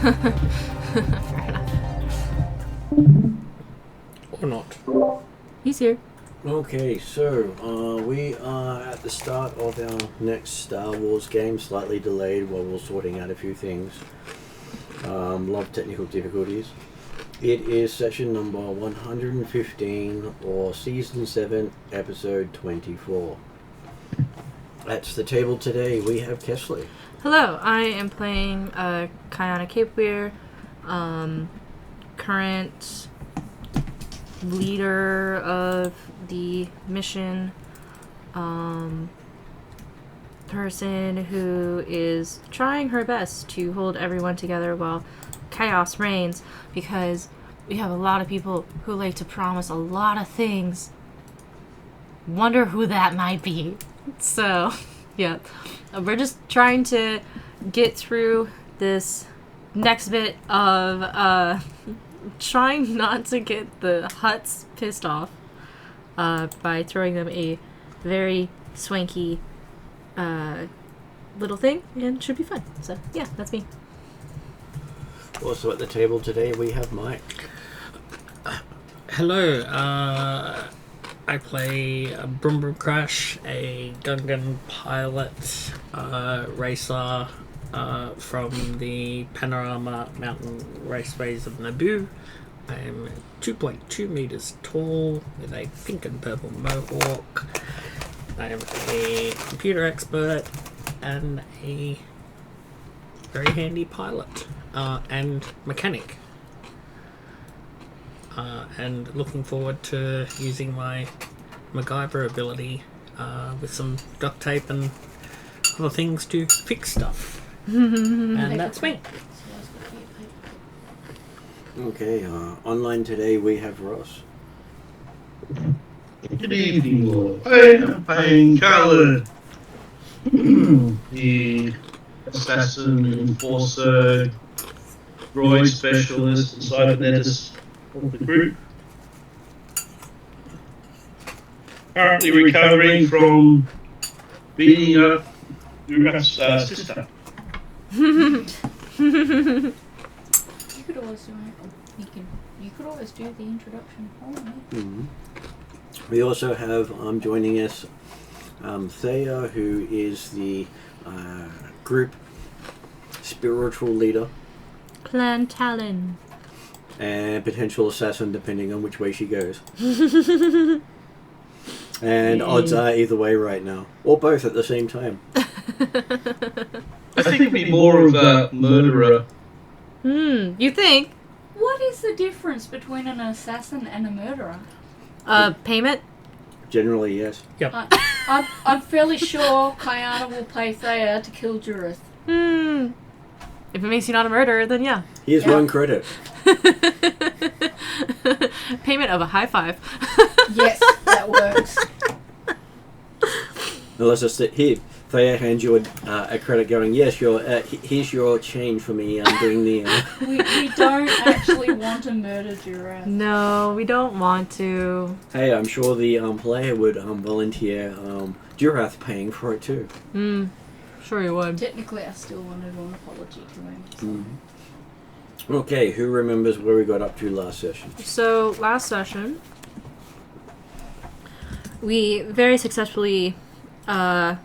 Fair enough. Or not. He's here. Okay, so we are at the start of our next Star Wars game, slightly delayed while we're sorting out a few things. Lot of technical difficulties. It is session number 115 or season 7, episode 24. At the table today we have Kesley. Hello, I am playing Kayana Capeweir, current leader of the mission, person who is trying her best to hold everyone together while chaos reigns, because we have a lot of people who like to promise a lot of things. Wonder who that might be. So, yeah. We're just trying to get through this next bit of trying not to get the Hutts pissed off by throwing them a very swanky little thing, and it should be fun. So, yeah, that's me. Also at the table today we have Mike. Hello, I play Brum Brum Crash, a Gungan pilot racer from the Panorama Mountain Raceways of Naboo. I am 2.2 meters tall with a pink and purple mohawk. I am a computer expert and a very handy pilot and mechanic. And looking forward to using my MacGyver ability with some duct tape and other things to fix stuff. And that's me. Okay, online today we have Ross. Good evening, Lord. I am playing Khaled, the assassin, enforcer, droid specialist, and cybernetist of the group. Currently recovering from beating up Uraf's sister. You could always do it. You could always do the introduction for me. Mm-hmm. We also have joining us Thea, who is the group spiritual leader Clan Talon. and potential assassin depending on which way she goes. And odds are either way right now, or both at the same time. I think it'd be more of a murderer. You think? What is the difference between an assassin and a murderer? Payment? Generally, yes. Yep. I'm fairly sure Kayana will pay Thea to kill Jurith. If it makes you not a murderer, then yeah. Here's one credit. Payment of a high five. Yes, that works. Unless it's here, Thea hands you a credit going, yes, here's your change for me. I'm doing the... We don't actually want to murder Jurith. No, we don't want to. Hey, I'm sure the player would volunteer Durath paying for it too. Sure you would. Technically, I still want to do an apology to him. So. Mm-hmm. Okay, who remembers where we got up to last session? So, last session, we very successfully embarrassed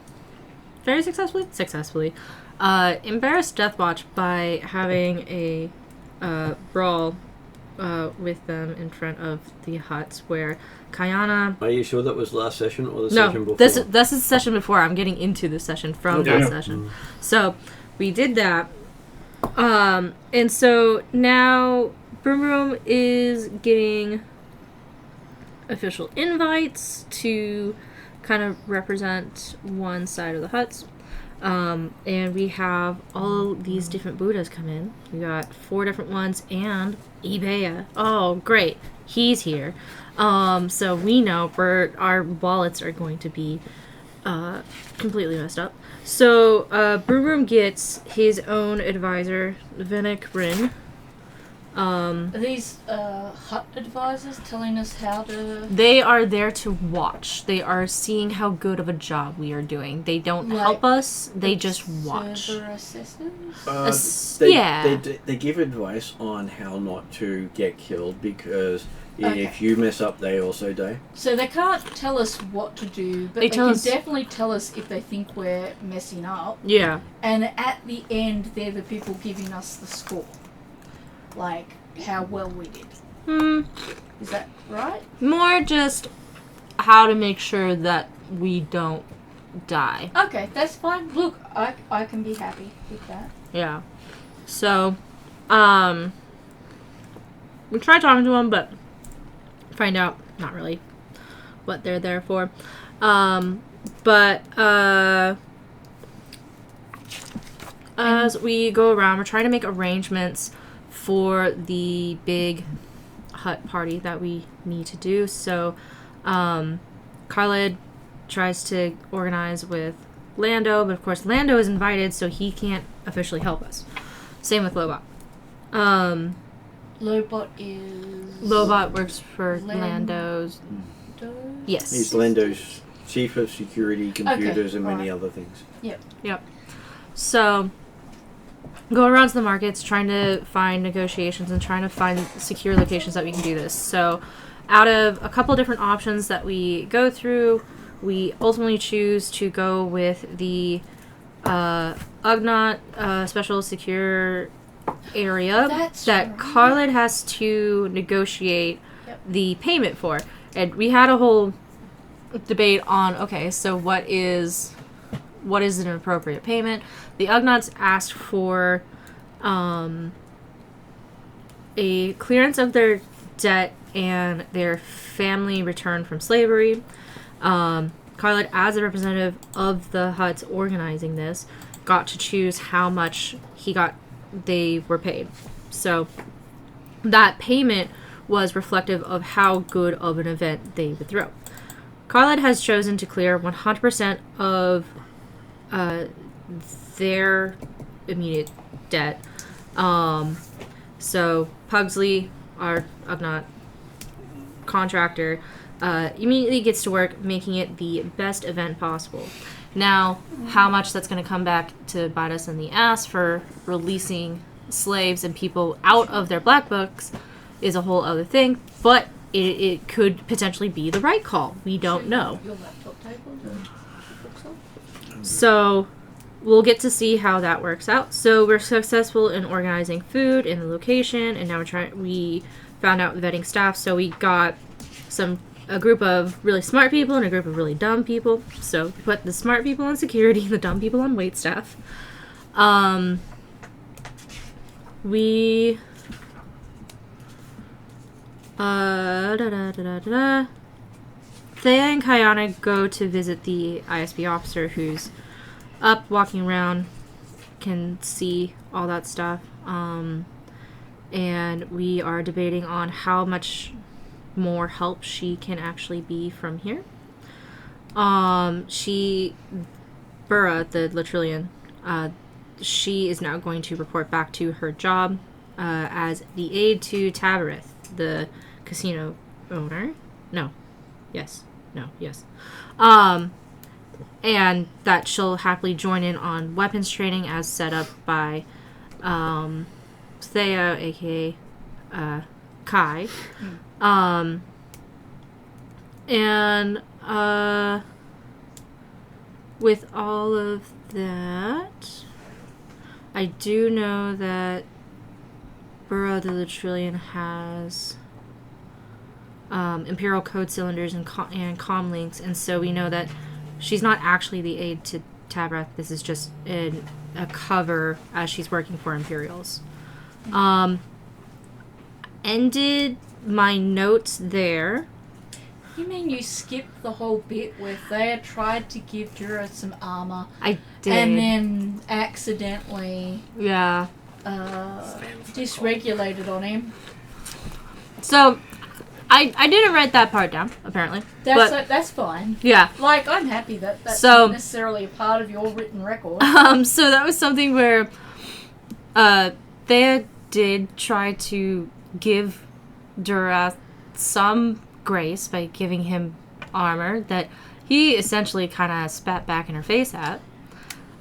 Deathwatch by having a brawl with them in front of the Hutts, where Kayana... Are you sure that was last session or the session before? This is the session before. I'm getting into the session from that session. So, we did that. And so now Broom Broom is getting official invites to kind of represent one side of the Hutts. And we have all these different Buddhas come in. We got 4 different ones and Ibea. Oh, great. He's here. So we know our wallets are going to be completely messed up. So Broom Broom gets his own advisor, Venick Rin. Are these hut advisors telling us how to... They are there to watch. They are seeing how good of a job we are doing. They don't help us. They just watch. Server assessors? They give advice on how not to get killed because if you mess up, they also die. So they can't tell us what to do, but they can definitely tell us if they think we're messing up. Yeah. And at the end, they're the people giving us the score. Like, how well we did. Is that right? More just how to make sure that we don't die. Okay, that's fine. Look, I can be happy with that. Yeah. So, we tried talking to them, but find out not really what they're there for. As we go around, we're trying to make arrangements for the big hut party that we need to do. So, Khalid tries to organize with Lando, but of course Lando is invited, so he can't officially help us. Same with Lobot. Lobot works for Lando's. Yes. He's Lando's chief of security, computers, and many other things. Yep. So, go around to the markets, trying to find negotiations and trying to find secure locations that we can do this. So, out of a couple different options that we go through, we ultimately choose to go with the Ugnaught special secure area that Khalid has to negotiate the payment for. And we had a whole debate on, okay, so what is an appropriate payment? The Ugnaughts asked for a clearance of their debt and their family return from slavery. Khalid, as a representative of the Hutts organizing this, got to choose how much they were paid. So that payment was reflective of how good of an event they would throw. Khalid has chosen to clear 100% of their immediate debt. So Pugsley, our Ugnaught contractor, immediately gets to work making it the best event possible. Now, how much that's going to come back to bite us in the ass for releasing slaves and people out of their black books is a whole other thing, but it could potentially be the right call. We don't know. So, we'll get to see how that works out. So, we're successful in organizing food in the location, and now we found out vetting staff, so we got a group of really smart people and a group of really dumb people. So we put the smart people on security and the dumb people on waitstaff. Thea and Kayana go to visit the ISB officer who's up, walking around, can see all that stuff. And we are debating on how much more help she can actually be from here. Burra, the Latrillian, she is now going to report back to her job as the aide to Tabareth, the casino owner. Yes. And that she'll happily join in on weapons training as set up by Thea, aka Kai. With all of that, I do know that Burrow the Latrillian has Imperial code cylinders and comm links, and so we know that she's not actually the aide to Tabrath. This is just a cover as she's working for Imperials. Ended my notes there. You mean you skipped the whole bit where Thea tried to give Jura some armor? I did. And then accidentally dysregulated on him. So, I didn't write that part down, apparently. That's fine. Yeah. Like, I'm happy that that's not necessarily a part of your written record. So that was something where Thea did try to give Durath some grace by giving him armor that he essentially kind of spat back in her face at.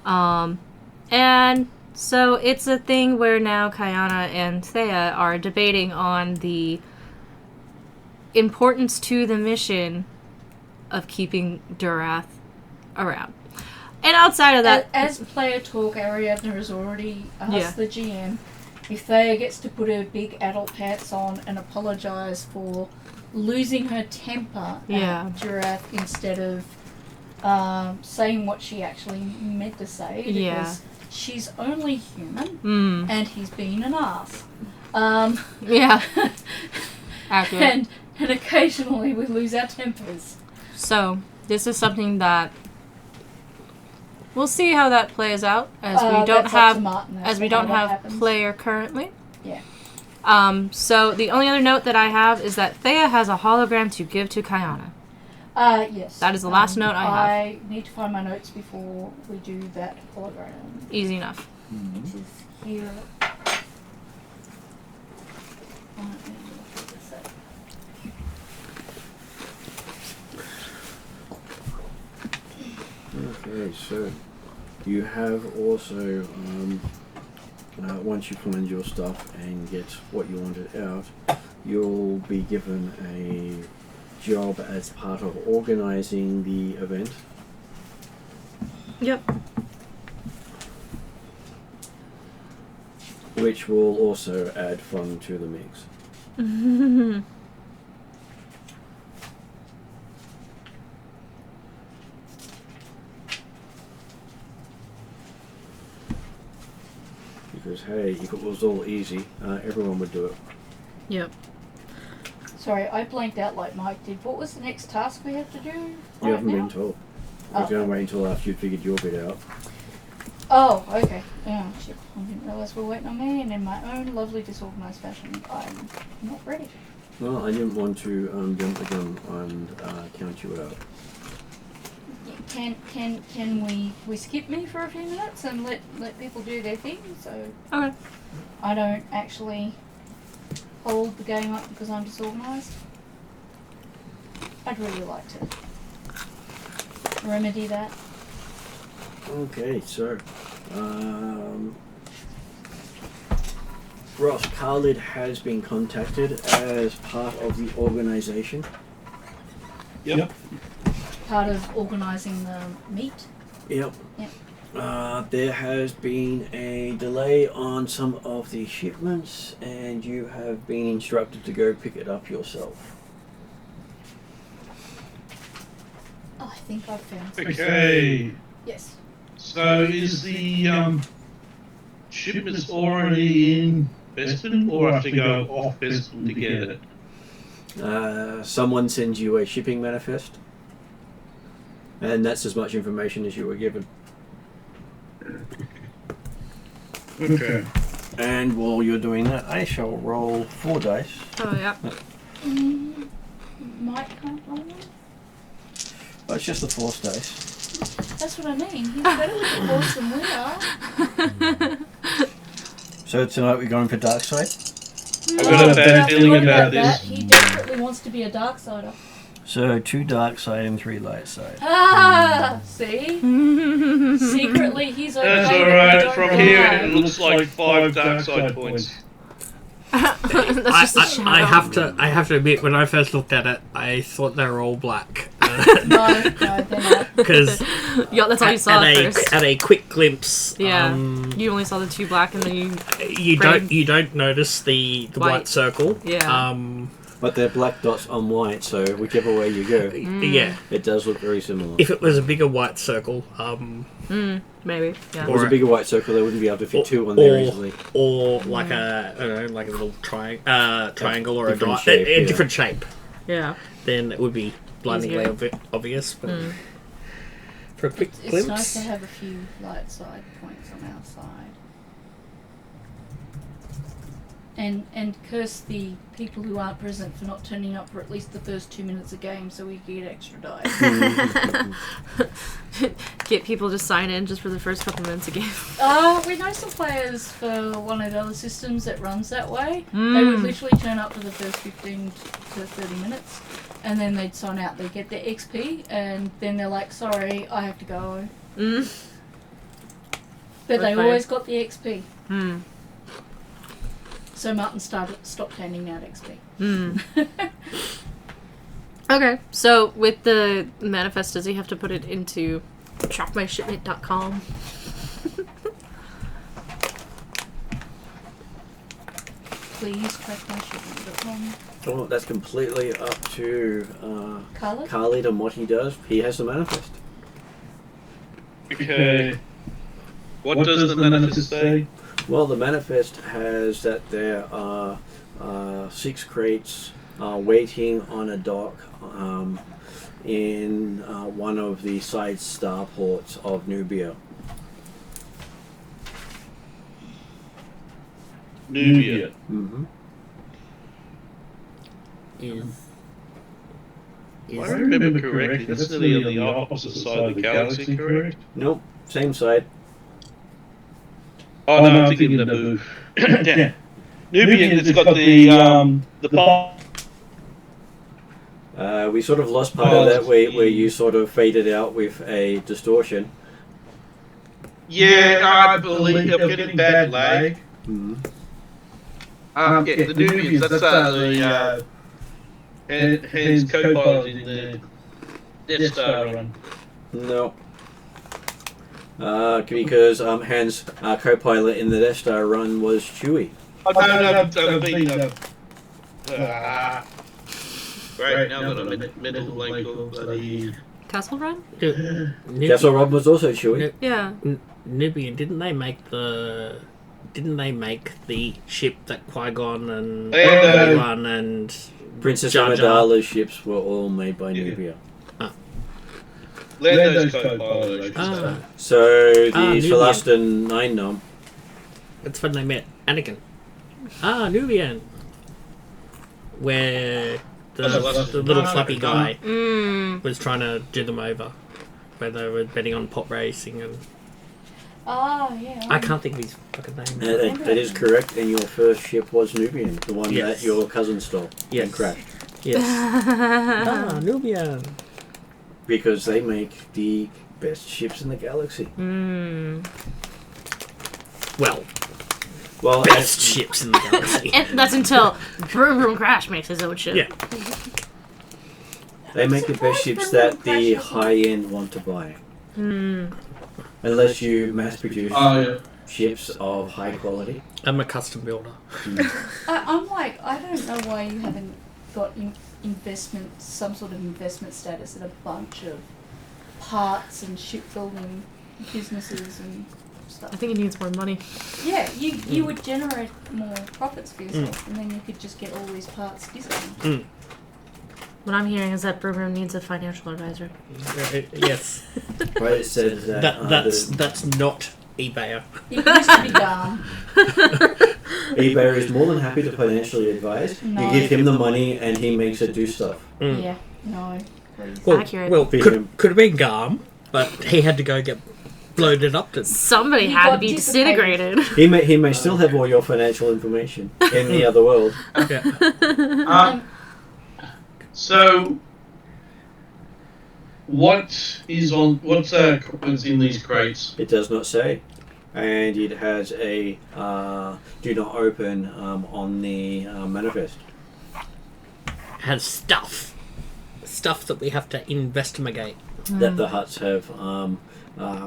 And so it's a thing where now Kayana and Thea are debating on the importance to the mission of keeping Durath around. And outside of that... As player talk, Ariadna has already asked the GM if Thea gets to put her big adult pants on and apologise for losing her temper at Durath instead of saying what she actually meant to say, because she's only human and he's been an ass. Accurate. And occasionally we lose our tempers. So this is something that we'll see how that plays out, as we don't have player currently. Yeah. So the only other note that I have is that Thea has a hologram to give to Kayana. Yes. That is the last note I have. I need to find my notes before we do that hologram. Easy enough. Which is here. Okay, so you have also, once you find your stuff and get what you wanted out, you'll be given a job as part of organising the event. Yep. Which will also add fun to the mix. Because hey, if it was all easy, everyone would do it. Yep. Sorry, I blanked out like Mike did. What was the next task we have to do? You now? haven't been told. I was going to wait until after you'd figured your bit out. Oh, okay. Oh, shit. I didn't realise we were waiting on me, and in my own lovely disorganised fashion, I'm not ready. Well, I didn't want to jump the gun and count you out. Can we skip me for a few minutes and let people do their thing, so Okay. I don't actually hold the game up because I'm disorganised? I'd really like to remedy that. Okay, so Ross Khalid has been contacted as part of the organisation. Yep. Part of organising the meet. Yep. Yep. There has been a delay on some of the shipments, and you have been instructed to go pick it up yourself. Oh, I think I've found something. Okay. Yes. So is the shipments already in Bespin, or have to go off Bespin to get it? Someone sends you a shipping manifest, and that's as much information as you were given. Okay. And while you're doing that, I shall roll 4 dice. Oh, yeah. Mike can't roll one? Oh, it's just the force dice. That's what I mean. He's better with the force than we are. So tonight we're going for dark side. I've got a bad feeling about that. this. He desperately wants to be a dark sider. So 2 dark side and 3 light side. Ah, see? Secretly, he's okay. That's but we alright. don't From know here, how. it looks like 5 dark side points. That's just a I shadow. have to admit, when I first looked at it, I thought they were all black. No, they're not. Because Yeah, that's all you saw at first. at a quick glimpse, Yeah. You only saw the 2 black, and then you don't notice the white circle. Yeah. But they're black dots on white, so whichever way you go, Yeah. it does look very similar. If it was a bigger white circle, maybe. Yeah. If it was a bigger white circle, they wouldn't be able to fit 2 on there easily. or like a, I don't know, like a little triangle or a Different dot, shape, a yeah. different shape. Yeah. Then it would be blindingly Easier. obvious. But for a quick It's glimpse, nice to have a few light side points on our side. and curse the people who aren't present for not turning up for at least the first 2 minutes of game so we get extra dice. Get people to sign in just for the first couple minutes of game. We know some players for one of the other systems that runs that way. They would literally turn up for the first 15 to 30 minutes and then they'd sign out. They'd get their XP and then they're like, sorry, I have to go. But they always got the XP. So Martin stopped handing out XP. Okay, so with the manifest, does he have to put it into trackmyshipment.com? Please trackmyshipment.com. Well, that's completely up to Khalid and what he does. He has the manifest. Okay. What does the manifest say? Well, the manifest has that there are 6 crates waiting on a dock in one of the side starports of Nubia. Nubia. Is I remember correctly, that's nearly on the opposite side of the galaxy, correct? Nope, same side. Oh, no, I'm thinking Naboo. Yeah. Nubian, it's got the bomb. We sort of lost part of that where you sort of faded out with a distortion. Yeah, I believe I'm getting bad lag. Mm-hmm. The Nubians, that's the Hans co-pilot in the Death Star run. No. Because Hans' co-pilot in the Death Star run was Chewie. Oh, no, right, now I've got a mental blank of bloody... Castle Run? Castle Run was also Chewie. Yeah. Nubian, didn't they make the ship that Qui-Gon and Obi-Wan and Princess Jar Jar. Amidala's ships were all made by Nubia. Lando's co-pilot. So the Nubian. Celestin 9 nom. That's when they met Anakin. Nubian. Where the little flappy guy was trying to do them over. Where they were betting on pot racing and... Oh, yeah. I can't think of his fucking name. That is correct, and your first ship was Nubian, the one that your cousin stole and crashed. Yes. Nubian. Because they make the best ships in the galaxy. Well, best ships in the galaxy. And that's until Vroom Vroom Crash makes his own ship. Yeah. They make the best ships that the high-end want to buy. Unless you mass-produce ships of high quality. I'm a custom builder. I'm like, I don't know why you haven't got some sort of investment status in a bunch of parts and shipbuilding businesses and stuff. I think it needs more money. Yeah, you would generate more profits for yourself, and then you could just get all these parts discounted. What I'm hearing is that Vroom Vroom needs a financial advisor. Yes. Right, it says that... That's not eBayer. It used to be dumb. eBayer is more than happy to financially advise. No. You give him the money and he makes it do stuff. Yeah, no, please. Accurate. Well, could have been Garm, but he had to go get bloated up to... Somebody had to be disintegrated. He may still have all your financial information in the other world. Okay. So, what's in these crates? It does not say. And it has a do not open on the manifest. Has stuff that we have to investigate. That the Hutts have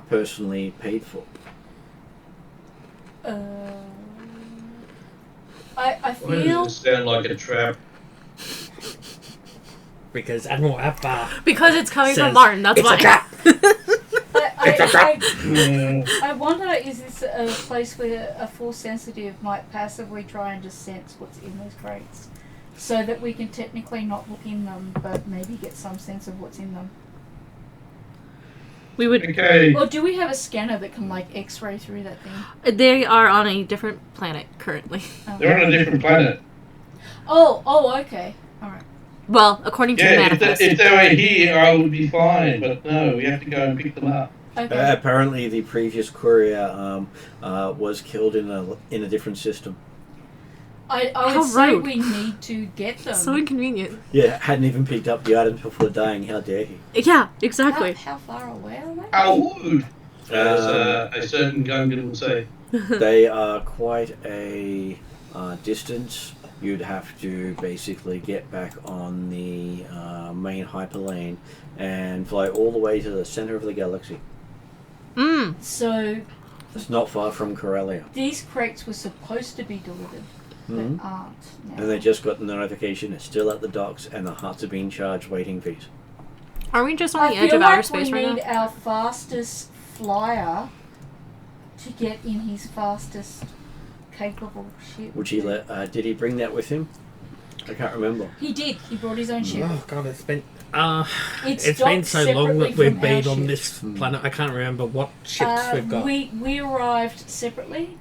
personally paid for. I Why feel... does it sound like a trap? Because Admiral Akbar Because it's coming says, from Martin, that's it's why. a trap! I wonder, is this a place where a Force sensitive might passively try and just sense what's in those crates? So that we can technically not look in them, but maybe get some sense of what's in them. We would. Okay. Or do we have a scanner that can like X-ray through that thing? They are on a different planet currently. They're on a different planet. Oh, okay. All right. Well, according to the Yeah, manifest. if they were here, I would be fine. But no, we have to go and pick them up. Okay. Apparently, the previous courier was killed in a different system. I How would say rude. we need to get them. So inconvenient. Yeah, hadn't even picked up the items before dying. How dare he? Yeah, exactly. How far away are they? How would? As a certain Gungan would say. They are quite a distance. You'd have to basically get back on the main hyperlane and fly all the way to the center of the galaxy. So It's not far from Corellia. these crates were supposed to be delivered, but aren't now. And they just got the notification it's still at the docks and the huts are being charged waiting fees. Are we just on I the edge feel of like outer space we right need now? our fastest flyer to get in his fastest capable ship. Would he did he bring that with him? I can't remember. He did. He brought his own ship. Oh god, it's been It's it's been docked so long separately that we've from been our on ship. this planet. I can't remember what ships we've got. We arrived separately.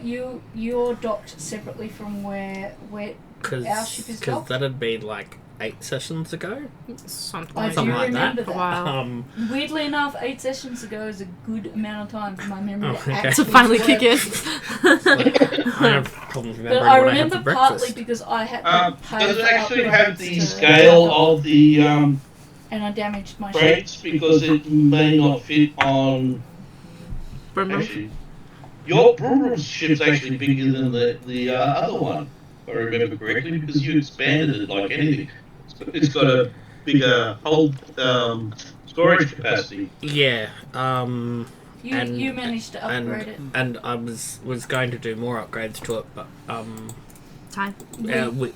You're docked separately from where our ship is docked. that'd be like 8 sessions ago. Something I like do Something like remember that. that. A while. Weirdly enough, 8 sessions ago is a good amount of time for my memory to okay. actually to finally work. kick in. I have problems But remembering I what I had remember for partly breakfast. because I had to pay Does it for actually output have upgrades the to- scale of the and I damaged my ship. crates because it may not fit on. Remember? Actually, your Brumrum's ship's actually bigger than the other one, if I remember correctly, because you expanded it like anything. It's got a bigger hold storage capacity. Yeah. You managed to upgrade it. And I was going to do more upgrades to it, but Time.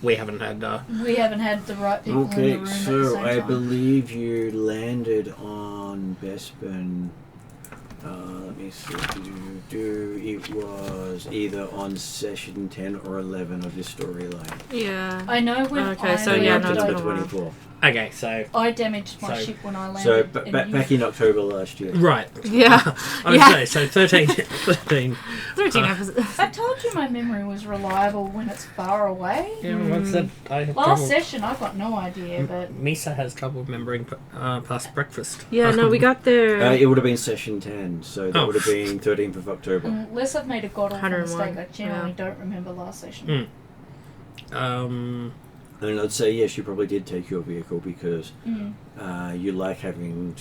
we haven't had. We haven't had the right people in the Okay, room at the so same I time. believe you landed on Bespin. Let me see. It was either on session 10 or 11 of this storyline. Yeah. I know when Okay, I so yeah, landed, no, it's number been a while. 24. Okay, so I damaged my So- ship when I landed. So and you- back in October last year. right. Yeah. I would Yeah. say so. 13. 13 episodes. I told you my memory was reliable when it's far away. Yeah, what's that? I have Last trouble. session, I've got no idea, but Misa has trouble remembering past breakfast. Yeah, no, we got there. It would have been session 10, so that Oh. would have been 13th of October. unless I've made a god awful 101, mistake, I generally don't remember last session. And I'd say yes, you probably did take your vehicle because Mm. you like having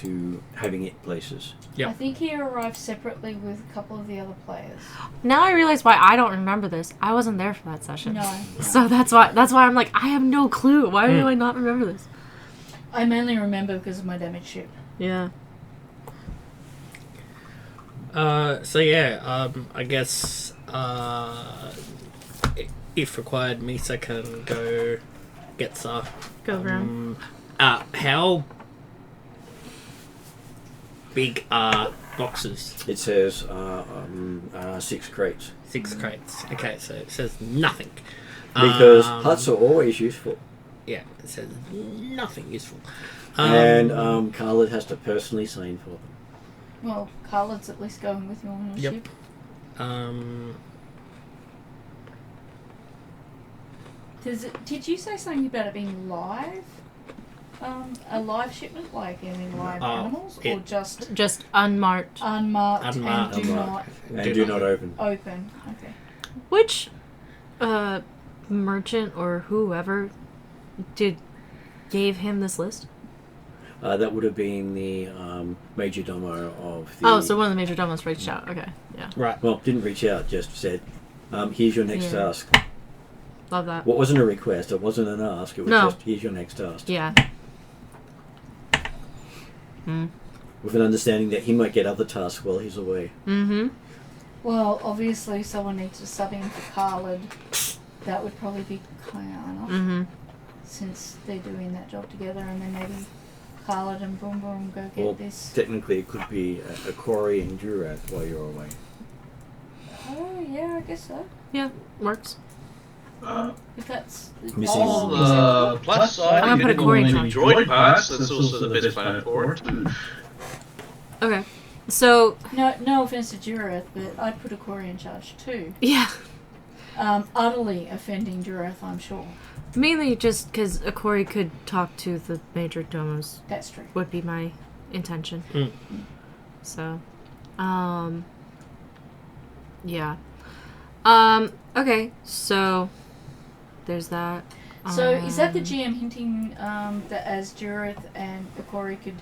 it places. Yep. I think he arrived separately with a couple of the other players. Now I realize why I don't remember this. I wasn't there for that session. No. So that's why I'm like, I have no clue. Why do I not remember this? I mainly remember because of my damaged ship. Yeah. So yeah, I guess if required, Misa can go get Sa. Go around. How big are boxes? It says 6 crates. 6 crates. Okay, so it says nothing. Because huts are always useful. Yeah, it says nothing useful. And Khalid has to personally sign for them. Well, Khaled's at least going with me on his Yep. ship. Did you say something about it being live? A live shipment, like live animals, or Just unmarked. unmarked, Unmarked. and do not And do not open. open? Okay. Which merchant or whoever gave him this list? That would have been the major domo of the... Oh, so one of the major domos reached out. Okay, yeah. Right. Well, didn't reach out, just said, here's your next Yeah. task. Love that. What wasn't a request, it wasn't an ask, it was No. just, here's your next task. Yeah. With an understanding that he might get other tasks while he's away. Mm-hmm. Well, obviously, someone needs to sub in for Khaled. That would probably be Kayana, Mm-hmm. since they're doing that job together, and then maybe Khaled and Boom Boom go get Well, this. technically it could be a Quarry and Durath while you're away. Oh, yeah, I guess so. Yeah, works. If that's Missing- On the plus side, I'm if gonna you put a get Corey any droid parts, that's also the best planet for it. Okay. So... No offense to Jurath, but I'd put Akori in charge too. Yeah. Utterly offending Jurath, I'm sure. Mainly just because Akori could talk to the Major Domos. That's true. Would be my intention. So, yeah. Okay, so there's that. So is that the GM hinting that as Jurath and Akori could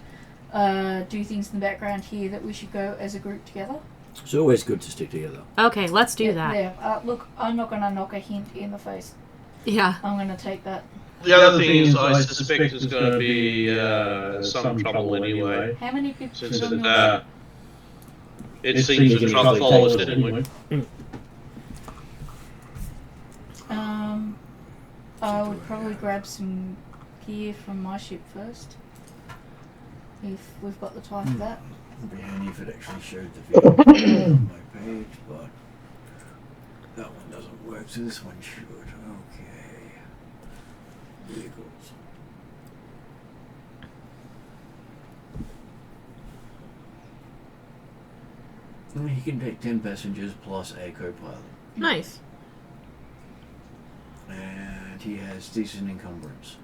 do things in the background here that we should go as a group together? It's always good to stick together. Okay, let's do that. Yeah. Look, I'm not going to knock a hint in the face. Yeah. I'm going to take that. The other thing is, I suspect there's going to be some trouble anyway. How many people Since on your it seems the trouble follows it anyway. I would probably grab some gear from my ship first. If we've got the time for that. It'd be handy if it actually showed the video on my page, but that one doesn't work, so this one should. Okay. Vehicles. He can take 10 passengers plus a co-pilot. Nice. And he has decent encumbrance.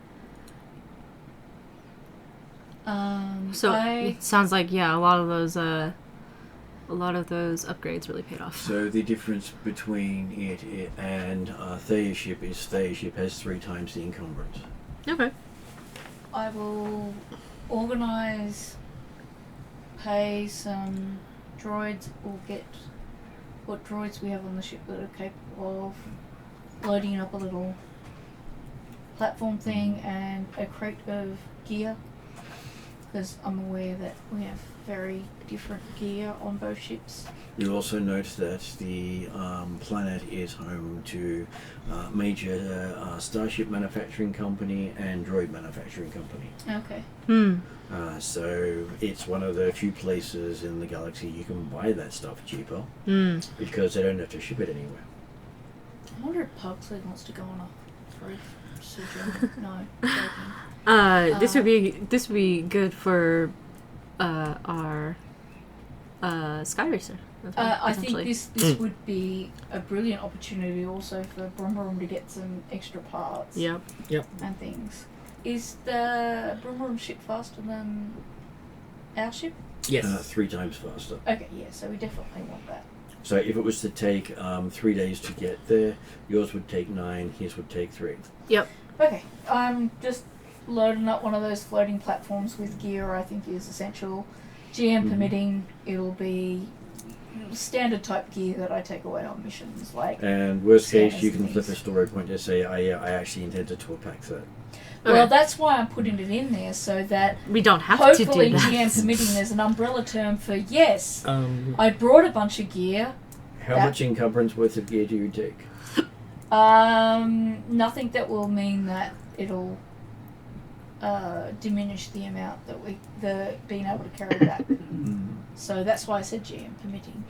So it sounds like a lot of those upgrades really paid off. So the difference between it and Thea's ship is Thea's ship has 3 times the encumbrance. Okay. I will pay some droids, or get what droids we have on the ship that are capable of loading up a little platform thing and a crate of gear. Because I'm aware that we have very different gear on both ships. You'll also note that the planet is home to major starship manufacturing company and droid manufacturing company. Okay. So it's one of the few places in the galaxy you can buy that stuff cheaper because they don't have to ship it anywhere. I wonder if Pugsley wants to go on a brief sojourn. No, joking. This would be good for our Sky Racer. I think this would be a brilliant opportunity also for Brumbarum to get some extra parts. Yep. And things. Is the Brumbarum ship faster than our ship? Yes. 3 times faster. Okay, yeah, so we definitely want that. So if it was to take 3 days to get there, yours would take 9, his would take 3. Yep. Okay, I'm just loading up one of those floating platforms with gear. I think is essential. GM permitting, it'll be standard type gear that I take away on missions. And worst case, you can things. flip a story point to say, I actually intended to pack that. Well, that's why I'm putting it in there, so that we don't have to do that. Hopefully, GM permitting, there's an umbrella term for yes. I brought a bunch of gear. How much encumbrance worth of gear do you take? Nothing that will mean that it'll diminish the amount that being able to carry that. So that's why I said GM permitting.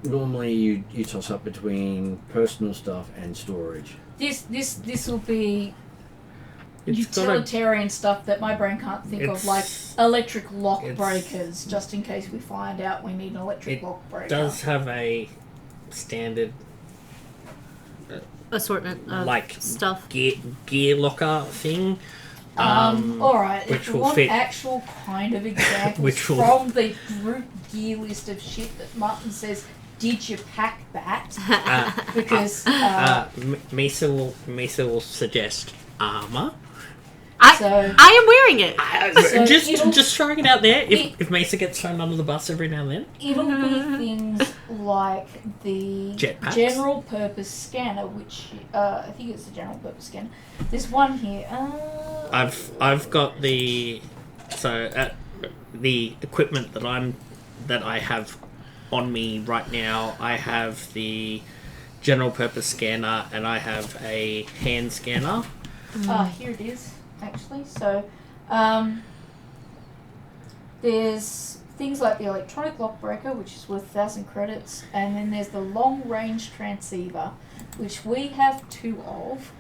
Normally, you toss up between personal stuff and storage. This will be It's utilitarian stuff that my brain can't think of, like electric lock breakers, just in case we find out we need an electric lock breaker. It does have a standard assortment of stuff. Gear locker thing. Alright, which if you will want fit. actual kind of examples Which will- from the group gear list of shit that Martin says, did you pack that? Because Misa will suggest armor. I am wearing it. Just throwing it out there. If Misa gets thrown under the bus every now and then, it'll be things like the Jetpacks. general purpose scanner, which I think it's the general purpose scanner. There's one here. I've got the equipment that I have on me right now. I have the general purpose scanner and I have a hand scanner. Here it is, actually. So, there's things like the electronic lock breaker, which is worth 1,000 credits, and then there's the long range transceiver, which we have 2 of,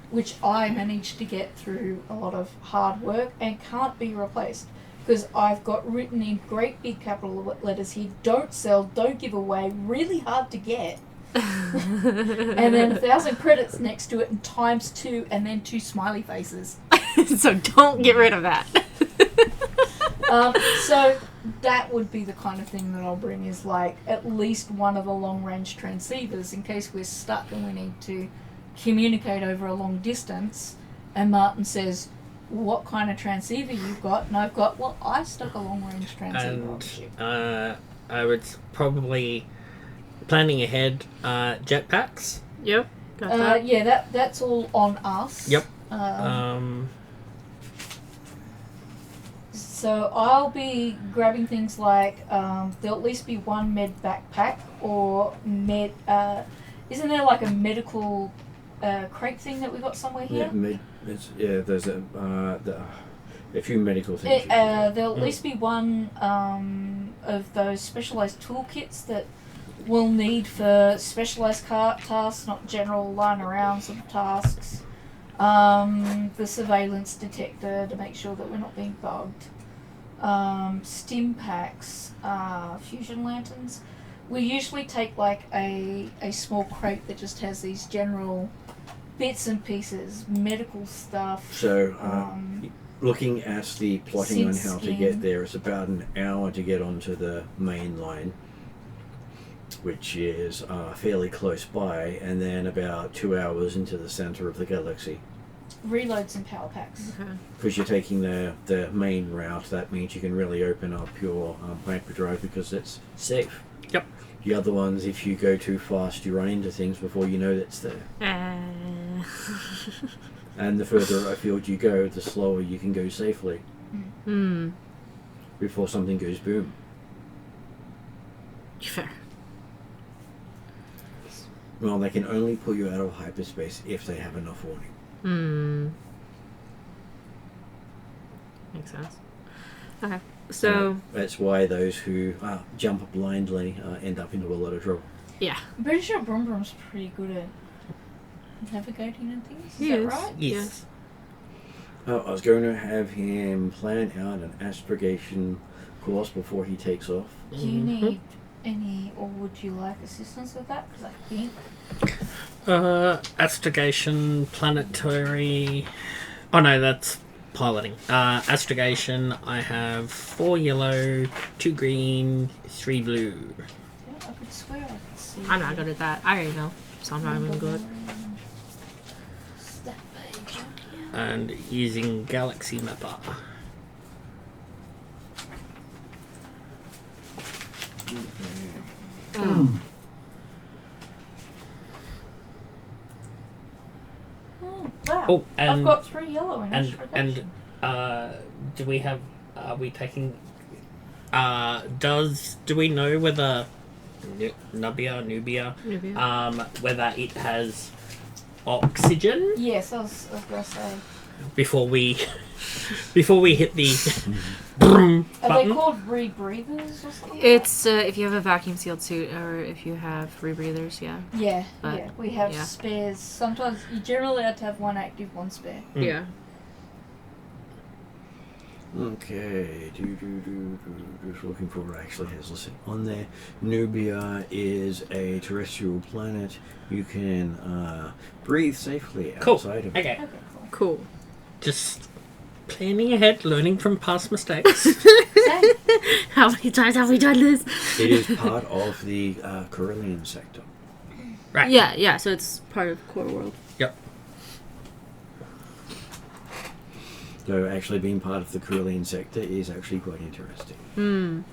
which I managed to get through a lot of hard work and can't be replaced. because I've got written in great big capital letters here, don't sell, don't give away, really hard to get. And then 1,000 credits next to it and ×2 and then 2 smiley faces. So don't get rid of that. So that would be the kind of thing that I'll bring, is like at least one of the long range transceivers in case we're stuck and we need to communicate over a long distance and Martin says, what kind of transceiver you've got? And I've got, well, I stuck a long range transceiver on the ship. I would probably, planning ahead, jetpacks. Yep. Got that. Yeah, that's all on us. Yep. So I'll be grabbing things like there'll at least be one med backpack or med. Isn't there like a medical crate thing that we got somewhere here? Yeah, there's a few medical things. There'll at least be one of those specialized toolkits that we'll need for specialized tasks, not general lying around sort of tasks. The surveillance detector to make sure that we're not being bugged. Stim packs, fusion lanterns. We usually take like a small crate that just has these general bits and pieces, medical stuff. So, looking at the plotting on how to get there, it's about an hour to get onto the main line, which is fairly close by, and then about 2 hours into the center of the galaxy. Reloads and power packs. Okay. Because you're taking the main route, that means you can really open up your hyperdrive because it's safe. Yep. The other ones, if you go too fast, you run into things before you know that's there. And the further afield you go, the slower you can go safely. Before something goes boom. Fair. Well, they can only pull you out of hyperspace if they have enough warning. Makes sense. Okay. So that's why those who jump blindly end up into a lot of trouble. yeah. I'm pretty sure Brum Brum's pretty good at navigating and things. Is that right? Yes. I was going to have him plan out an astrogation course before he takes off. Do you need any, or would you like assistance with that? Because I think... astrogation, planetary... Oh no, that's piloting. Astrogation, I have 4 yellow, 2 green, 3 blue. Yeah, I could swear I could see... I'm not good at that. I already know. So I'm not even good. That page. And using Galaxy Mapper. Oh, wow. Oh, and I've got 3 yellow in astrogation. do we have? Are we taking? Do we know whether Nubia, whether it has oxygen? Yes, I was going to say. Before we hit the Are button. they called rebreathers or something? It's if you have a vacuum sealed suit or if you have rebreathers, yeah. Yeah, But, yeah. We have yeah. spares. Sometimes you generally have to have 1 active, 1 spare. Yeah. Okay, just looking for what it actually has listed on there. Nubia is a terrestrial planet. You can breathe safely outside of it. Okay. Okay, cool. Cool. Just planning ahead, learning from past mistakes. Same. How many times have we done this? It is part of the Corellian sector. Right. Yeah, so it's part of Core World. Yep. So actually being part of the Corellian sector is actually quite interesting.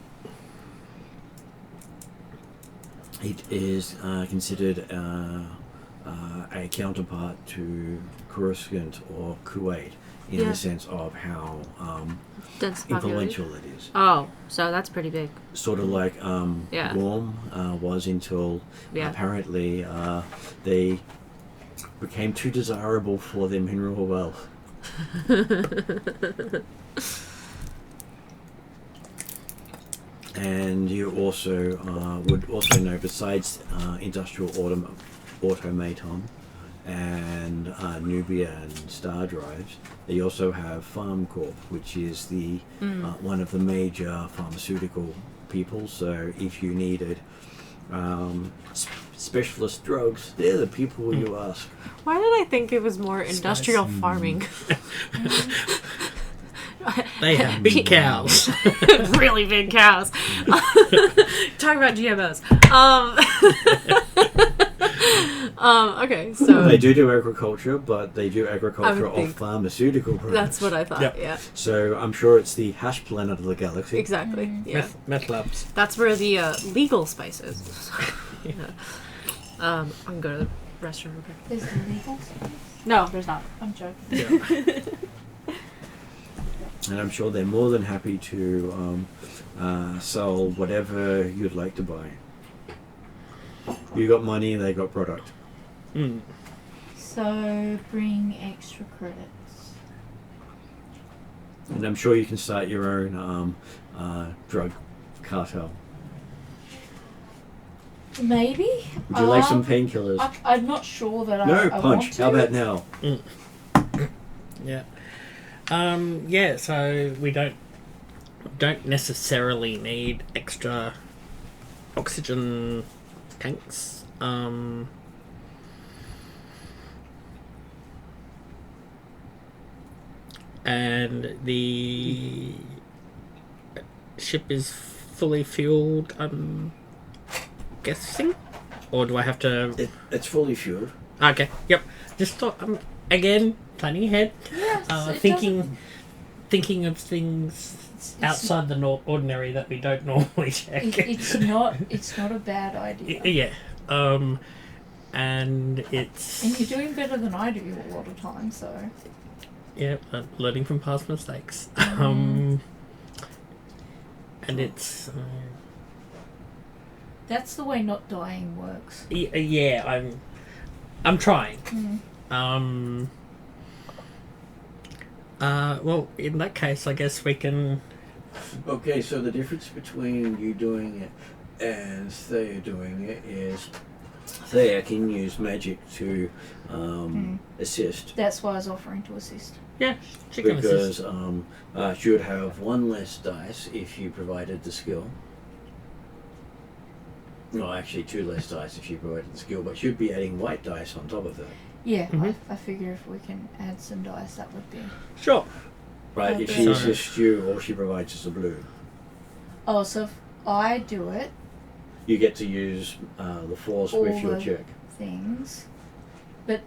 It is considered a counterpart to Coruscant or Kuwait in the sense of how influential it is. Oh, so that's pretty big. Sort of like Guam was until apparently they became too desirable for their mineral wealth. And you also would also know, besides industrial automaton, and Nubia and Star Drives, they also have Farm Corp, which is the one of the major pharmaceutical people. So if you needed specialist drugs, they're the people you ask. Why did I think it was more industrial farming? They have big cows. Really big cows. Talk about GMOs. Okay, so They do agriculture, but they do agriculture of pharmaceutical products. that's what I thought. Yep. Yeah, So I'm sure it's the hash planet of the galaxy. exactly. Yeah, Meth labs. that's where the legal spice is. Yeah. I can go to the restroom real quick. There's a legal space? No, there's not. I'm joking. Yeah. And I'm sure they're more than happy to sell whatever you'd like to buy. You got money, they got product. Mm. So bring extra credits. And I'm sure you can start your own drug cartel. Maybe. Would you like some painkillers? I'm not sure that No, I punch. want to. How about now? Yeah. Yeah, so we don't necessarily need extra oxygen tanks. And the ship is fully fueled, I'm guessing? Or do I have to... It's fully fueled. Okay, yep. Just thought, again, planning ahead. Yes, it Thinking of things outside the ordinary that we don't normally check. It's not a bad idea. Yeah. And it's... And you're doing better than I do a lot of times, so... Yeah, learning from past mistakes. And it's... That's the way not dying works. Yeah, I'm trying. Well, in that case, I guess we can... Okay, so the difference between you doing it and Thea doing it is Thea can use magic to assist. That's why I was offering to assist. Yeah, she can assist. Because she would have one less dice if you provided the skill. No, actually two less dice if she provided the skill, but she'd be adding white dice on top of that. Yeah, I figure if we can add some dice, that would be... Sure. Right, if she assists you, all she provides is a blue. Oh, so if I do it... You get to use the force all with your the check. things.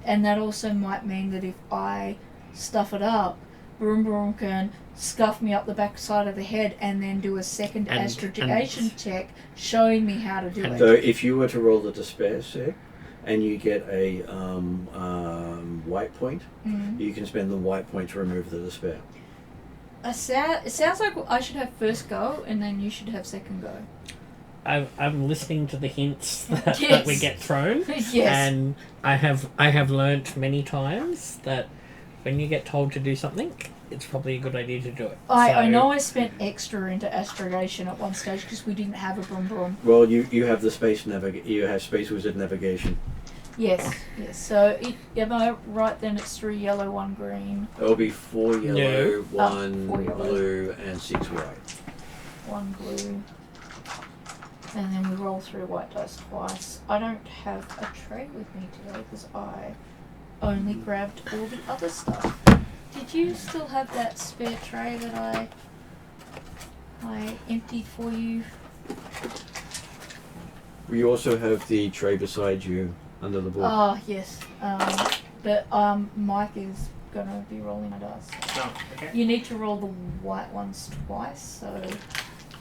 And that also might mean that if I stuff it up, Broom Broom can scuff me up the backside of the head and then do a second astrogation check showing me how to do it. So if you were to roll the despair check and you get a white point, you can spend the white point to remove the despair. It sounds like I should have first go and then you should have second go. I'm listening to the hints that we get thrown. Yes. And I have learnt many times that when you get told to do something, it's probably a good idea to do it. I know I spent extra into astrogation at one stage because we didn't have a Broom Broom. Well, you have the you have Space Wizard navigation. Yes. So am I right then? It's 3 yellow, 1 green. It'll be 4 yellow, 1 4 yellow. blue, and 6 white. 1 blue. And then we roll through white dice twice. I don't have a tray with me today because I only grabbed all the other stuff. Did you still have that spare tray that I emptied for you? We also have the tray beside you under the board. Oh, yes. But Mike is going to be rolling my dice. Oh, okay. You need to roll the white ones twice, so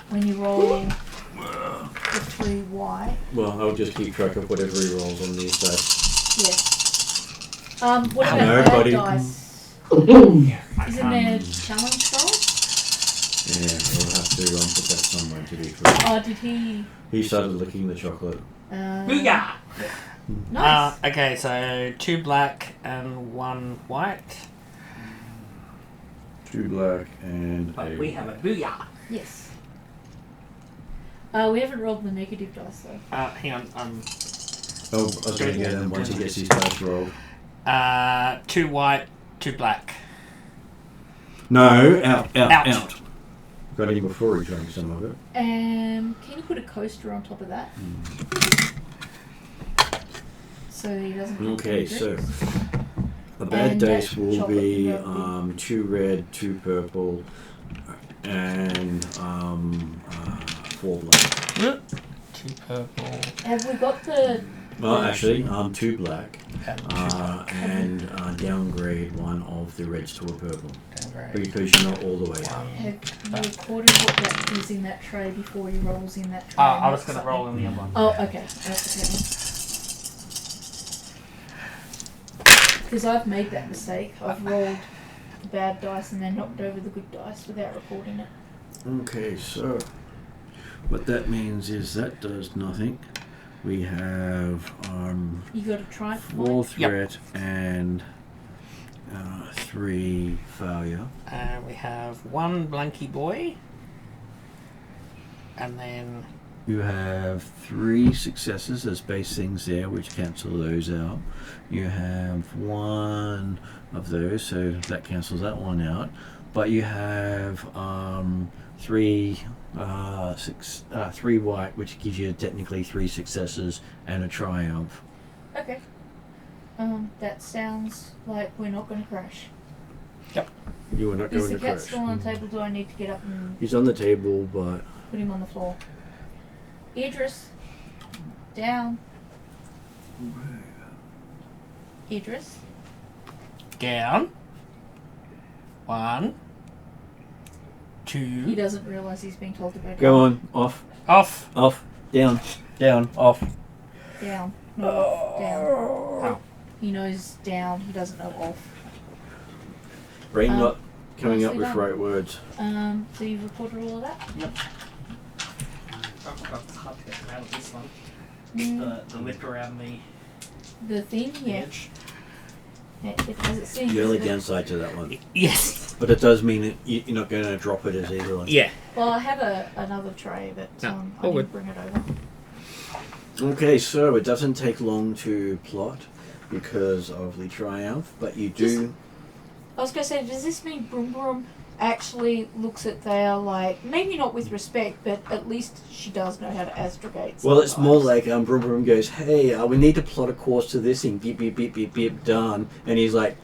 when you roll the 3 white... Well, I'll just keep track of whatever he rolls on these days. Yes. What about No, bad buddy. dice? Isn't there challenge rolls? Yeah, we'll have to put that somewhere to be fair. Oh, did he... He started licking the chocolate. Booyah! Nice. Okay, so 2 black and 1 white. 2 black and But a... we have a booyah. Yes. We haven't rolled the negative dice though. Hang on. Oh, I was going to get him once he gets his dice rolled. 2 white, 2 black. No, out. Out. Got any before he drank some of it? Can you put a coaster on top of that? So he doesn't. Okay, so drinks? the bad And dice will chocolate be milk. 2 red, 2 purple, and 4 black. 2 purple. Have we got the? Well, actually, 2 black, And and downgrade 1 of the reds to a purple, downgrade. because you're not all the way out. Have you recorded what that is in that tray before he rolls in that tray? I was going to roll in the other one. Oh, okay. That's okay. Because I've made that mistake. I've rolled the bad dice and then knocked over the good dice without recording it. Okay, so what that means is that does nothing. We have You got a triumph 4 point? threat and 3 failure. We have 1 blanky boy. And then You have 3 successes as base things there, which cancel those out. You have 1 of those, so that cancels that one out. But you have 3 white, which gives you technically 3 successes and a triumph. Okay. That sounds like we're not going to crash. You are not Is going the to cat crash. still on the table? Do I need to get up and He's on the table, but put him on the floor? Idris. Down. Idris. down. 1, 2. He doesn't realise he's being told to go down. go on, off, Off. down, off. Down. No, off. Down. Oh. He knows down. He doesn't know off. Brain not coming up nicely with done. right words. So you've recorded all of that? Yep. It's hard to get them out of this one. The lip around The thing, the yeah. edge. It has its thing. The only doesn't it? downside to that one. Yes. But it does mean that you're not going to drop it as easily. Yeah. Well, I have another tray, but No, I all didn't good. bring it over. Okay, so it doesn't take long to plot because of the triumph, but you do. I was going to say, does this mean Broom Broom actually looks at Thea like, maybe not with respect, but at least she does know how to astrogate. Well, it's more sometimes. like Broom Broom goes, "Hey, we need to plot a course to this thing. Beep beep beep beep beep. Done." And he's like,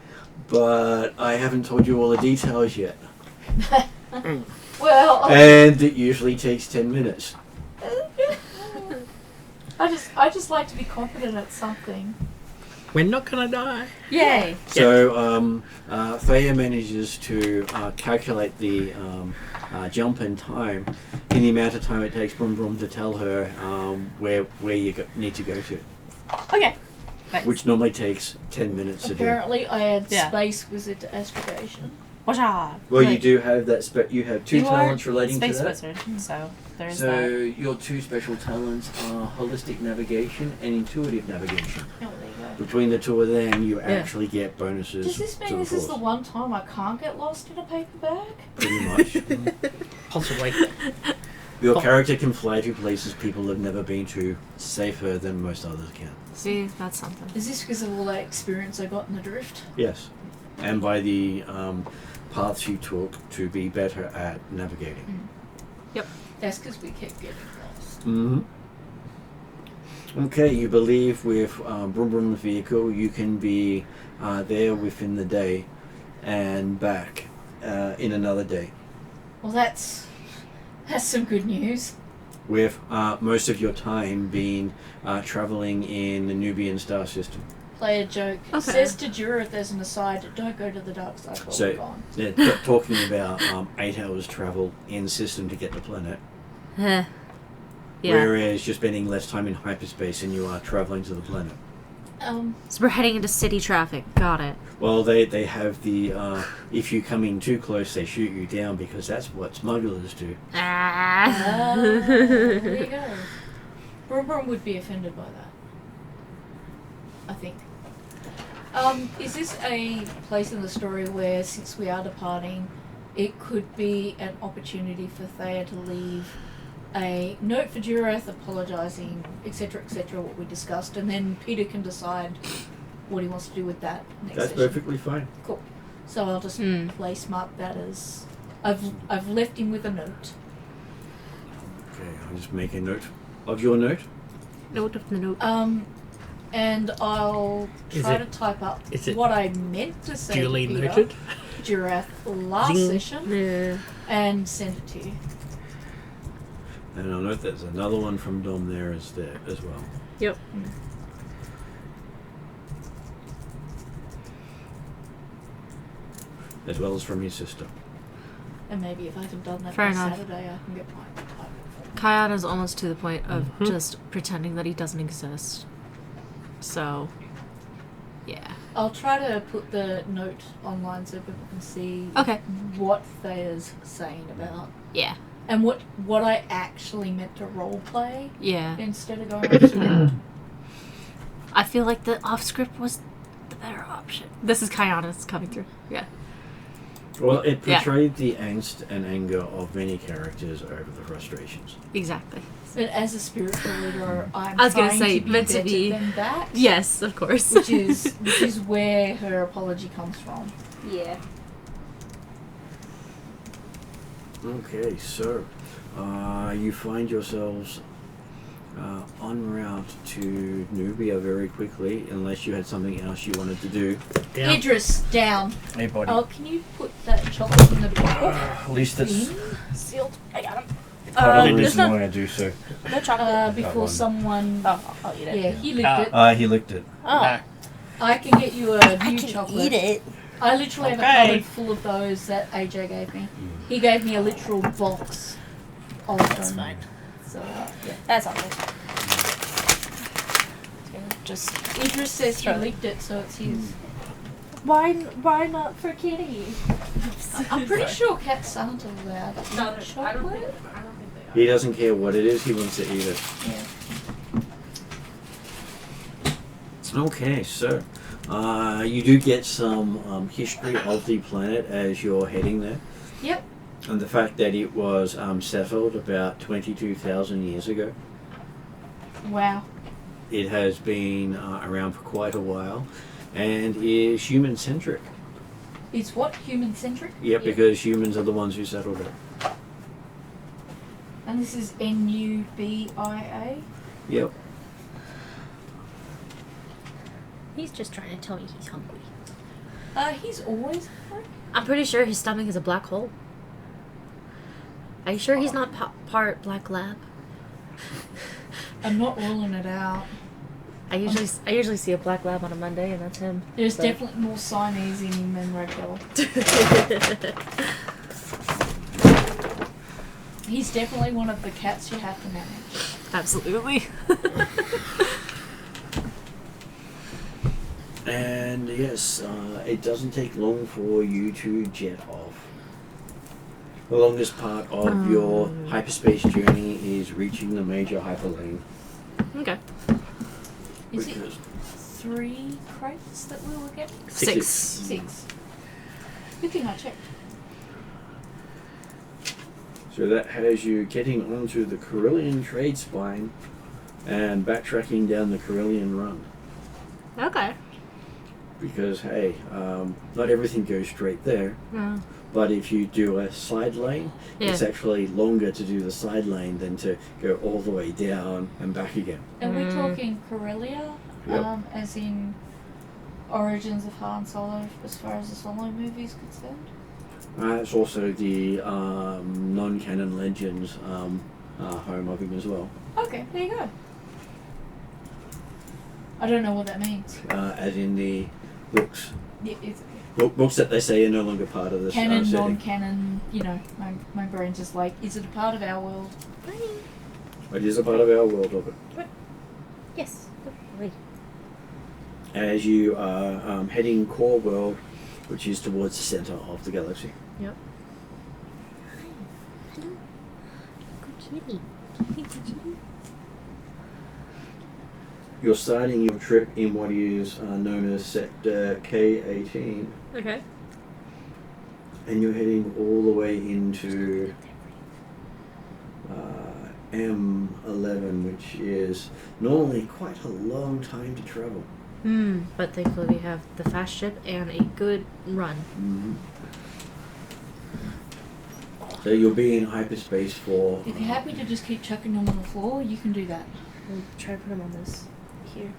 "But I haven't told you all the details yet." Well, And it usually takes 10 minutes. I just like to be confident at something. We're not gonna die. Yay! So Thea manages to calculate the jump in time in the amount of time it takes Broom Broom to tell her where you need to go to, Okay. Thanks. which normally takes 10 minutes to do. Apparently, I had Yeah. space wizard to astrogation. Watch out! Well, you do have that. You have 2 You are talents relating to Space that. Wizard, so there's So that. your 2 special talents are holistic navigation and intuitive navigation. Oh, there you go. Between the 2 of them, you actually get bonuses. Does this to mean the this is the force. one time I can't get lost in a paper bag? Pretty much. Possibly. Your character can fly to places people have never been to safer than most others can. See, that's something. Is this because of all that experience I got in the drift? Yes. And by the paths you took to be better at navigating. That's because we kept getting lost. Mm-hmm. Okay, you believe with Broom Broom's vehicle you can be there within the day and back in another day. Well, that's some good news. With most of your time being traveling in the Nubian star system. Play a joke. Okay. Says to Jura if there's an aside, don't go to the dark side while So- we're gone. They're talking about 8 hours travel in system to get to planet. Yeah. Whereas you're spending less time in hyperspace and you are traveling to the planet. So we're heading into city traffic. Got it. Well, they have the, if you come in too close, they shoot you down because that's what smugglers do. Ah. There you go. Broom Broom would be offended by that. I think. Is this a place in the story where, since we are departing, it could be an opportunity for Thea to leave a note for Jurath apologising, etc., what we discussed, and then Peter can decide what he wants to do with that next That's session. perfectly fine. Cool. So I'll just place mark that as I've left him with a note. Okay, I'll just make a note of your note. Note of the note. And I'll try to type up what I meant to say duly to Peter noted? Giraffe last Zing. session and send it to you. And I'll note there's another one from Dom there as well. Yep. As well as from his sister. And maybe if I haven't done that Fair by enough. Saturday, I can get my type. Kayana's almost to the point of just pretending that he doesn't exist. So, yeah. I'll try to put the note online so people can see what Thea's saying about. Yeah. And what I actually meant to role play. Yeah. Instead of going off script. I feel like the off script was the better option. This is Kayana's coming through. Yeah. Well, it portrayed the angst and anger of many characters over the frustrations. Exactly. But as a spiritual leader, I was gonna trying say, to be meant to better be- than that. Yes, of course. which is where her apology comes from. Yeah. Okay, so you find yourselves en route to Nubia very quickly, unless you had something else you wanted to do. Down. Idris, down. Hey, buddy. Oh, can you put that chocolate in the At least it's Sealed. I got him. part of the there's reason no- why I do so. No chocolate. before one. someone. I'll eat it. Yeah, he licked it. He licked it. Oh. I can get you a new chocolate. it. I literally have a Okay. cupboard full of those that AJ gave me. He gave me a literal box of That's them. fine. So, yeah. That's all good. Just Idris says he Sure. licked it, so it's his. why not for Kitty? I'm pretty sure cats aren't allowed to eat chocolate. He doesn't care what it is, he wants to eat it. Yeah. Okay, so you do get some history of the planet as you're heading there. Yep. And the fact that it was settled about 22,000 years ago. Wow. It has been around for quite a while and is human-centric. It's what? Human-centric? Yep, because humans are the ones who settled it. And this is NUBIA? Yep. He's just trying to tell me he's hungry. He's always hungry? I'm pretty sure his stomach is a black hole. Are you sure he's not part black lab? I'm not ruling it out. I usually see a black lab on a Monday, and that's him. There's So- definitely more Siamese in him than regular. He's definitely one of the cats you have to manage. Absolutely. And yes, it doesn't take long for you to jet off. The longest part of your hyperspace journey is reaching the major hyperlane. Okay. Is it Because 3 crates that we were getting? 6. 6. Good thing I checked. So that has you getting onto the Carillion trade spine and backtracking down the Carillion run. Okay. Because, hey, not everything goes straight there. Yeah. But if you do a side lane, it's actually longer to do the side lane than to go all the way down and back again. And we're talking Corellia, Yep. as in Origins of Han Solo, as far as the Solo movie is concerned. It's also the non-canon Legends home of him as well. Okay, there you go. I don't know what that means. As in the books. Yeah, it's Books that they say are no longer part of this canon, setting. non-canon, you know, my brain's just like, is it a part of our world? It is a part of our world of it. Yes. Wait. As you are heading core world, which is towards the center of the galaxy. Yep. Hello. Good kitty. Good kitty. You're starting your trip in what is known as Sector K18, Okay. and you're heading all the way into M11, which is normally quite a long time to travel. But thankfully we have the fast ship and a good run. Mm-hmm. So you'll be in hyperspace for... If you're happy to just keep chucking them on the floor, you can do that. We'll try to put them on this here.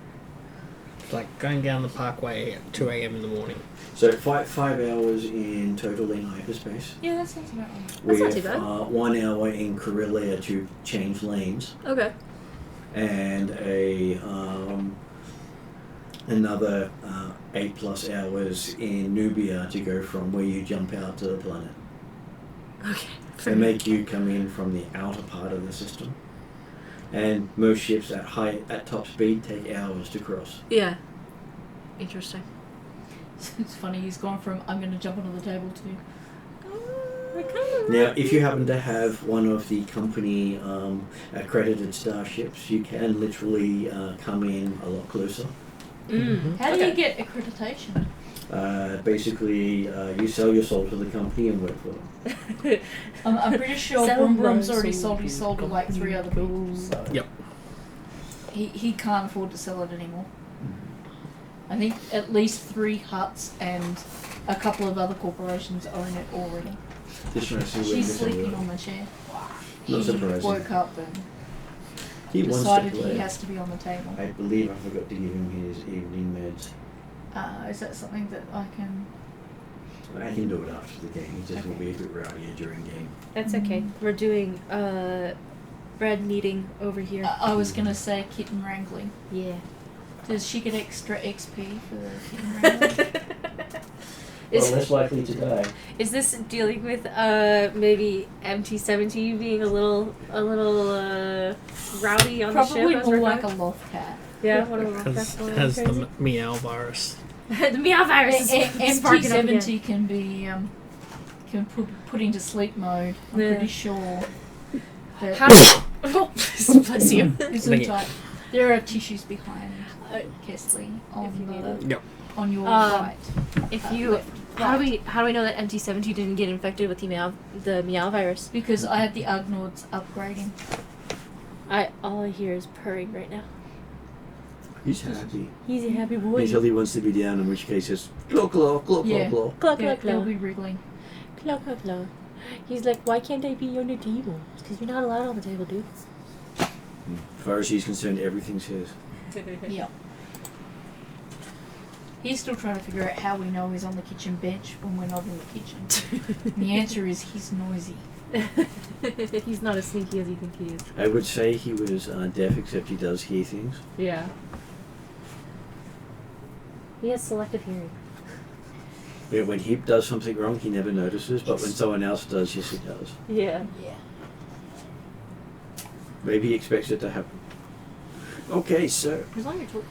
It's like going down the parkway at 2 a.m. in the morning. So 5 hours in total in hyperspace. Yeah, that sounds about right. That's not with, too bad. 1 hour in Corellia to change lanes. Okay. And another 8+ hours in Nubia to go from where you jump out to the planet. Okay. They make you come in from the outer part of the system. And most ships at top speed take hours to cross. Yeah. Interesting. It's funny, he's gone from I'm going to jump onto the table to... Now, if you happen to have one of the company accredited starships, you can literally come in a lot closer. How do you get accreditation? Basically, you sell your soul to the company and work for them. I'm pretty sure Sell Brum Brum's my already soul sold his to soul to like 3 other people. So Yep. he can't afford to sell it anymore. I think at least 3 huts and a couple of other corporations own it already. Just trying to see where She's this sleeping is. on the chair. Not He surprising. woke up and He wants to decided play. he has to be on the table. I believe I forgot to give him his evening meds. Is that something that I can... I can do it after the game. He just will be a bit rowdier during game. That's okay. We're doing bread kneading over here. I was going to say kitten wrangling. Yeah. Does she get extra XP for the kitten wrangling? Well, less likely to die. Is this dealing with maybe MT-17 being a little rowdy on Probably the ship? more like a loth cat. Yeah, one of the Has the meow virus. the meow virus is sparking up again. MT-70 can be put into sleep mode. I'm Yeah. pretty sure. That How? Oh, bless you. isn't tight. There are tissues behind Kesley on Yep. on your right. If you, Left. how do we know that MT-17 didn't get infected with the meow virus? Because I had the Ugnaughts upgrading. All I hear is purring right now. He's happy. He's a happy boy. Until he wants to be down, in which case it's claw, claw, claw, Yeah. claw, claw. Cluck, Yeah, cluck, they'll cluck. be wriggling. Cluck, cluck, cluck. He's like, why can't I be on the table? It's because you're not allowed on the table, dude. As far as he's concerned, everything's his. Yep. He's still trying to figure out how we know he's on the kitchen bench when we're not in the kitchen. And the answer is he's noisy. He's not as sneaky as you think he is. I would say he was deaf, except he does hear things. Yeah. He has selective hearing. Yeah, when he does something wrong, he never notices, but when someone else does, yes, he does. Yeah. Yeah. Maybe he expects it to happen. Okay, so As long as you're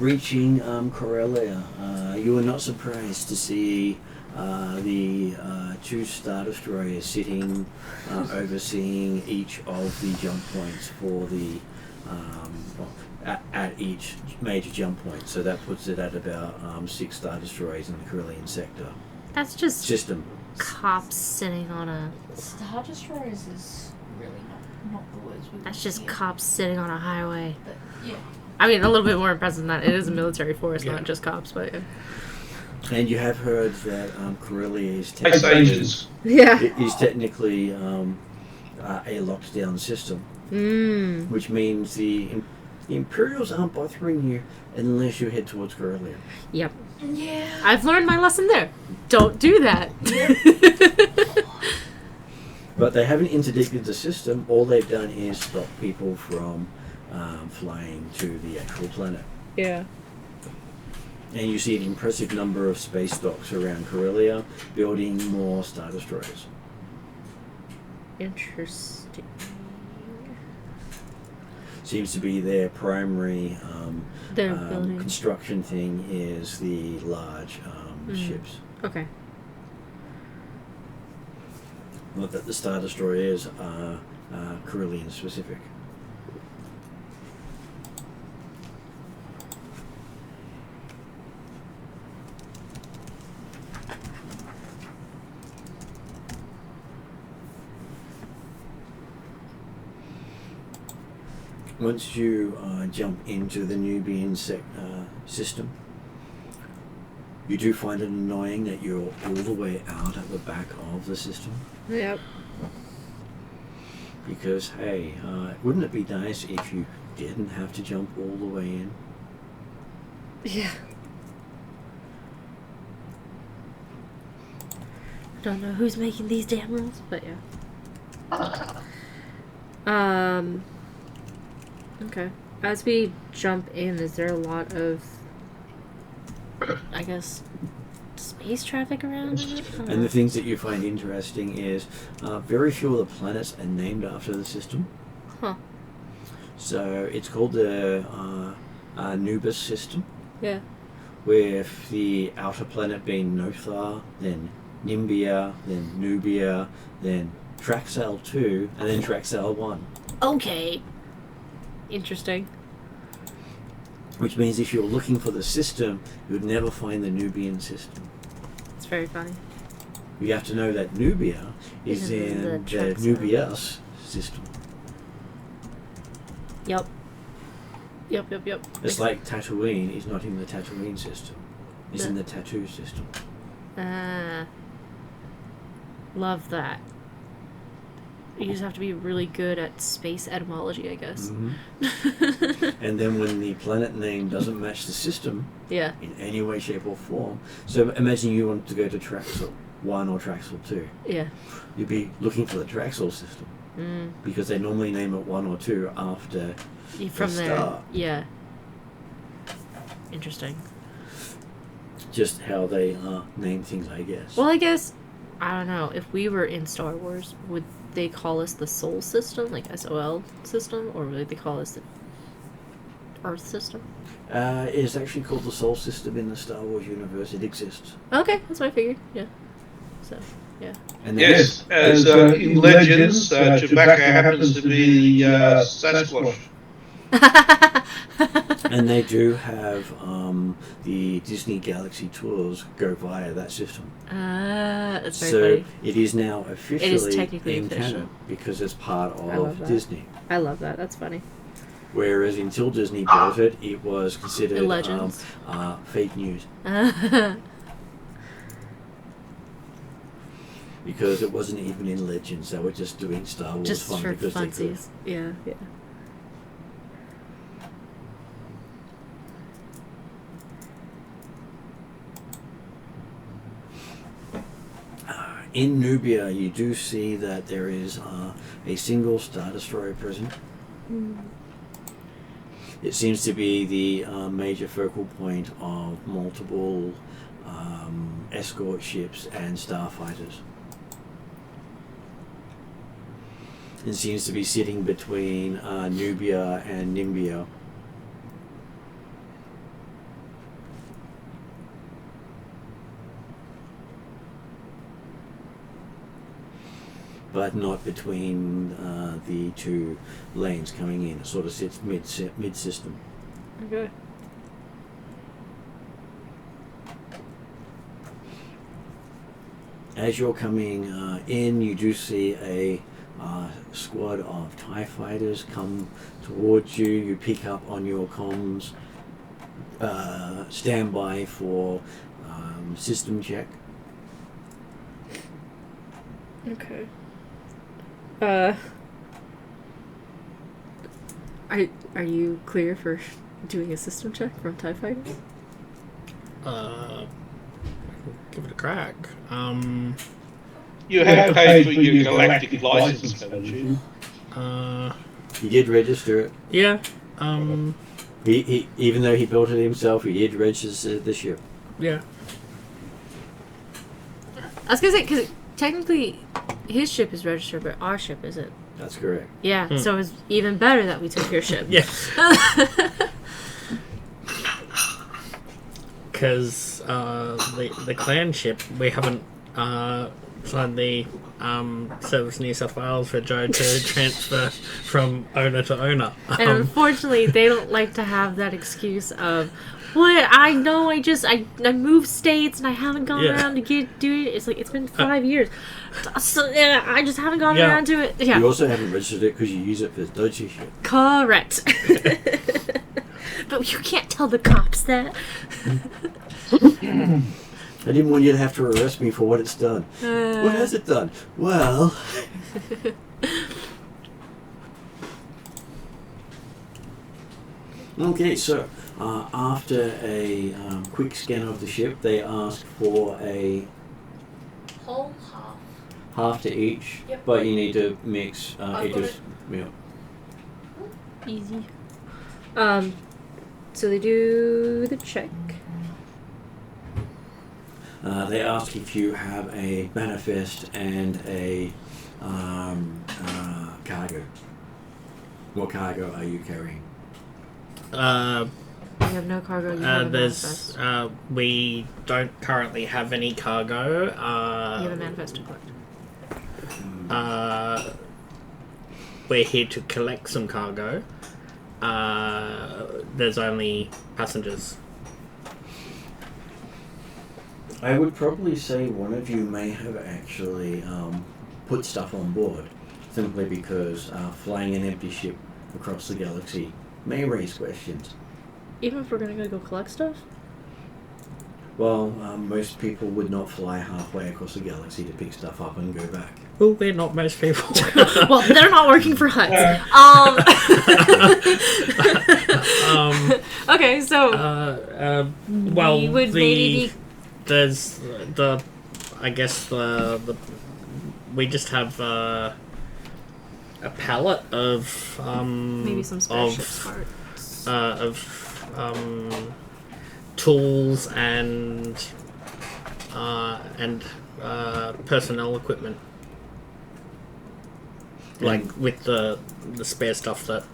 reaching Corellia, you were not surprised to see the 2 Star Destroyers sitting overseeing each of the jump points for the at each major jump point. So that puts it at about 6 Star Destroyers in the Corellian sector That's just system. cops sitting on a. Star Destroyers is really not the words we That's want just to hear. cops sitting on a highway. But yeah. I mean, a little bit more impressive than that. It is a military force, Yeah. not just cops, but yeah. And you have heard that Corellia is Space agents. Yeah. is technically a locked down system, which means the Imperials aren't bothering you unless you head towards Corellia. Yep. Yeah. I've learned my lesson there. Don't do that. But they haven't interdicted the system. All they've done is stop people from flying to the actual planet. Yeah. And you see an impressive number of space docks around Corellia building more Star Destroyers. Interesting. Seems to be their primary They're building. construction thing is the large ships. Okay. Not that the Star Destroyers are Corellian specific. once you jump into the Nubian system, you do find it annoying that you're all the way out at the back of the system. Yep. Because, hey, wouldn't it be nice if you didn't have to jump all the way in? Yeah. I don't know who's making these damn rules, but yeah. Okay. As we jump in, is there a lot of, I guess, space traffic around? And the things that you find interesting is very few of the planets are named after the system. Huh. So it's called the Anubis system. Yeah. With the outer planet being Nothar, then Nimbia, then Nubia, then Traxel 2, and then Traxel 1. Okay. Interesting. Which means if you're looking for the system, you would never find the Nubian system. It's very funny. You have to know that Nubia is in the Nubius system. Yep. Yep. It's like Tatooine is not in the Tatooine system. It's in the Tattoo system. Love that. You just have to be really good at space etymology, I guess. Mm-hmm. And then when the planet name doesn't match the system Yeah. in any way, shape or form. So imagine you want to go to Traxel 1 or Traxel 2. Yeah. You'd be looking for the Traxel system. Because they normally name it 1 or 2 after from the there. star. Yeah. Interesting. Just how they name things, I guess. Well, I guess, I don't know, if we were in Star Wars, would they call us the Sol system, like SOL system, or would they call us the Earth system? It's actually called the Sol system in the Star Wars universe. It exists. Okay, that's what I figured, yeah. So, yeah. And Yes, as in Legends, Chewbacca happens to be the Sasquatch. And they do have the Disney Galaxy tours go via that system. That's very So funny. it is now officially It is technically in official. canon because it's part love of that. Disney. I love that, that's funny. Whereas until Disney bought it, it was considered Legends. fake news because it wasn't even in Legends. They were just doing Star Wars Just fun for because they could. funsies. Yeah. In Nubia, you do see that there is a single Star Destroyer present. It seems to be the major focal point of multiple escort ships and starfighters. It seems to be sitting between Nubia and Nimbia. But not between the two lanes coming in. It sort of sits mid-system. Okay. As you're coming in, you do see a squad of TIE fighters come towards you. You pick up on your comms. Stand by for system check. Okay. Are you clear for doing a system check from TIE fighters? Give it a crack. You have paid for your galactic license, haven't you? He did register it. Yeah. He even though he built it himself, he did register the ship. Yeah. I was gonna say, because technically his ship is registered, but our ship isn't. That's correct. Yeah, so it's even better that we took your ship. Yeah. Because the clan ship, we haven't sign the Service New South Wales for Joe to transfer from owner to owner. And unfortunately, they don't like to have that excuse of, "What? I know. I moved states and I haven't gone around to do it. It's like it's been 5 years, so I just haven't gone around to it." Yeah. You also haven't registered it because you use it for dodgy shit. Correct. But you can't tell the cops that. I didn't want you to have to arrest me for what it's done. What has it done? Well... Okay, so after a quick scan of the ship, they ask for a Whole half to each, Yep. but you need to mix I've got Easy. So they do the check. They ask if you have a manifest and a cargo. What cargo are you carrying? You have no cargo. You have a manifest. We don't currently have any cargo. You have a manifest to collect. We're here to collect some cargo. There's only passengers. I would probably say one of you may have actually put stuff on board, simply because flying an empty ship across the galaxy may raise questions. Even if we're gonna go collect stuff? Well, most people would not fly halfway across the galaxy to pick stuff up and go back. Well, we're not most people. Well, they're not working for Huts. Okay, so well, we would maybe be... there's the, I guess the we just have a pallet of maybe some spaceship parts. Tools and personnel equipment, like with the spare stuff that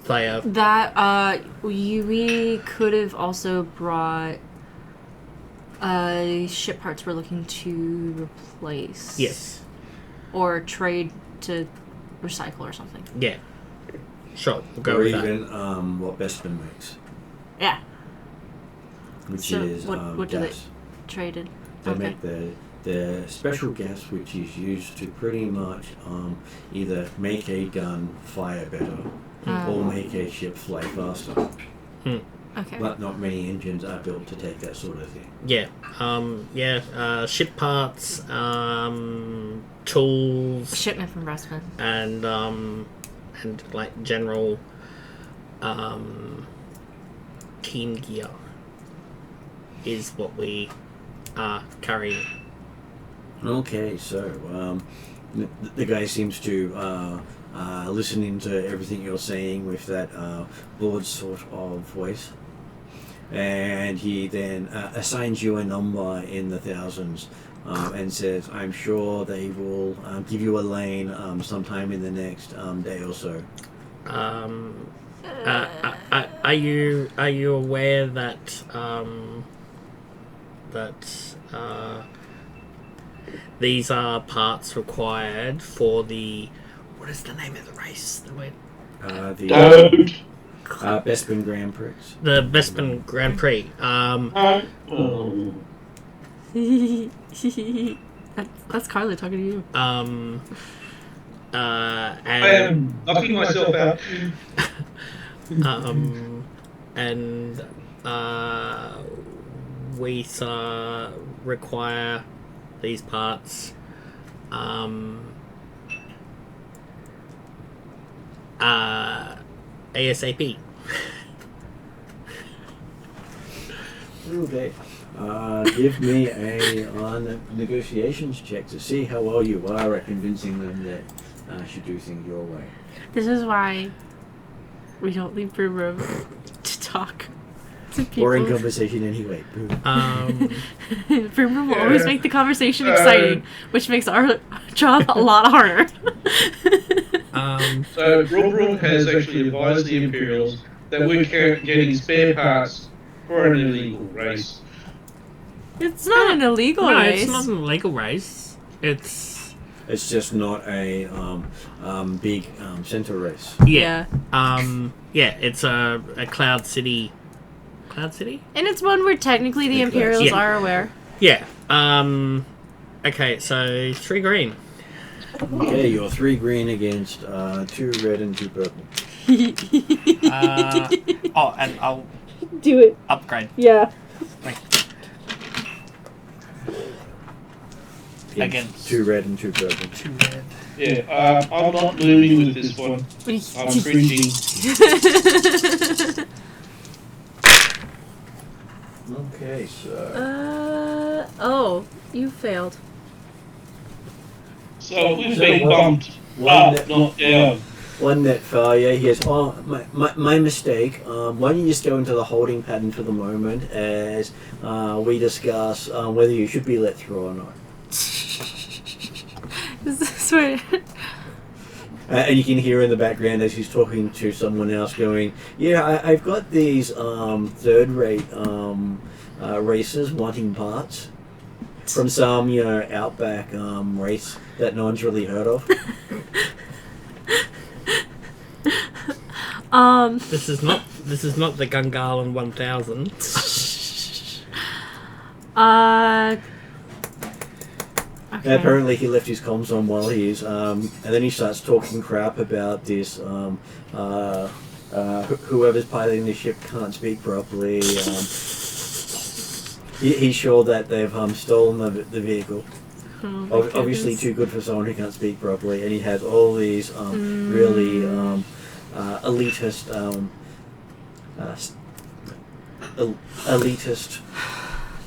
they are. That we could have also brought ship parts we're looking to replace. Yes. Or trade to recycle or something. Yeah. Sure, we'll go or with even that. What Bestman makes, Yeah. which So is what do they gas. traded? They Okay. make the special gas, which is used to pretty much either make a gun fire better or make a ship fly faster. Okay. But not many engines are built to take that sort of thing. Yeah. Ship parts, tools, Shipment from Breastman. and like general team gear is what we are carrying. Okay, so the guy seems to listening to everything you're saying with that bored sort of voice, and he then assigns you a number in the thousands and says, "I'm sure they will give you a lane sometime in the next day or so." Are you aware that these are parts required for the, what is the name of the race? Bespin Grand Prix. The Bespin Grand Prix. That's Carly talking to you. And I am knocking myself out. we require these parts ASAP. Okay. Give me a negotiations check to see how well you are at convincing them that I should do things your way. This is why we don't leave Brew Room to talk to people. Boring conversation anyway. Brew Room will always make the conversation exciting, which makes our job a lot harder. So Broadroom has actually advised the Imperials that we're getting spare parts for an illegal race. It's not an illegal No, race. it's not an illegal race. It's just not a big center race. Yeah. It's a Cloud City. Cloud City? And it's one where technically the Imperials are aware. Yeah. Okay, so 3 green. Okay, you're 3 green against 2 red and 2 purple. And I'll do it. Upgrade. Yeah. Against 2 red and 2 purple. 2 red. Yeah, I'm not moving with this one. I'm cringing. Okay, so... oh, you failed. So we've been bumped up, not down. One net failure. He goes, oh, my mistake. Why don't you just go into the holding pattern for the moment as we discuss whether you should be let through or not. This is where... And you can hear in the background as he's talking to someone else going, yeah, I've got these third-rate racers wanting parts from some, outback race that no one's really heard of. This is not the Gungalan 1000. Okay. And apparently he left his comms on while he is, and then he starts talking crap about this. Whoever's piloting the ship can't speak properly. He's sure that they've stolen the vehicle. Obviously too good for someone who can't speak properly, and he has all these really elitist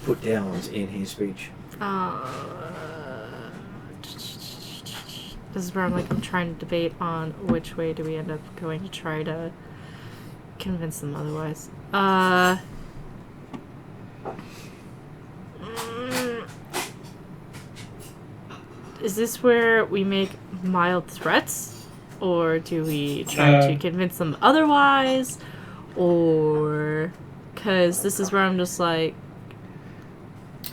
put downs in his speech. This is where I'm trying to debate on which way do we end up going to try to convince them otherwise. Is this where we make mild threats? Or do we try to convince them otherwise? Or... Because this is where I'm just like...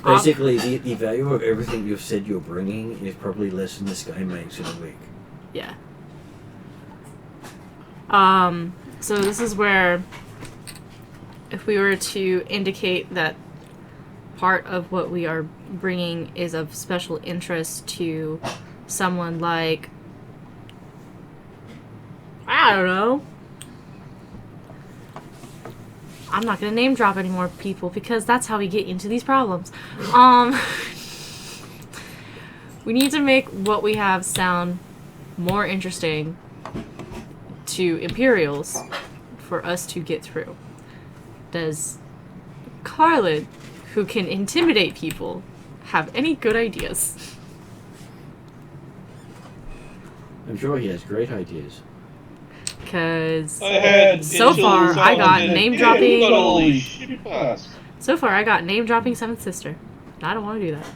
Basically, the value of everything you've said you're bringing is probably less than this guy makes in a week. Yeah. So this is where, if we were to indicate that part of what we are bringing is of special interest to someone like, I don't know, I'm not gonna name drop any more people because that's how we get into these problems. We need to make what we have sound more interesting to Imperials for us to get through. Does Carlin, who can intimidate people, have any good ideas? I'm sure he has great ideas. Because so far I got name dropping. So far I got name dropping Seventh Sister. I don't want to do that.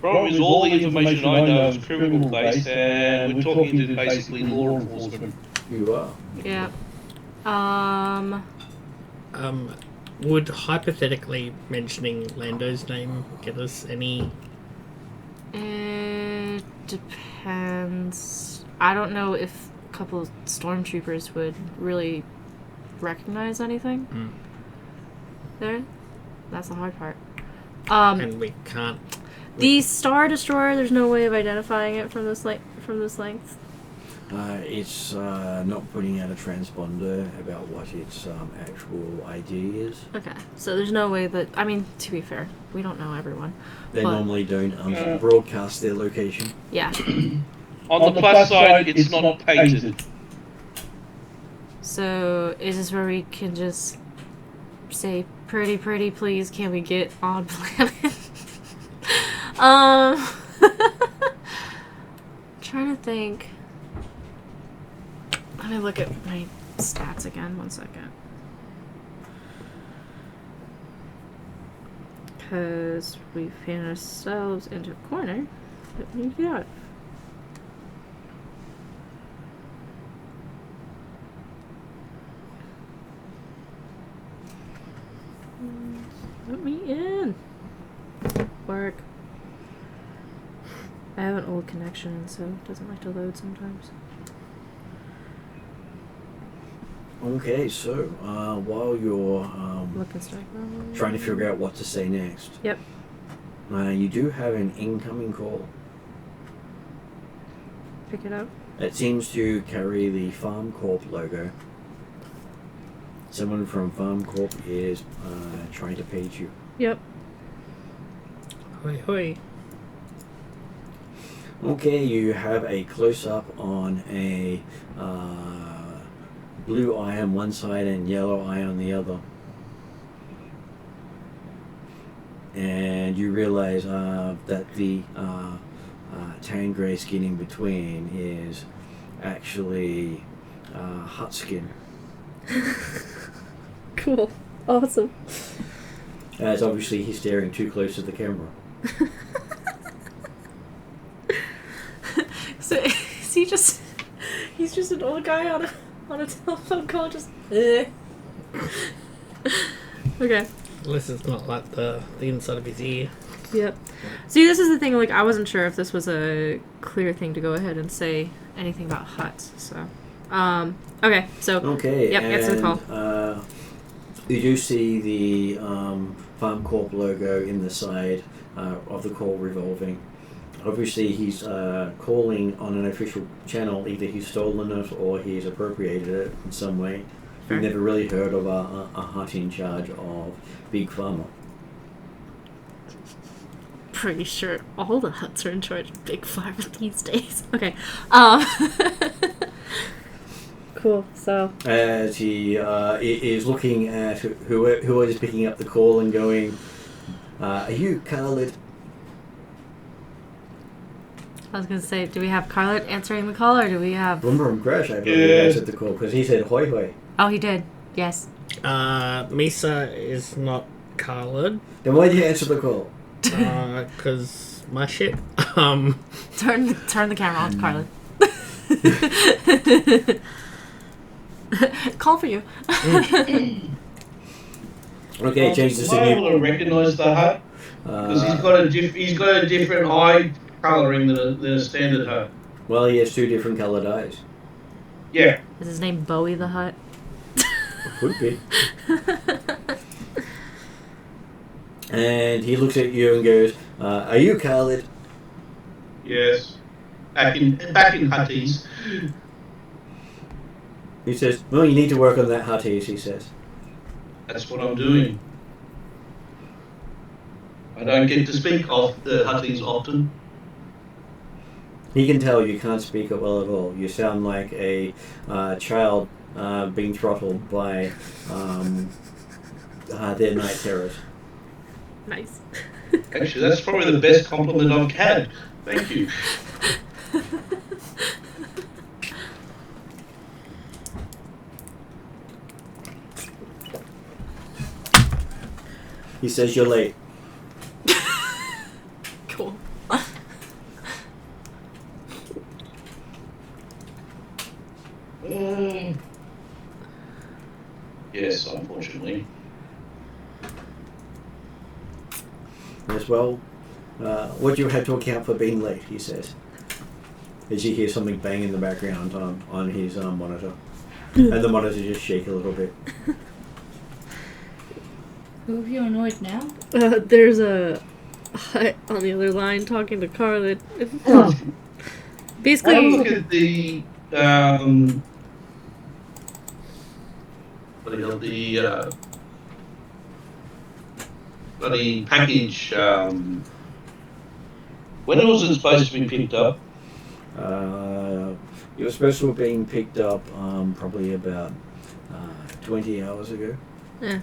Problem is, all the information I know is criminal based, and we're talking to basically law enforcement. You are. Yeah. Would hypothetically mentioning Lando's name get us any? It depends. I don't know if a couple of stormtroopers would really recognize anything. There. That's the hard part. And we can't. The Star Destroyer, there's no way of identifying it from this length. It's not putting out a transponder about what its actual ID is. Okay, so there's no way that... I mean, to be fair, we don't know everyone. They normally don't broadcast their location. Yeah. On the plus side, it's not painted. So, is this where we can just say, pretty, please, can we get on planet? Trying to think. Let me look at my stats again, 1 second. Because we found ourselves into a corner that we need to get out of. Let me in. Work. I have an old connection, so it doesn't like to load sometimes. Okay, so while you're Looking stuff. trying to figure out what to say next, Yep. You do have an incoming call. Pick it up. It seems to carry the Farm Corp logo. Someone from Farm Corp is trying to page you. Yep. Hoi hoi. Okay, you have a close-up on a blue eye on one side and yellow eye on the other. And you realize that the tan grey skin in between is actually hut skin. Cool. Awesome. As obviously he's staring too close to the camera. So is he just? He's just an old guy on a telephone call, just. Okay. At least it's not like the inside of his ear. Yep. See, this is the thing. Like, I wasn't sure if this was a clear thing to go ahead and say anything about huts. So, okay. So. Okay. Yep. Answer the call. You do see the Farm Corp logo in the side of the call revolving. Obviously, he's calling on an official channel. Either he's stolen it or he's appropriated it in some way. Fair. We've never really heard of a hut in charge of Big Pharma. Pretty sure all the huts are in charge of Big Pharma these days. Okay. Cool. So. As he is looking at who is picking up the call and going, "Are you Khalid?" I was gonna say, do we have Carlet answering the call, or do we have? Boomer Crash, I believe, Yeah. answered the call because he said "Hoi hoi." Oh, he did. Yes. Misa is not colored. Then why did you answer the call? Because my shit. Turn the camera on, Carlet. Call for you. Okay, change the Am I able signal. to recognise the hut? Because he's got a different eye colouring than a standard hut. Well, he has two different coloured eyes. Yeah. Is his name Bowie the Hut? Could be. And he looks at you and goes, "Are you Khalid?" Yes. Back in Hutties. He says, "Well, you need to work on that Hutties," he says. That's what I'm doing. I don't get to speak of the Hutties often. He can tell you can't speak it well at all. You sound like a child being throttled by their night terrors. Nice. Actually, that's probably the best compliment I've had. Thank you. He says, "You're late." Cool. Yes, unfortunately. As well, what do you have to account for being late? He says. As you hear something bang in the background on his monitor. And the monitor just shake a little bit. Who have you annoyed now? There's a hut on the other line talking to Carlet. Basically, Have a look at the bloody package. When was it supposed to be picked up? It was supposed to have been picked up probably about 20 hours ago. yeah.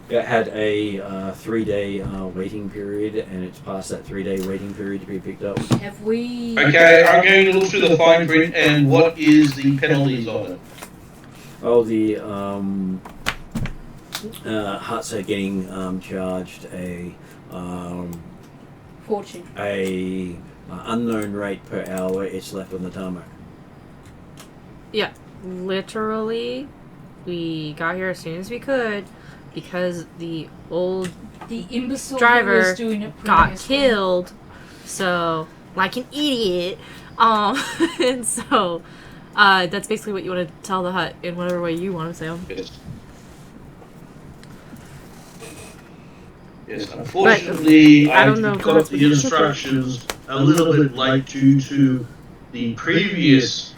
It had a 3-day waiting period, and it's past that 3-day waiting period to be picked up. Have we... Okay, I'm going to look through the fine print and what is the penalties on it? Oh, the huts are getting charged a Fortune. unknown rate per hour it's left on the tarmac. Yeah. Literally we got here as soon as we could because the imbecile driver who was doing it got previously. killed. So, like an idiot. And so, that's basically what you want to tell the hut in whatever way you want to say them. Yes. Yes, unfortunately, I I don't know if got that's the what you took. instructions a little bit late due to the previous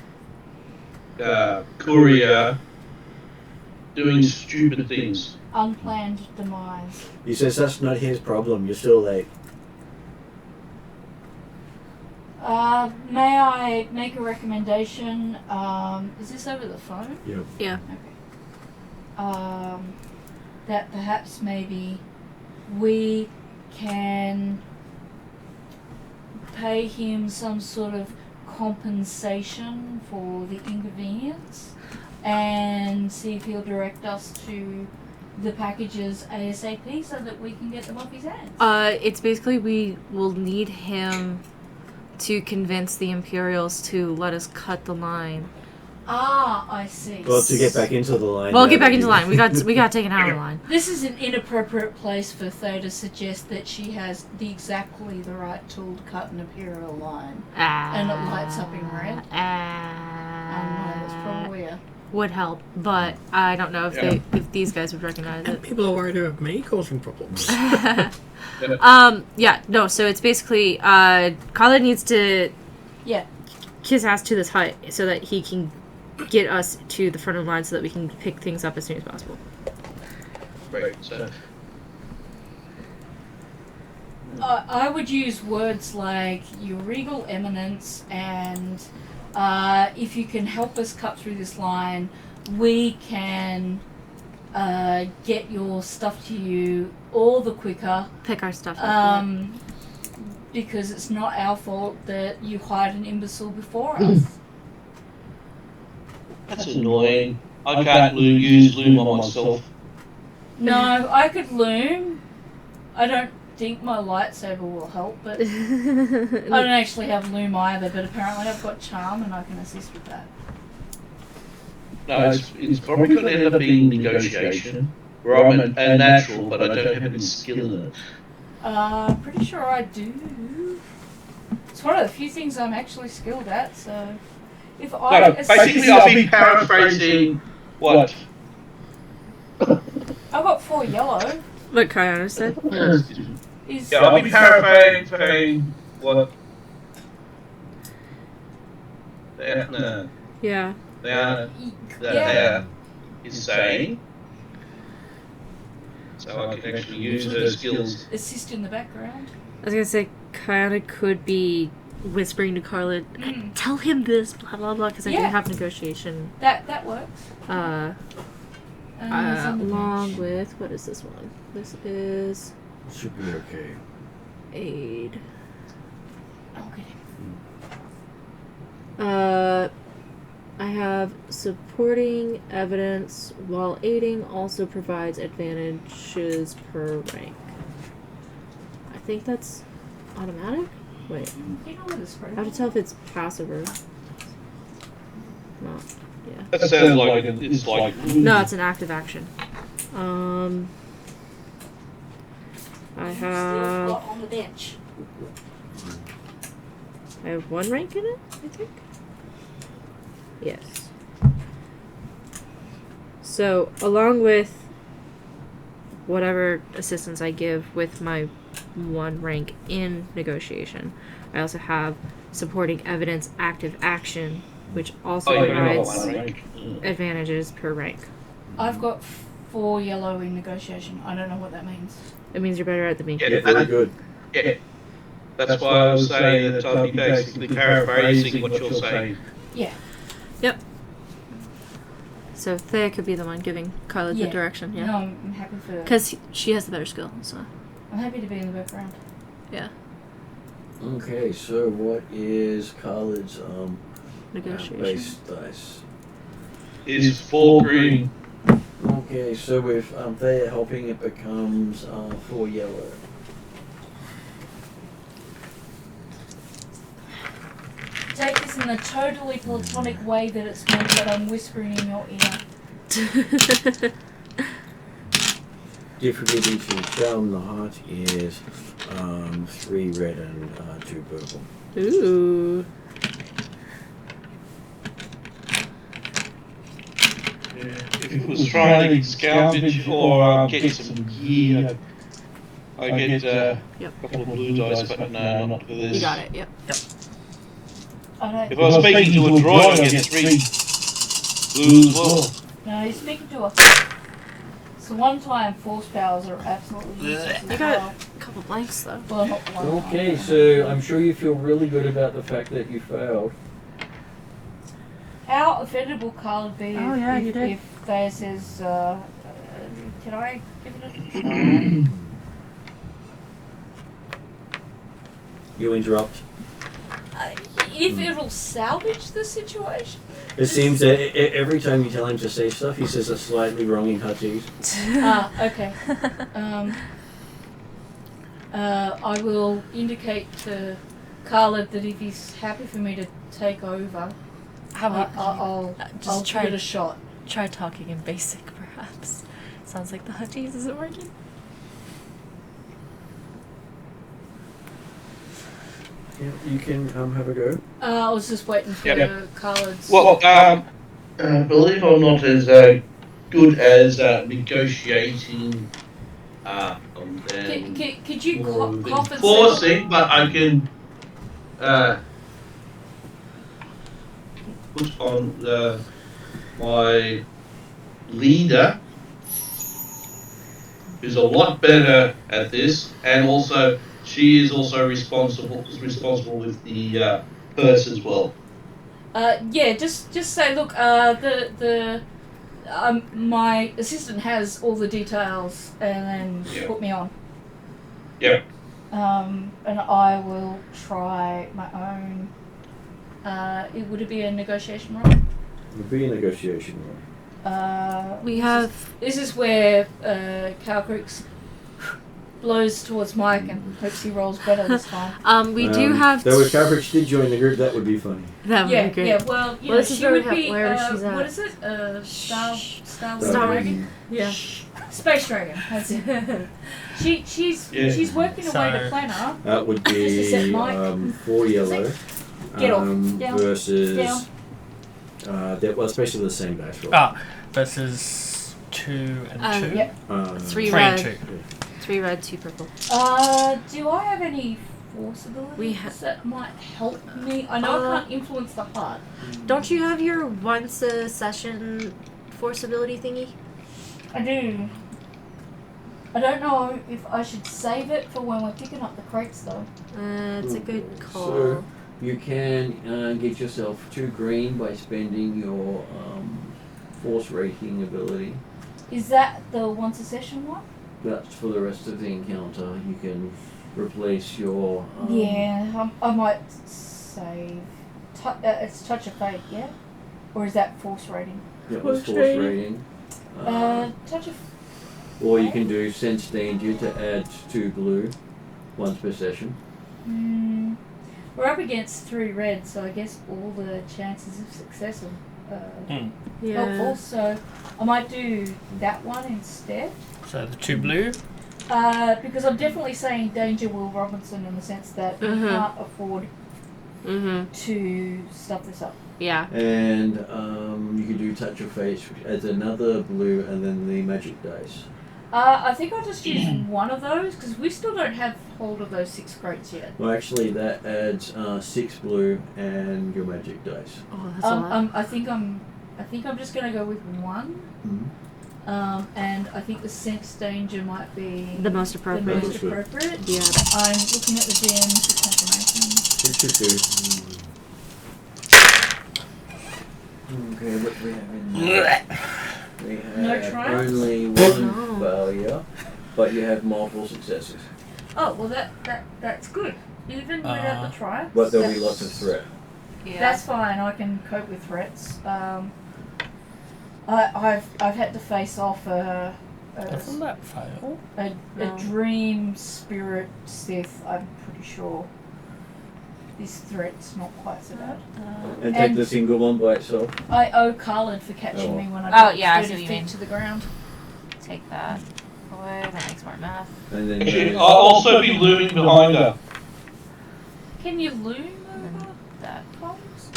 courier doing stupid things. Unplanned demise. He says that's not his problem. You're still late. May I make a recommendation? Is this over the phone? Yep. Yeah. Okay. That perhaps maybe we can pay him some sort of compensation for the inconvenience and see if he'll direct us to the packages ASAP so that we can get them off his hands. It's basically we will need him to convince the Imperials to let us cut the line. Ah, I see. Well, to get back into the line. Well, get back into the line. We got taken out of the line. This is an inappropriate place for Thay to suggest that she has exactly the right tool to cut an Imperial line. And it lights up in red. No, that's probably would help, but I don't know if these guys would recognize And it. people are worried about me causing problems. No, so it's basically, Khalid needs to Yeah. kiss ass to this hut so that he can get us to the front of the line so that we can pick things up as soon as possible. Right, so I would use words like Your Regal Eminence and if you can help us cut through this line, we can get your stuff to you all the quicker. Pick our stuff up. Because it's not our fault that you hired an imbecile before us. that's annoying. I can't use loom on myself. No, I could loom. I don't think my lightsaber will help, but I don't actually have loom either, but apparently I've got charm and I can assist with that. No, it's probably going to end up being negotiation, where I'm a natural, but I don't have any skill in it. Pretty sure I do. It's one of the few things I'm actually skilled at, so if I No, basically I'll be paraphrasing what I've got 4 yellow. What Kayana said. Is I'll be paraphrasing what the Yeah. yeah. is saying, so I can actually use her skills. Assist in the background. I was gonna say Kayana could be whispering to Khalid, tell him this, blah blah blah, because I can have negotiation. That works. Along with, what is this one? This is Should be okay. aid. Okay. I have supporting evidence while aiding also provides advantages per rank. I think that's automatic? Wait. I have to tell if it's passive or not. Yeah. That sounds like it's like No, it's an active action. I have on the bench. I have 1 rank in it, I think. Yes. So, along with whatever assistance I give with my 1 rank in negotiation, I also have supporting evidence active action, which also provides advantages per rank. I've got 4 yellow in negotiation. I don't know what that means. It means you're better at than me. Yeah, very good. Yeah. That's why I was saying that I'll be basically paraphrasing what you're saying. Yeah. Yep. So Thea could be the one giving Khalid the direction, yeah. No, I'm happy for. Because she has the better skill, so. I'm happy to be in the background. Yeah. Okay, so what is Khalid's Negotiation. base dice? Is 4 green. Okay, so with Thea helping, it becomes 4 yellow. Take this in a totally platonic way that it's meant that I'm whispering in your ear. Difficulty to charm the heart is 3 red and 2 purple. Ooh. If it was trying to salvage or get some gear, I get a couple of blue dice, but no, not for this. You got it, yep. If I was speaking to a droid, I get 3 blue as well. No, you're speaking to a... So one-time force powers are absolutely useless. You got a couple blanks, though. Well, not one. Okay, so I'm sure you feel really good about the fact that you failed. How offended will Carl be Oh, yeah, you did. if Thea says, can I give it a try? You interrupt. If it'll salvage the situation? It seems that every time you tell him to say stuff, he says it slightly wrong in Huttese. Okay. I will indicate to Carla that if he's happy for me to take over, How about I'll try give it a shot. Try talking in basic, perhaps. Sounds like the Huttese isn't working. Yeah, you can have a go. I was just waiting for Carla's... Well, believe or not, as good as negotiating could you compensate? enforcing, but I can put on my leader, who's a lot better at this, and also she is also responsible with the purse as well. Yeah, just say, look, my assistant has all the details, and then put me on. Yeah. And I will try my own. Would it be a negotiation roll? It would be a negotiation roll. We have... This is where Cow Creeks blows towards Mike and hopes he rolls better this time. We do have... Though if Coverage did join the group, that would be funny. That would be great. Yeah, well, you know, this is she where would we have- be, where she's at. what is it? Star Dragon. Yeah. Space Dragon, that's it. She's working away to planner. That would Just to set be Mike. 4 yellow. Get off. Down. Versus... Down. that was basically the same dice roll. Versus 2 and 2? Yep. 3 3 red. and 2. 3 red, 2 purple. Do I have any force abilities We that might help me? I know I can't influence the heart. Don't you have your once a session force ability thingy? I do. I don't know if I should save it for when we're picking up the crates, though. It's a good call. So you can get yourself 2 green by spending your force rating ability. Is that the once a session one? That's for the rest of the encounter. You can replace your... Yeah, I might save. It's Touch of Fate, yeah? Or is that force rating? That was force rating. Touch of... Or you can do Sense Danger to add 2 blue once per session. We're up against 3 red, so I guess all the chances of success are helpful. So I might do that one instead. So the 2 blue? Because I'm definitely saying danger Will Robinson in the sense that we can't afford to stuff this up. Yeah. And you can do Touch of Fate, which adds another blue, and then the magic dice. I think I'll just use one of those because we still don't have hold of those 6 crates yet. Well, actually, that adds 6 blue and your magic dice. Oh, that's a lot. I think I'm just gonna go with 1. And I think the sense danger might be The most appropriate. Yeah. I'm looking at the DM's confirmation. Okay, what do we have in there? We have No triumphs? only 1 failure, but you have multiple successes. Oh well, that's good. Even without the triumphs. But there'll be lots of threat. Yeah. That's fine. I can cope with threats. I've had to face off Doesn't that fail? a dream spirit Sith. I'm pretty sure this threat's not quite so bad. And take the single one by itself. I owe Carlin for catching Oh. me when I Oh, dropped yeah, I see 30 what you feet mean. to the ground. Take that away. That makes more math. And then Actually, I'll also be looming behind her. Can you loom And over then that. Carlin's?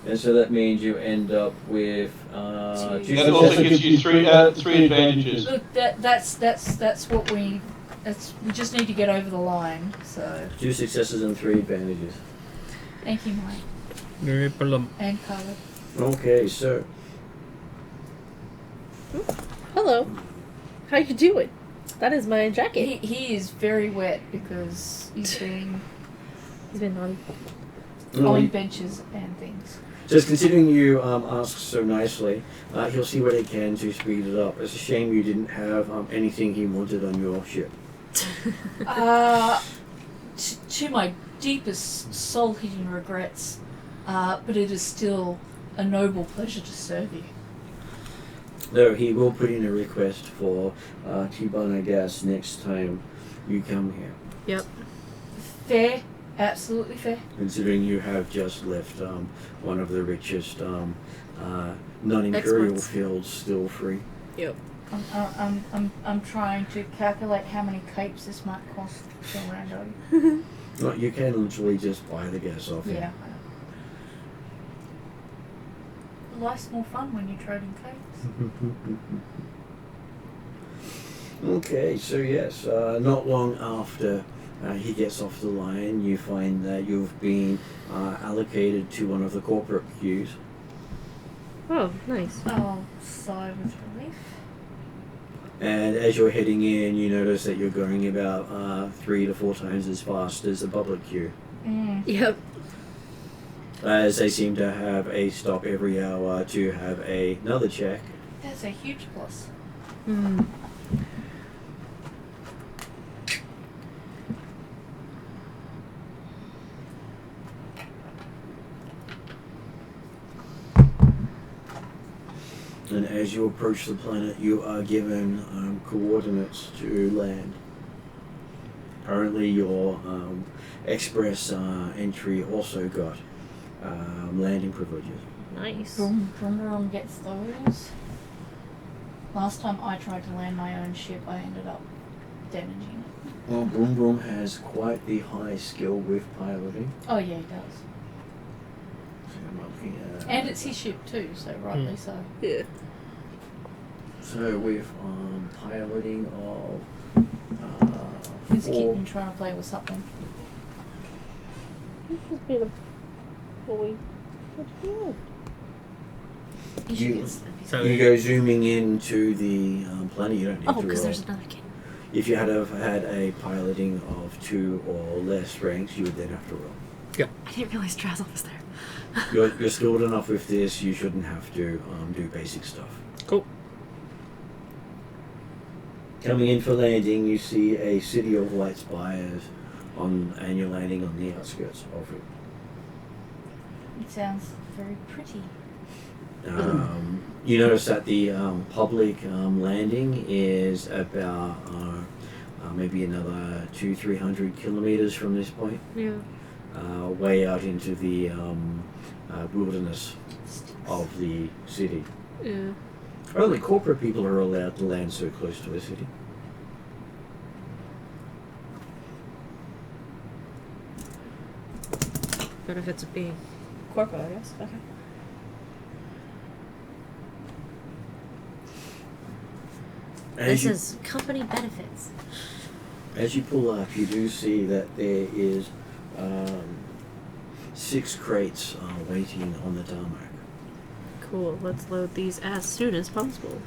and so that means you end up with two That also successes. gives you three advantages. Look, that's what we just need to get over the line. So 2 successes and 3 advantages. thank you, Mike No problem. and Carlin. Okay, so Hello. How you doing? That is my jacket. He is very wet because he's been He's been naughty. on benches and things. just considering you asked so nicely, he'll see what he can to speed it up. It's a shame you didn't have anything he wanted on your ship. To my deepest soul-hitting regrets, but it is still a noble pleasure to serve you. Though he will put in a request for T-Bono gas next time you come here. Yep. Fair, absolutely fair. Considering you have just left one of the richest non-imperial Exports. fields still free. Yep. I'm trying to calculate how many capes this might cost to rando. Well, you can literally just buy the gas off him. Yeah. Life's more fun when you're trading capes. Okay, so yes, not long after he gets off the line, you find that you've been allocated to one of the corporate queues. Oh, nice. Oh, sigh with relief. And as you're heading in, you notice that you're going about 3 to 4 times as fast as the public queue, Mm. Yep. as they seem to have a stop every hour to have another check. That's a huge plus. Hmm. And as you approach the planet, you are given coordinates to land. Currently, your express entry also got landing privileges. Nice. Broom gets those. Last time I tried to land my own ship, I ended up damaging it. Well, Broom Broom has quite the high skill with piloting. Oh yeah, he does. So I'm looking at, And it's his ship too, so rightly so. Yeah. so with piloting of This 4. kitten trying to play with something. He's been a boy. What's good? You should You- get Slippy. So You go zooming into the planet. You don't need Oh, to because roll. there's another kid. If you had have had a piloting of 2 or less ranks, you would then have to roll. I didn't realize Drazzle was there. You're skilled enough with this. You shouldn't have to do basic stuff. cool. Coming in for landing, you see a city of light spires and you're landing on the outskirts of it. It sounds very pretty. You notice that the public landing is about maybe another 200-300 kilometers from this point, Yeah. way out into the wilderness of the city. Yeah. Only corporate people are allowed to land so close to a city. Benefits of being corporate, I guess. Okay. This is company benefits. As you pull up, you do see that there is 6 crates waiting on the tarmac. Cool. Let's load these as soon as possible.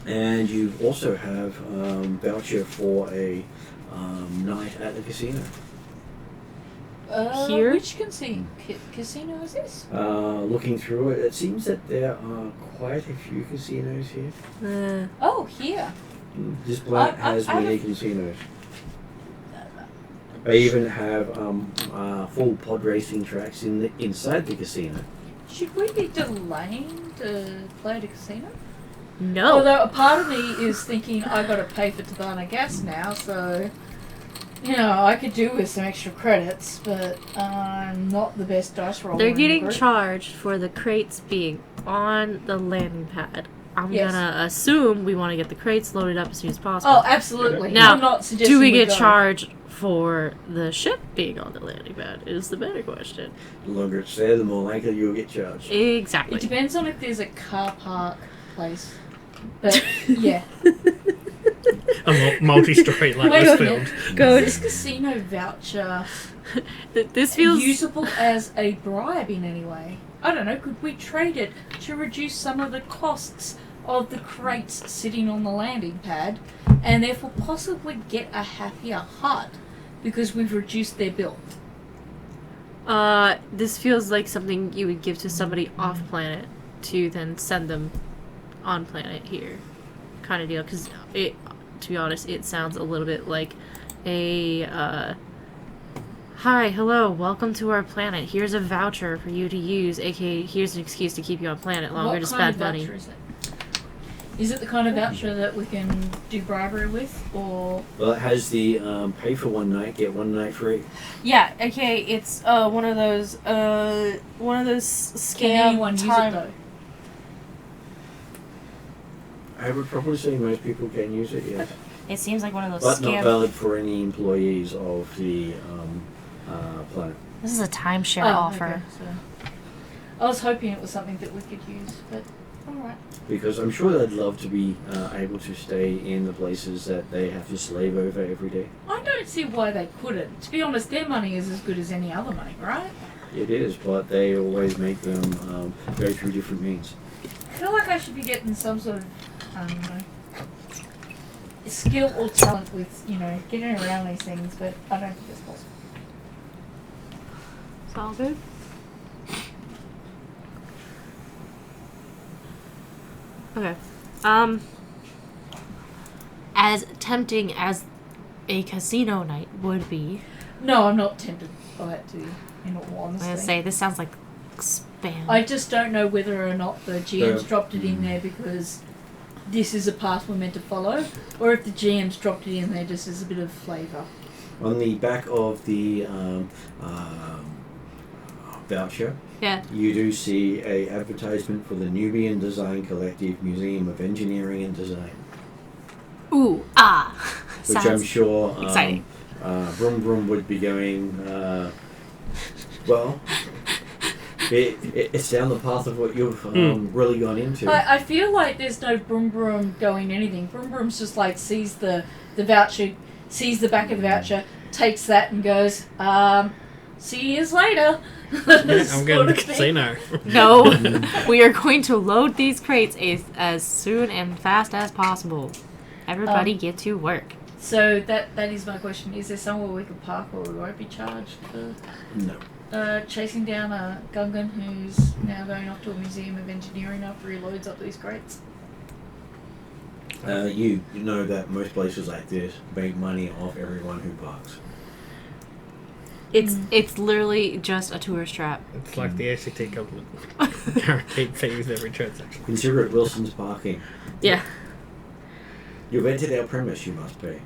And you also have voucher for a night at the casino. Here? Which casino is this? Looking through it, it seems that there are quite a few casinos here. Oh, here. This planet I- has I many have- casinos. They even have full pod racing tracks inside the casino. Should we be delaying to play at a casino? No. Although a part of me is thinking I got to pay for Tabana gas now, so I could do with some extra credits, but I'm not the best dice roller. They're getting charged for the crates being on the landing pad. I'm gonna assume we want to get the crates loaded up as soon as possible. Oh, absolutely. Now, I'm not suggesting do we get go. charged for the ship being on the landing pad? Is the better question. The longer it's there, the more likely you'll get charged. Exactly. It depends on if there's a car park place. But, yeah. A multi-story like Wait this a minute. filmed. Go. Is this casino voucher This feels usable as a bribe in any way? I don't know, could we trade it to reduce some of the costs of the crates sitting on the landing pad and therefore possibly get a happier hut because we've reduced their bill? This feels like something you would give to somebody off planet to then send them on planet here, kind of deal. Because it, to be honest, it sounds a little bit like a hi, hello, welcome to our planet. Here's a voucher for you to use, aka here's an excuse to keep you on planet longer to spend money. What kind of voucher is it? Is it the kind of voucher that we can do bribery with, or? Well, it has the pay for one night, get one night free. Yeah, okay, it's one of those scam Can anyone use it though? I would probably say most people can use it, yes. It seems like one of those But scam. not valid for any employees of the planet. This is a timeshare Oh, offer. okay, so. I was hoping it was something that we could use, but alright. Because I'm sure they'd love to be able to stay in the places that they have to slave over every day. I don't see why they couldn't. To be honest, their money is as good as any other money, right? It is, but they always make them go through different means. I feel like I should be getting some sort of, I don't know, skill or talent with, getting around these things, but I don't think it's possible. It's all good. Okay. As tempting as a casino night would be, No, I'm not tempted by it, to be in all I'm honesty. gonna say this sounds like spam. I just don't know whether or not the GM's Yeah. dropped it in there because this is a path we're meant to follow, or if the GM's dropped it in there just as a bit of flavour. On the back of the voucher, Yeah. you do see a advertisement for the Nubian Design Collective Museum of Engineering and Design, Ooh, which I'm sounds sure exciting. Vroom Vroom would be going, well, it's down the path of what you've really gone into. I feel like there's no Broom Broom going anything. Broom Broom's just like sees the voucher, sees the back of the voucher, takes that and goes, see you years later. I'm going to the casino. No, we are going to load these crates as soon and fast as possible. Everybody get to work. So that is my question. Is there somewhere we can park where we won't be charged for No. chasing down a Gungan who's now going off to a museum of engineering after he loads up these crates? You know that most places like this make money off everyone who parks. It's literally just a tourist trap. It's like the ACT government. Guaranteed fees every transaction. Consider it Wilson's parking. Yeah. You've entered our premise, you must pay.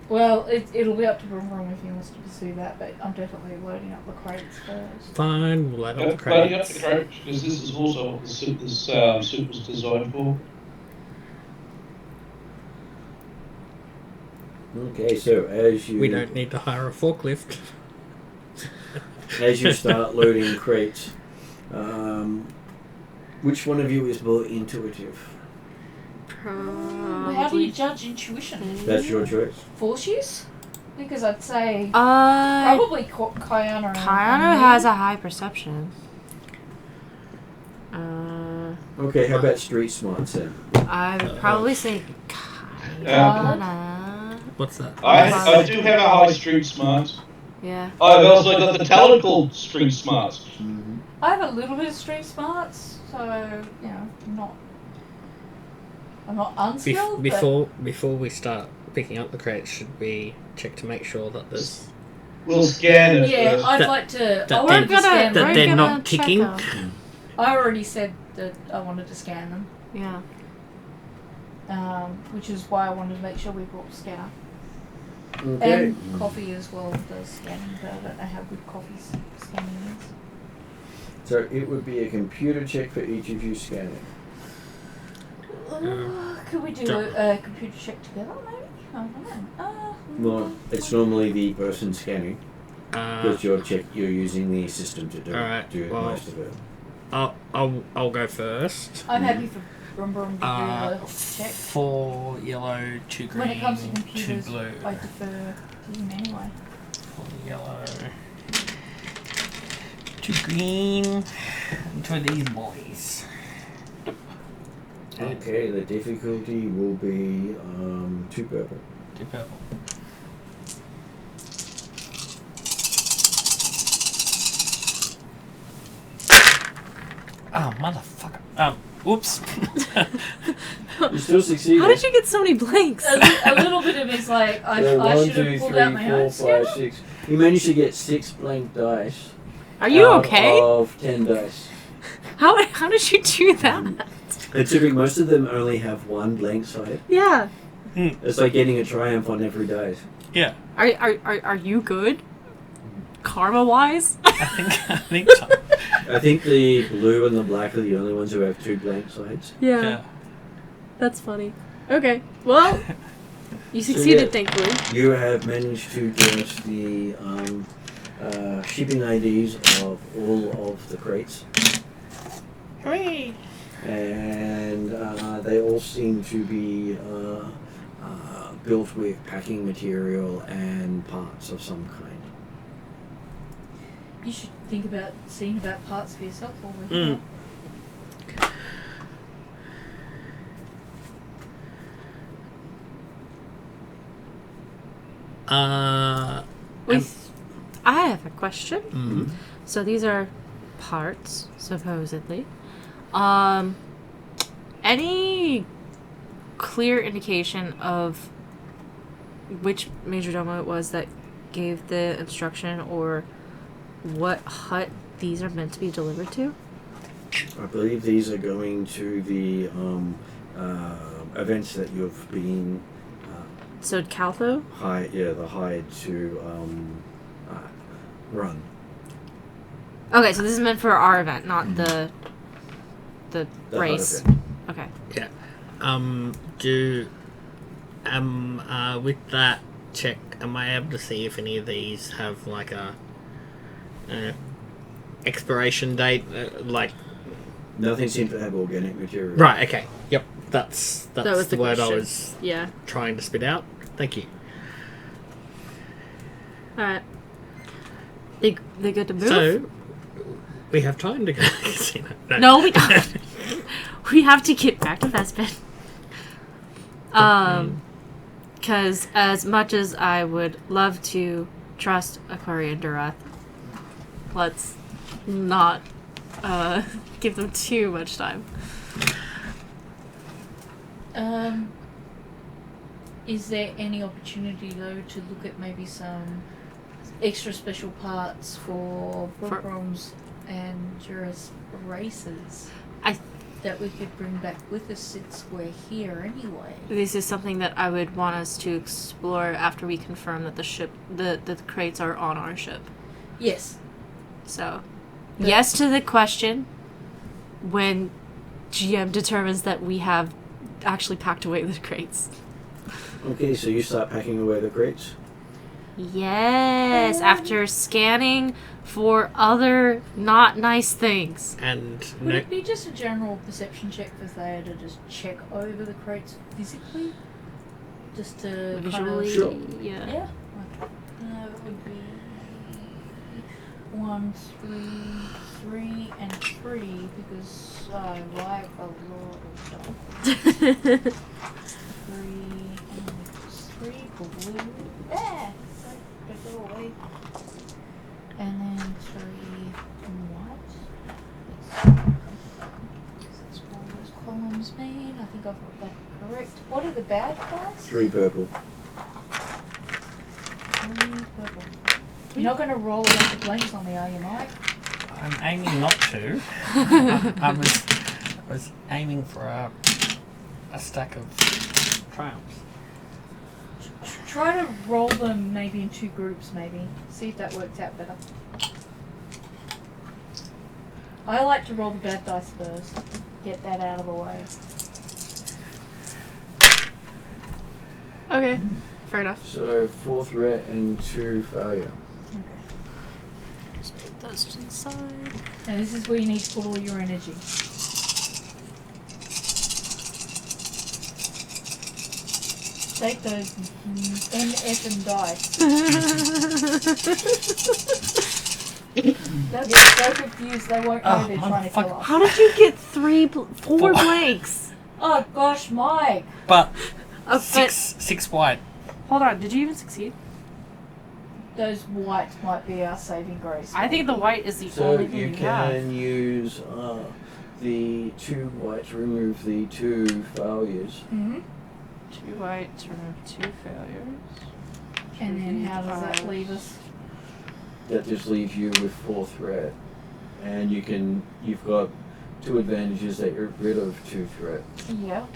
Well, it'll be up to Broom Broom if he wants to pursue that, but I'm definitely loading up the crates first. Fine, we'll load up the Loading up crates. the crates, because this is also what the suit was designed for. Okay, so as you We don't need to hire a forklift. as you start loading crates, which one of you is more intuitive? How do you judge intuition? That's your choice. Force use? Because I'd say Probably probably Kayana. Kayana has a high perception. Okay, how about street smarts then? I would probably say Kayana. What's that? I do have a high street smart. Yeah. I've also got the talent called street smarts. I have a little bit of street smarts, so I'm not unskilled. Before we start picking up the crates, should we check to make sure that there's We'll scan but it yeah, first. I'd like to. that I want to scan that them. they're not ticking? I already said that I wanted to scan them. Yeah. Which is why I wanted to make sure we brought scanner. Okay. And coffee as well does scanning, but I don't know how good coffee's scanning is. So it would be a computer check for each of you scanning. Could we do a computer check together, maybe? I don't know. Well, it's normally the person scanning, because you're using the system to do most of it. I'll go first. I'm happy for Brum Brum to do the check. 4 yellow, 2 green, When it comes to 2 computers, blue. I defer to him anyway. 4 yellow, 2 green, and to these boys. Okay, the difficulty will be 2 purple. 2 purple. Oh, motherfucker. Oops. You still succeeded. How did you get so many blanks? A little bit of it's like, I should have pulled out my own 5, 6. You managed to get 6 blank dice. Are you okay? Of 10 dice. How did you do that? Considering most of them only have 1 blank side. Yeah. It's like getting a triumph on every dice. Yeah. Are you good? Karma wise? I think so. I think the blue and the black are the only ones who have 2 blank sides. Yeah. That's funny. Okay. Well, you succeeded, thankfully. You have managed to get the shipping IDs of all of the crates. Hooray! And they all seem to be built with packing material and parts of some kind. You should think about seeing about parts for yourself while we're here. I have a question. Mm-hmm. So these are parts, supposedly. Any clear indication of which majordomo it was that gave the instruction, or what hut these are meant to be delivered to? I believe these are going to the events that you've been So Caltho? the hide to run. Okay, so this is meant for our event, not the race. Event. Okay. Yeah. With that check, am I able to see if any of these have like a expiration date, Nothing seems to have organic material. Right. Okay. Yep. That's That was the the word I question. was Yeah. trying to spit out. Thank you. Alright. They good to move? So we have time to go to the casino. No, we don't. We have to get back to Vespin. Because as much as I would love to trust Aquarian Durath, let's not give them too much time. Is there any opportunity though to look at maybe some extra special parts for Brom's and Jura's races that we could bring back with us since we're here anyway? This is something that I would want us to explore after we confirm that the crates are on our ship. Yes. So, yes to the question when GM determines that we have actually packed away the crates. Okay, so you start packing away the crates? Yes, after scanning for other not nice things. And Would it be just a general perception check for Thea to just check over the crates physically? Just to Visually, Sure. yeah. Yeah. It would be 1, 3, and 3 because I like a lot of stuff. 3 blue. There! Get it away. And then 3 white. That's all those columns made. I think I've got that correct. What are the bad guys? 3 purple. 3 purple. You're not going to roll a bunch of blanks on me, are you, Mike? I'm aiming not to. I was aiming for a stack of triumphs. Try to roll them maybe in 2 groups, maybe. See if that works out better. I like to roll the bad dice first. Get that out of the way. Okay, fair enough. So 4 threat and 2 failure. Okay. Just put those to the side. Now this is where you need to put all your energy. Take those NF and dice. Don't get so confused, they won't know they're trying to kill us. How did you get 4 blanks? Oh gosh, Mike! But Oh, six white. Hold on, did you even succeed? Those whites might be our saving grace. I think the white is the So only thing you you have. can use the 2 white to remove the 2 failures. Mm-hmm. 2 white to remove 2 failures. And then how does that 5. leave us? That just leaves you with 4 threat. And you've got 2 advantages that you're rid of 2 threat. Yeah.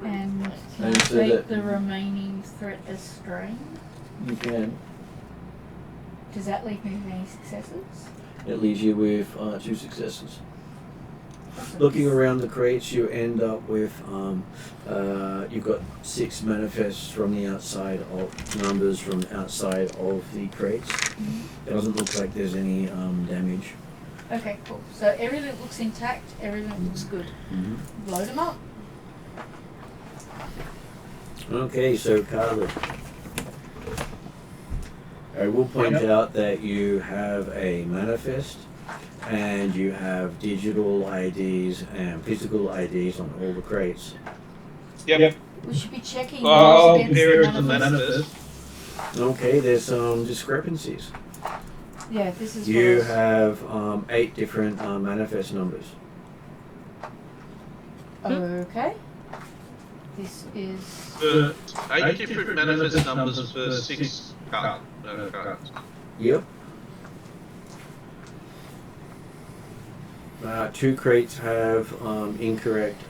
And can I And so take that- the remaining threat as strain? You can. Does that leave me with any successes? It leaves you with 2 successes. Awesome. Looking around the crates, you end up with you've got 6 manifests from the outside of numbers from outside of the crates. It doesn't look like there's any damage. Okay, cool. So everything looks intact, everything looks good. Load them up. Okay, so Carly, I will point out that you have a manifest and you have digital IDs and physical IDs on all the crates. Yep. We should be checking Oh, those against here is the the manifest. Okay, there's some discrepancies. Yeah, this is You what have 8 different manifest numbers. Okay. This is 8 different manifest numbers for 6 cards. Yep. 2 crates have incorrect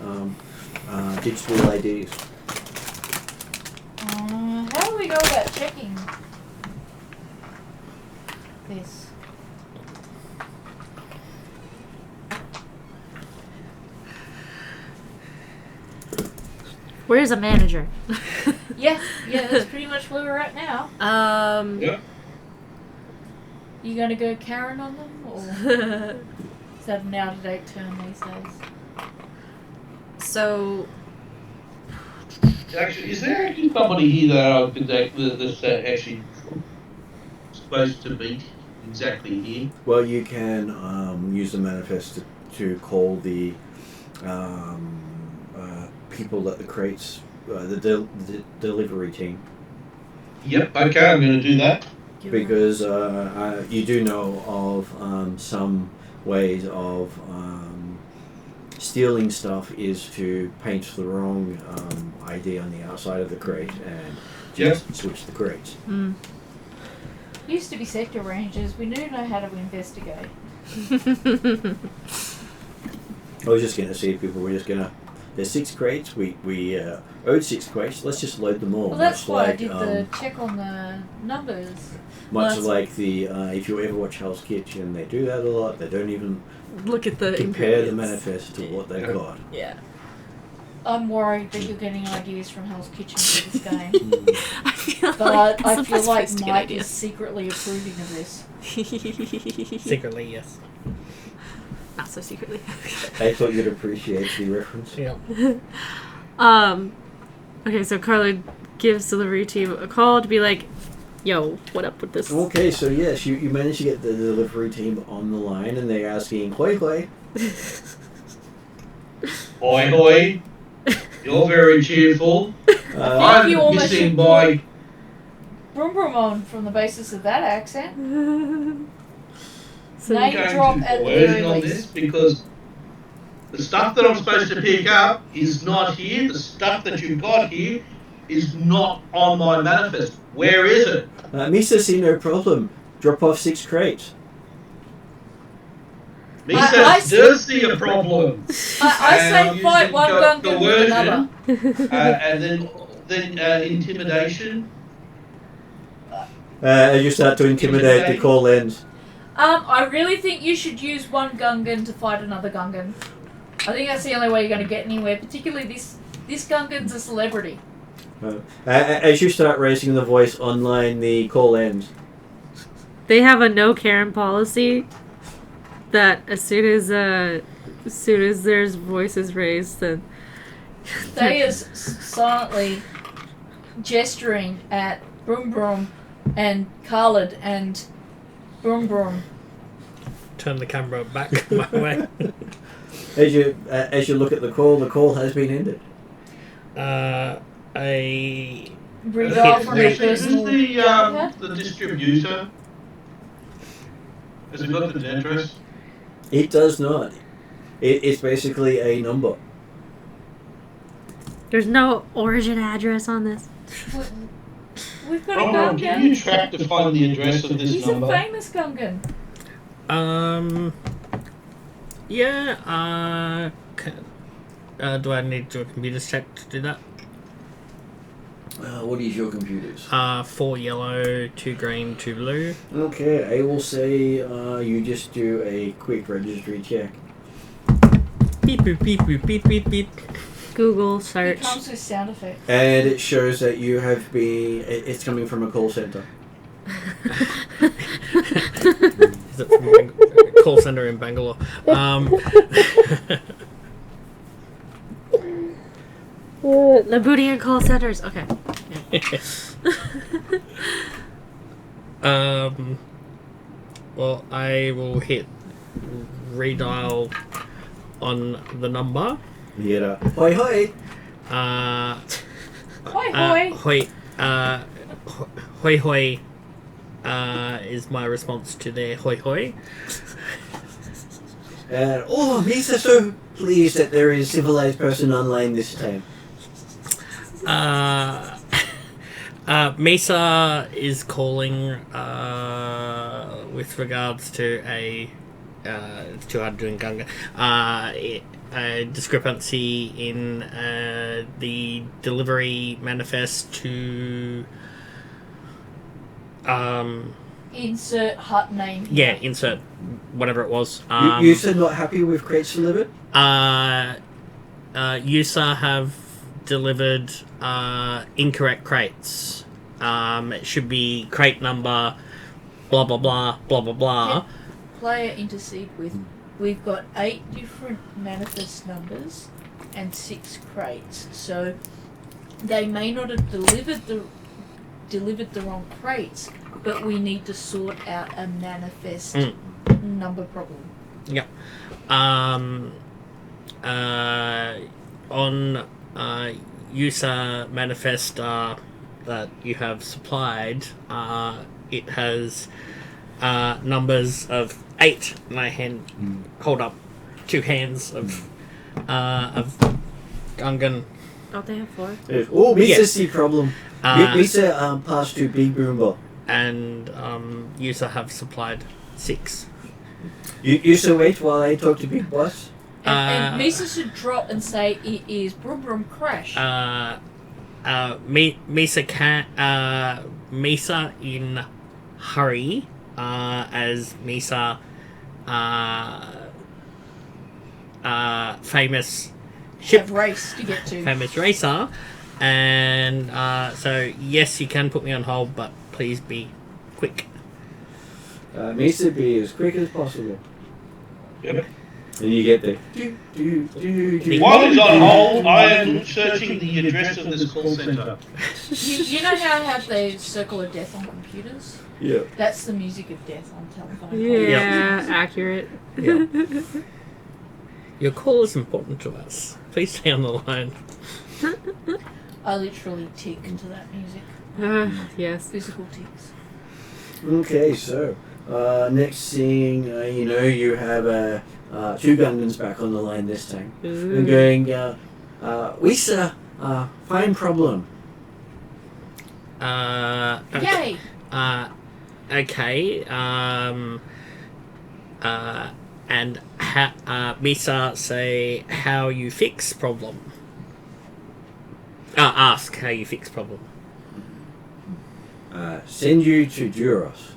digital IDs. how do we go about checking this? Where's a manager? Yeah, that's pretty much where we're at now. Yep. You gonna go Karen on them, or is that an out-of-date term these days? So, Actually, is there actually somebody here that's actually supposed to be exactly here? Well, you can use the manifest to call the people at the crates, the delivery team. Yep, okay, I'm going to do that. Because you do know of some ways of stealing stuff is to paint the wrong ID on the outside of the crate and just switch the crates. Used to be sector rangers. We do know how to investigate. I was just going to see if people were just going to... There's 6 crates. We owed 6 crates. Let's just load them all. Well, that's much why I like, did the check on the numbers. Much like the if you ever watch Hell's Kitchen, they do that a lot. They don't even look at the compare the ingredients. manifest to what they got. Yeah. I'm worried that you're getting ideas from Hell's Kitchen for this game. I feel But like I it's the feel best like place to get Mike ideas. is secretly approving of this. Secretly, yes. Not so secretly. I thought you'd appreciate the reference. Yeah. Okay, so Carla gives delivery team a call to be like, yo, what up with this? Okay, so yes, you managed to get the delivery team on the line, and they're asking, "Hoi hoi." Hoi hoi. You're very cheerful. think you I'm almost missing should by... Brum brum on from the basis of that accent. So Name going drop to at the coercion very on least. this because the stuff that I'm supposed to pick up is not here. The stuff that you've got here is not on my manifest. Where is it? Misa, see no problem. Drop off 6 crates. I does see a problem. I say fight one Gungan with another. And then intimidation. As you start to intimidate, the call ends. I really think you should use one Gungan to fight another Gungan. I think that's the only way you're going to get anywhere. Particularly this Gungan's a celebrity. As you start raising the voice online, the call ends. They have a no Karen policy that as soon as there's voices raised, then They is silently gesturing at Broom Broom and Khalid and Broom Broom. Turn the camera back my way. As you look at the call has been ended. Read off from your personal Isn't the distributor? Has it got the address? It does not. It's basically a number. there's no origin address on this. We've got a Can Gungan. you track to find the address of this He's number? a famous Gungan. Yeah, do I need to do a computer check to do that? What is your computers? 4 yellow, 2 green, 2 blue. Okay, I will say you just do a quick registry check. Beep, boop, beep, boop, beep, beep, beep. Google It search. comes with sound effects. And it shows that you have been... It's coming from a call center. Is it from call center in Bangalore? Labutian call centers. Okay. Well, I will hit redial on the number. Yeah. Hoi hoi! Hoi hoi. Hoi hoi is my response to their hoi hoi. Misa, so pleased that there is a civilized person online this time. Misa is calling with regards to a it's too hard doing Gunga. A discrepancy in the delivery manifest to Insert hut name. yeah, insert whatever it was. You said not happy with crates delivered? USA have delivered incorrect crates. It should be crate number blah blah blah blah blah blah. Player intercede with. We've got 8 different manifest numbers and 6 crates, so they may not have delivered the wrong crates, but we need to sort out a manifest number problem. Yep. On USA manifest that you have supplied, it has numbers of 8, and I hold up 2 hands of Gungan. Oh, they have 4. Oh, Misa Yes. see problem. Misa passed to Big Boomba. And USA have supplied 6. You so wait while I talk to Big Boss. And Misa should drop and say it is Brum Brum Crash. Misa in hurry, as Misa famous ship Have race to get to. famous racer, and so yes, you can put me on hold, but please be quick. Misa be as quick as possible. Yep. And you get there. While he's on hold, I am searching the address of this call center. You know how I have the circle of death on computers? Yeah. That's the music of death on telephone. Yeah, accurate. Yeah. Your call is important to us. Please stay on the line. I literally tick into that music. Yes. Physical ticks. Okay, so next thing you have 2 Gungans back on the line this time. And going, Wisa, fine problem. Yay! Okay. and Misa say how you fix problem. Ask how you fix problem. Send you to Duros.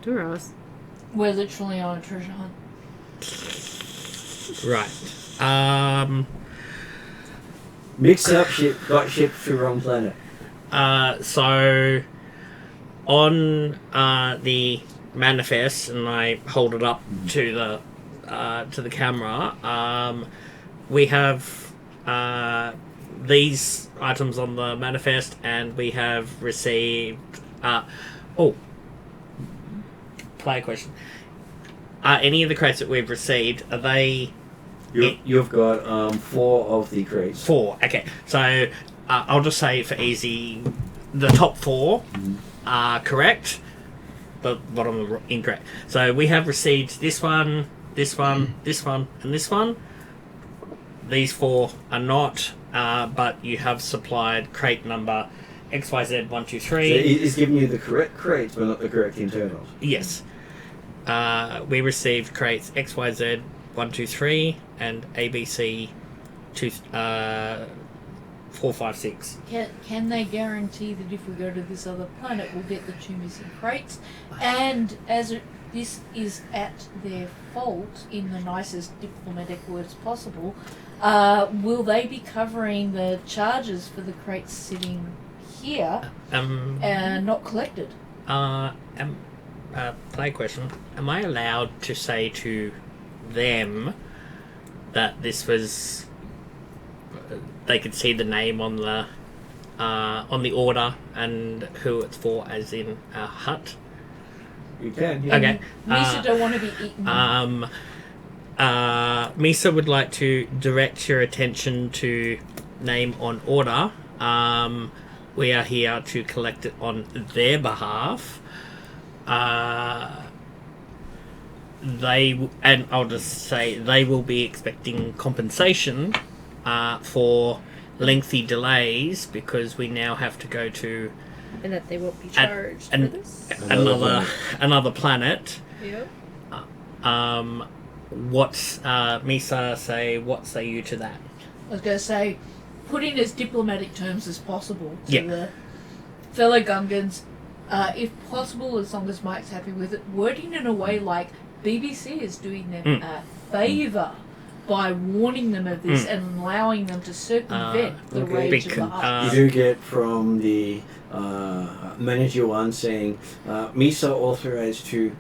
Duros. We're literally on a treasure hunt. Right. Mix up ship, got shipped to wrong planet. So on the manifest, and I hold it up to the camera. We have these items on the manifest, and we have received. Player question. Any of the crates that we've received, are they? You've got 4 of the crates. 4. Okay, so I'll just say for easy, the top 4 are correct. The bottom are incorrect. So we have received this one, this one, this one, and this one. These 4 are not, but you have supplied crate number XYZ123. So it's giving you the correct crates, but not the correct internals. Yes. We received crates XYZ123 and ABC 456. Can they guarantee that if we go to this other planet, we'll get the 2 missing crates? And this is at their fault, in the nicest diplomatic words possible, will they be covering the charges for the crates sitting here and not collected? Play question. Am I allowed to say to them that this was... they could see the name on the order and who it's for, as in a hut? You can, yeah. Okay. Misa don't want to be eaten. Misa would like to direct your attention to name on order. We are here to collect it on their behalf. And I'll just say they will be expecting compensation for lengthy delays, because we now have to go to And that they won't be charged for this? another planet. Yep. Misa say, what say you to that? I was going to say, put in as diplomatic terms as possible to Yeah. the fellow Gungans. If possible, as long as Mike's happy with it, wording in a way like BBC is doing them a favour by warning them of this and allowing them to circumvent the rage of the hut. You do get from the manager one saying, Misa authorized to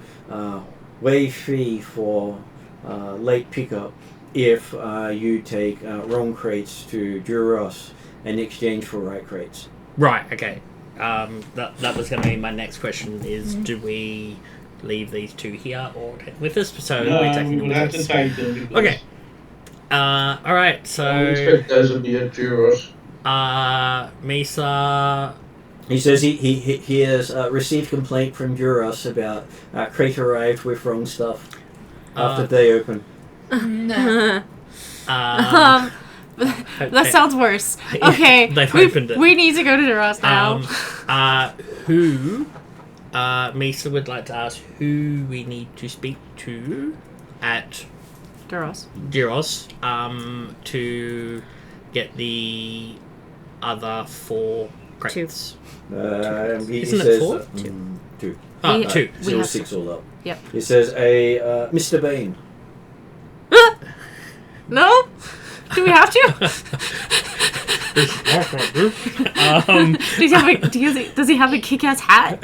waive fee for late pickup if you take wrong crates to Duros in exchange for right crates. Right, okay. That was going to be my next question, is do we leave these 2 here or take with us? So No, we're taking we'll them have with to us. take them. Because Okay. Alright, I so expect those will be at Duros. Misa... He says he has received complaint from Duros about crate arrived with wrong stuff after they open. No. That sounds worse. Okay, They've opened it. We need to go to Duros now. Misa would like to ask who we need to speak to at Duros. to get the other 4 crates. He Isn't it says, 4? 2. We- 2. We have 6 all up. Yep. He says Mr. Bean. No? Do we have to? Does he have a kick-ass hat?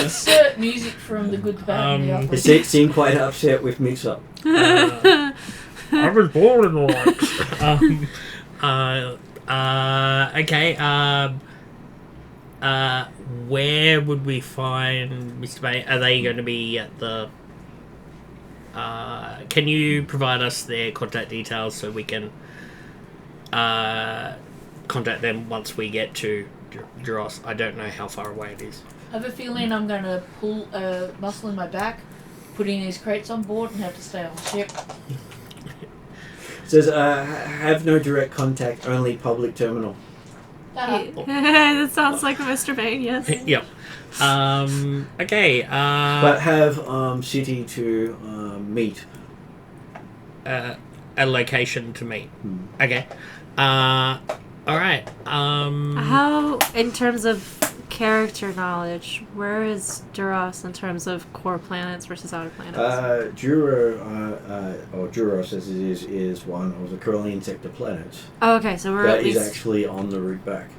Insert music from the good, the bad, and the ugly. He seemed quite upset with mix-up. I was born in the okay. Where would we find Mr. Bay? Are they going to be at the... can you provide us their contact details so we can contact them once we get to Duros? I don't know how far away it is. I have a feeling I'm going to pull a muscle in my back, putting these crates on board, and have to stay on the ship. Says have no direct contact, only public terminal. That sounds like Mr. Bane, yes. Yep. Okay. But have city to meet. A location to meet. Okay. All right. How, in terms of character knowledge, where is Duros in terms of core planets versus outer planets? Duros as it is one of the Elrood Sector planets. Oh, okay, so we're That at is least... actually on the route back.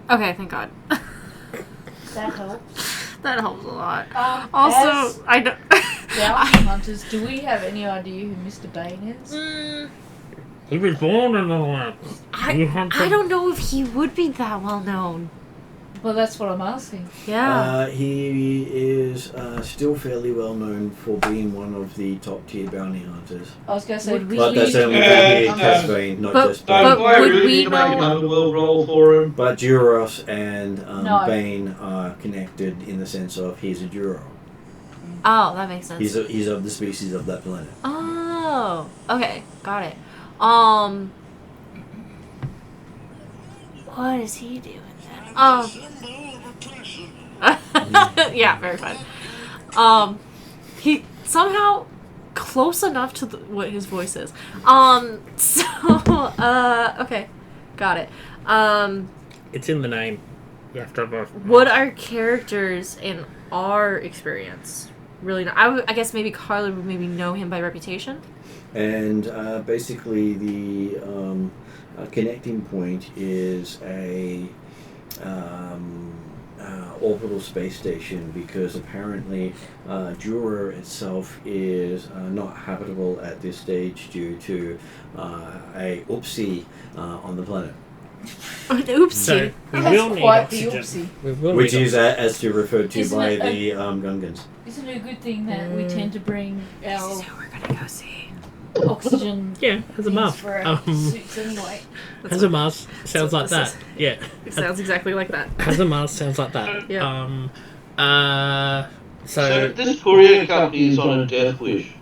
Okay, thank God. That helps. That helps a lot. As Also, I don't... bounty hunters, do we have any idea who Mr. Bane is? He was born in the land. I don't know if he would be that well known. Well, that's what I'm asking. Yeah. He is still fairly well known for being one of the top tier bounty hunters. I was going to say, Would we- But that's only Casbane, not But- just but Bane. Don't worry, would we we need to make know- another world roll for him. But Duros and No. Bane are connected in the sense of he's a Duro. Oh, that makes sense. He's of the species of that planet. Oh, okay, got it. What is he doing then? Yeah, very fun. He somehow close enough to what his voice is. Okay, got it. It's in the name. You have to have a... What are characters in our experience really know? I guess maybe Carla would maybe know him by reputation. And basically, the connecting point is a orbital space station, because apparently Jura itself is not habitable at this stage due to a oopsie on the planet. An oopsie. So, we That's will need quite the oxygen. oopsie. We will Which need is as to referred to Isn't by it the Gungans. Isn't it a good thing that we tend to bring This our is who we're gonna go see. oxygen Yeah, has a things mask. for our suits anyway? Has a mask. Sounds what like this that. Yeah. It sounds exactly like that. Has a mask. Sounds like that. Yeah. So this courier company is on a death wish.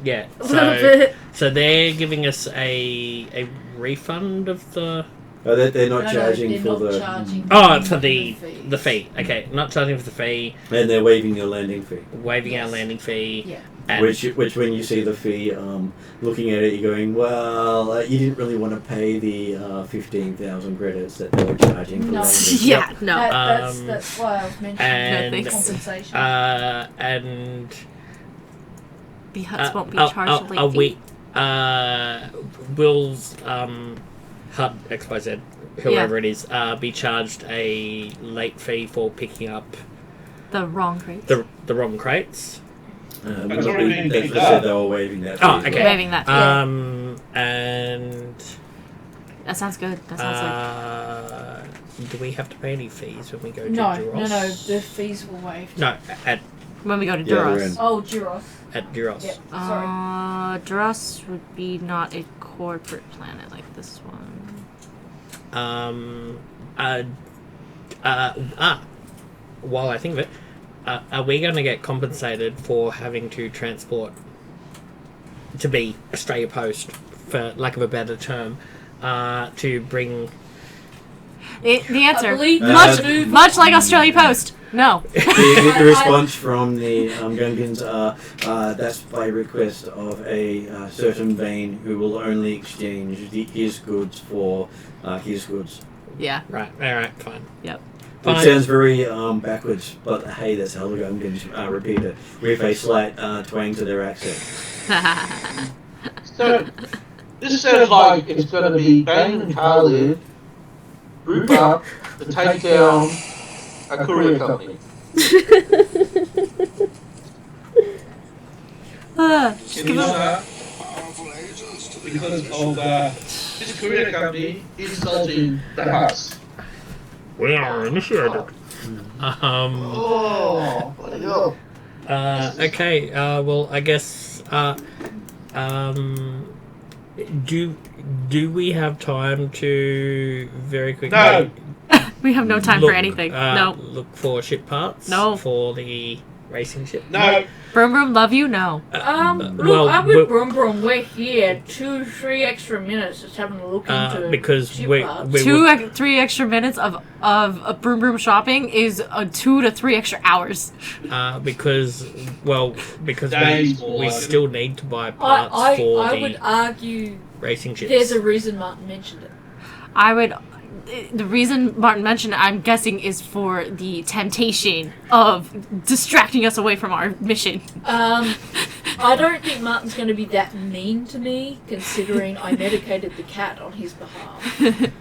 Yeah. A little bit. So they're giving us a refund of the... Oh, they're not No, charging they're for not the... charging for the fees. fee. Okay, not charging for the fee, And they're waiving your landing fee. waiving our Yes. landing fee. Yeah. And Which when you see the fee, looking at it, you're going, well, you didn't really want to pay the 15,000 credits that they were charging for No. landing. Yeah, no. That's why I was mentioning and the compensation. and The huts won't be are charged late fee. Will's HUD XYZ, whoever it is, be charged a late fee for picking up The wrong crates. the wrong crates. That's already been They picked said up. they were waiving that fee. Oh, as okay. well. Waiving that. Yeah. And That sounds good. That sounds do we have to pay any fees when we go to no, Duros? no, the fees were waived. No, at when we go to Yeah, they're Duros. in. Oh, Duros. Duros. Yep. Sorry. Duros would be not a corporate planet like this one. While I think of it, are we going to get compensated for having to transport to be Australia Post, for lack of a better term, to bring... The answer, I believe much like Australia Post. No. The response from the Gungans are, that's by request of a certain Bane who will only exchange his goods for his goods. Yeah. Right, alright, fine. Yep. It Fine. sounds very backwards, but hey, that's how the Gungans repeat it, with a slight twang to their accent. So this sounds like it's going to be Bane and Khalid group up to take down a courier company. Just give them- Because of this courier company insulting the Huts. We are initiated. Oh, bloody hell. Okay, well, I guess, do we have time to very quickly... No. We have no time for anything. Look for ship parts? No. For the racing ship? No. Broom Broom, love you? No. Look, well, I'm with Brum Brum. We're here 2-3 extra minutes just having a look into because ship we parts. were- 3 extra minutes of Broom Broom shopping is 2 to 3 extra hours. because Days more we like it. still need to buy parts for I the would argue racing ships. there's a reason Martin mentioned it. The reason Martin mentioned it, I'm guessing, is for the temptation of distracting us away from our mission. I don't think Martin's going to be that mean to me, considering I medicated the cat on his behalf,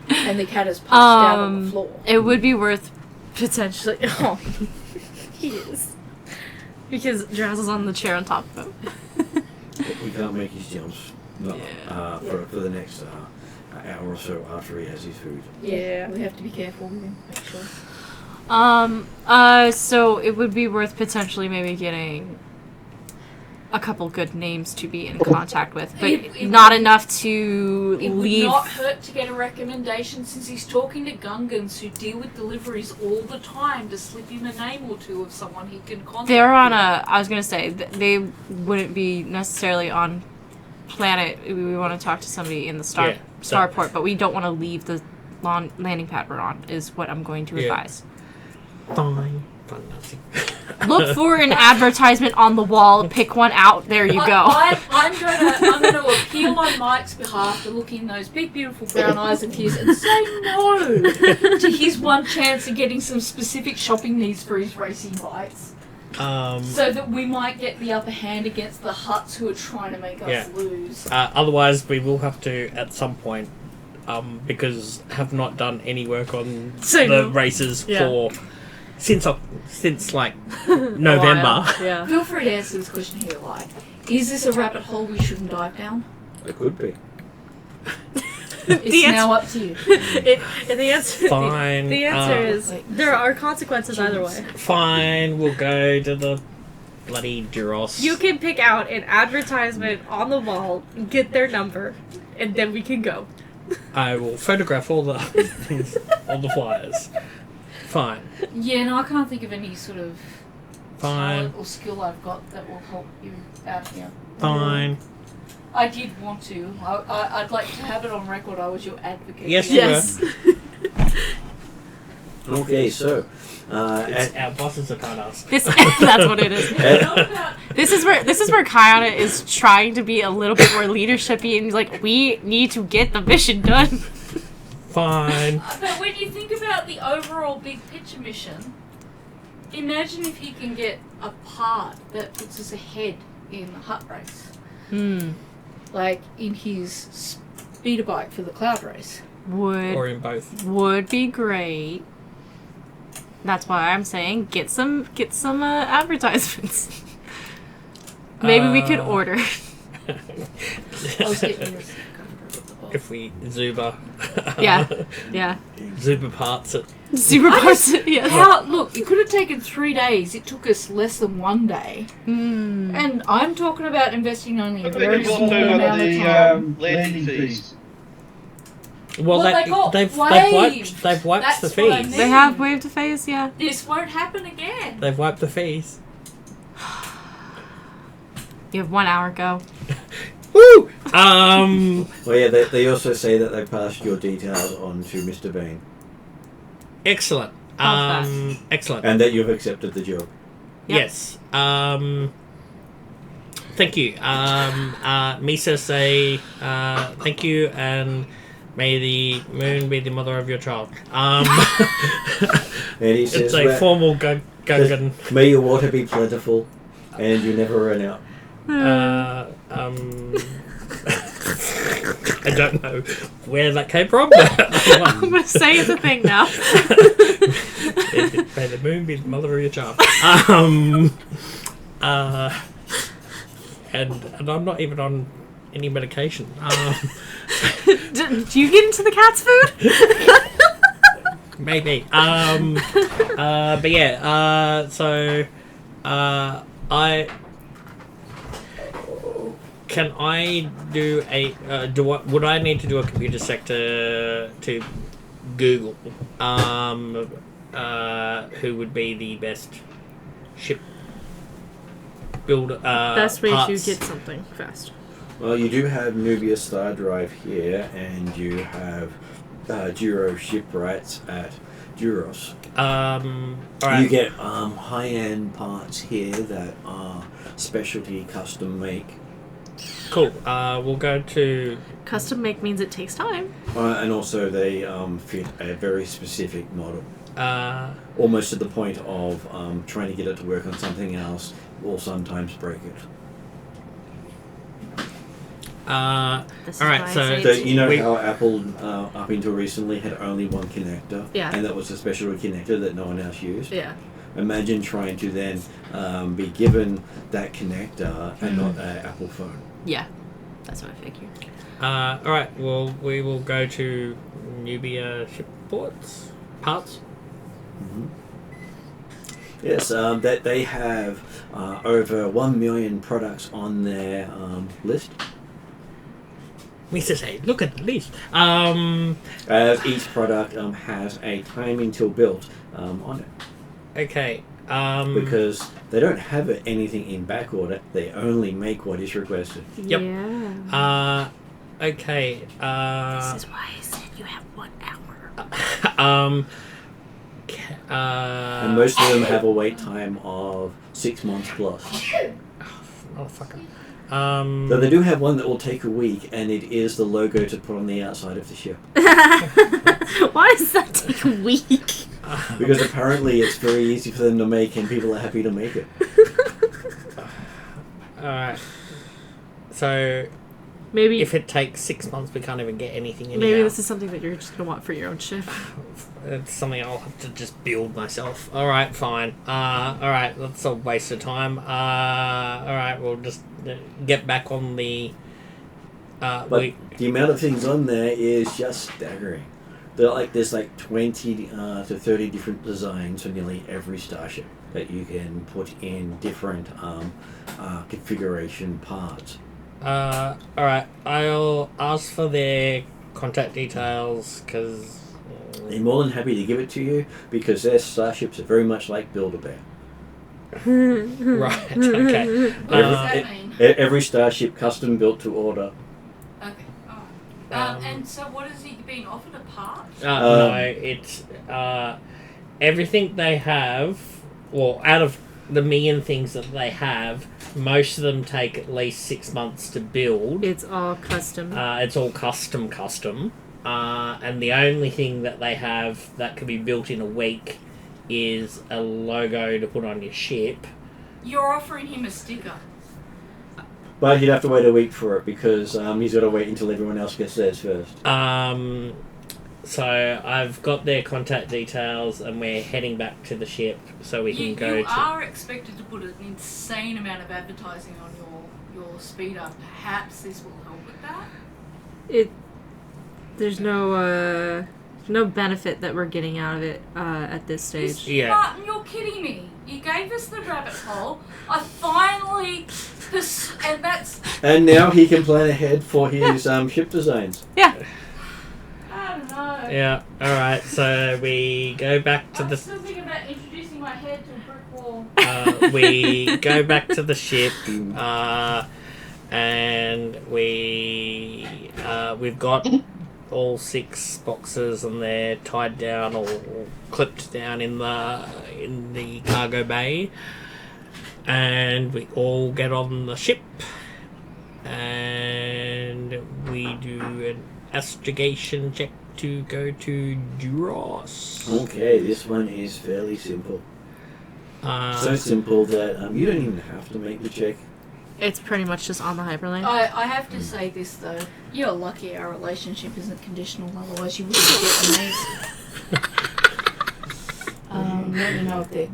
and the cat has passed out on the floor. It would be worth potentially. Oh, he is. Because Jazz is on the chair on top of him. We can't make his jumps for the next hour or so after he has his food. Yeah, we have to be careful with him, actually. So it would be worth potentially maybe getting a couple good names to be in contact with, but It not enough to It would leave. not hurt to get a recommendation, since he's talking to Gungans who deal with deliveries all the time, to slip him a name or two of someone he can contact. They're on I was gonna say, they wouldn't be necessarily on planet. We want to talk to somebody in the starport, but we don't want to leave the landing pad we're on, is what I'm going to advise. Fine. Look for an advertisement on the wall, pick one out, there you go. I'm gonna appeal on Mike's behalf to look in those big beautiful brown eyes of his and say no to his one chance of getting some specific shopping needs for his racing bikes. So that we might get the upper hand against the Hutts who are trying to make us lose. Otherwise, we will have to, at some point, because have not done any work on the races since like November. Yeah. Feel free to answer this question here, like, is this a rabbit hole we shouldn't dive down? It could be. It's now up to you. The answer, Fine. The answer is there are consequences either way. Fine, we'll go to the bloody Duros. You can pick out an advertisement on the wall, get their number, and then we can go. I will photograph all the things, all the flyers. Fine. Yeah, no, I can't think of any sort of Fine. talent or skill I've got that will help you out here. Fine. I did want to. I'd like to have it on record. I was your advocate. Yes, Yes. Okay, so Our bosses are kind of us. That's what it is. This is where Kayana is trying to be a little bit more leadershipy and like, we need to get the mission done. Fine. But when you think about the overall big picture mission, imagine if he can get a part that puts us ahead in the Hut race. Like in his speeder bike for the cloud race. Or in both. Would be great. That's why I'm saying get some advertisements. Maybe we could order. I was getting this. If we Zuba. Yeah. Zuba parts it. Super parts. Yes. Look, it could have taken 3 days. It took us less than 1 day. And I'm talking about investing only a very small amount of time. Landing fees. Well, Well, they got they've waived. wiped That's the what I fees. mean. They have waived a phase, yeah. This won't happen again. They've wiped the fees. You have 1 hour, go. Woo! well, yeah, they also say that they passed your details on to Mr. Bean. Excellent. How's Excellent. And that you've accepted the job. Yep. Yes. Thank you. Misa say thank you, and may the moon be the mother of your child. And he says, It's a formal Gungan. may your water be plentiful, and you never run out. I don't know where that came from. But, I'm going to say it's a thing now. May the moon be the mother of your child. And I'm not even on any medication. Do you get into the cat's food? Maybe. But yeah. So, Can I do a? Would I need to do a computer sector to Google? Who would be the best ship build Best way parts. to get something fast. Well, you do have Nubia Star Drive here, and you have Duro shipwrights at Duros. Alright. You get high-end parts here that are specialty custom make. Cool. We'll go to... Custom make means it takes time. And also they fit a very specific model. Almost to the point of trying to get it to work on something else will sometimes break it. Alright, so you know how Apple, up until recently, had only one connector? Yeah. And that was a special connector that no one else used? Yeah. Imagine trying to then be given that connector and not an Apple phone. Yeah. That's what I figured. Alright, well, we will go to Nubia parts. Mm-hmm. Yes, that they have over 1 million products on their list. Mr. Say, look at the list. As each product has a time until built on it. Okay. Because they don't have anything in back order, they only make what is requested. Yep. Yeah. Okay. This is why I said you have 1 hour. And most of them have a wait time of 6 months plus. Motherfucker. Though they do have one that will take a week, and it is the logo to put on the outside of the ship. Why does that take a week? Because apparently it's very easy for them to make, and people are happy to make it. Alright. So, Maybe if it takes 6 months, we can't even get anything anyhow. maybe this is something that you're just gonna want for your own ship. It's something I'll have to just build myself. Alright, fine. Alright, that's a waste of time. Alright, we'll just get back on the... But the amount of things on there is just staggering. There's like 20 to 30 different designs for nearly every starship that you can put in different configuration parts. Alright, I'll ask for their contact details, because... They're more than happy to give it to you, because their starships are very much like Build-A-Bear. Right, okay. What does that mean? Every starship custom built to order. Okay, alright. And so what is he being offered, a part? No, it's... everything they have, well, out of the million things that they have, most of them take at least 6 months to build. It's all custom. It's all custom. And the only thing that they have that can be built in a week is a logo to put on your ship. You're offering him a sticker. But he'd have to wait a week for it, because he's got to wait until everyone else gets theirs first. So I've got their contact details, and we're heading back to the ship so we can go You to... are expected to put an insane amount of advertising on your speeder. Perhaps this will help with that? There's no benefit that we're getting out of it at this stage. Yeah. Martin, you're kidding me. You gave us the rabbit hole. I finally... and that's... And now he can plan ahead for his ship designs. Yeah. I don't know. Yeah, alright, so we go back to I'm the... still thinking about introducing my head to a brick wall. We go back to the ship, and we've got all 6 boxes, and they're tied down or clipped down in the cargo bay, and we all get on the ship, and we do an astrogation check to go to Duros. Okay, this one is fairly simple. So simple that you don't even have to make the check. It's pretty much just on the hyperlink. I have to say this though. You're lucky our relationship isn't conditional, otherwise you wouldn't get amazing. Let me know if they're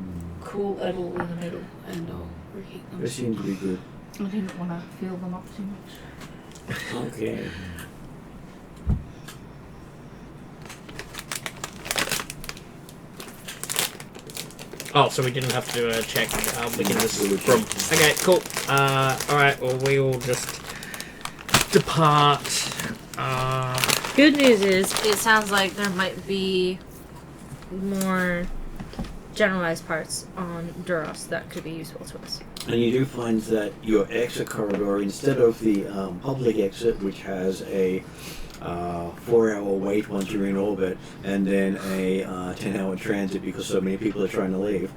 cool at all in the middle, and I'll reheat them. They seem to be good. I didn't want to fill them up too much. Okay. Oh, so we didn't have to do a check. We can just... Okay, cool. Alright, well, we will just depart. Good news is, it sounds like there might be more generalized parts on Duros that could be useful to us. And you do find that your exit corridor, instead of the public exit, which has a 4-hour wait once you're in orbit, and then a 10-hour transit because so many people are trying to leave,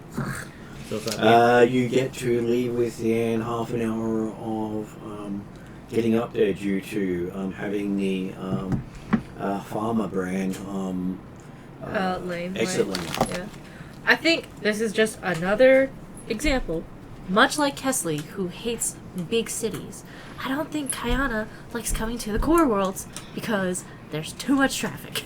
you get to leave within half an hour of getting up there due to having the Farmer brand lane. exit Right. lane. Yeah. I think this is just another example. Much like Kesley, who hates big cities, I don't think Kayana likes coming to the core worlds because there's too much traffic.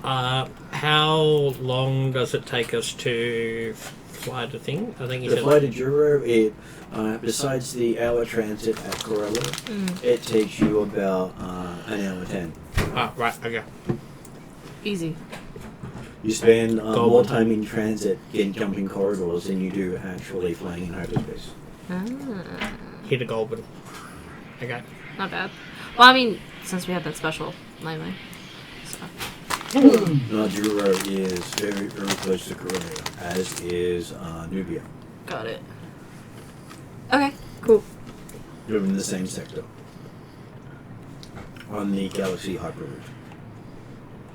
How long does it take us to fly the thing? I think you The said flight to Juro, it besides the hour transit at Corella, it takes you about an hour 10. right, okay. Easy. You spend more time in transit jumping corridors than you do actually flying in hyperspace. Hit a gold button. Okay. Not bad. Well, I mean, since we had that special lately. So. Juro is very, very close to Corella, as is Nubia. Got it. Okay, cool. You're in the same sector. On the Galaxy Hyperroute.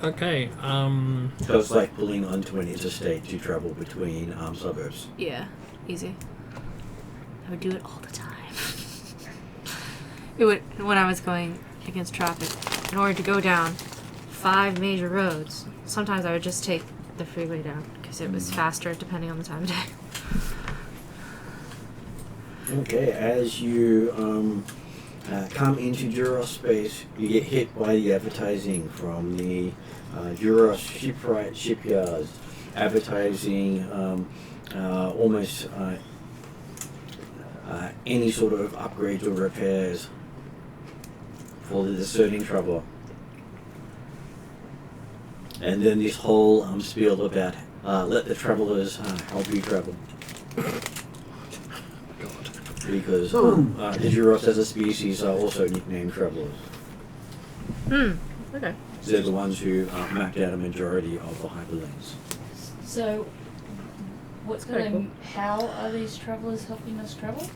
Okay, So it's like pulling onto an interstate to travel between suburbs. Yeah, easy. I would do it all the time. It would, when I was going against traffic, in order to go down 5 major roads, sometimes I would just take the freeway down because it was faster depending on the time of day. Okay, as you come into Juros space, you get hit by the advertising from the Juros shipyards, advertising almost any sort of upgrades or repairs for the discerning traveler. And then this whole spiel about let the travelers help you travel. Because the Juros as a species are also nicknamed travelers. Okay. They're the ones who mapped out a majority of the hyperlanes. So, what's going? How are these travelers helping us travel?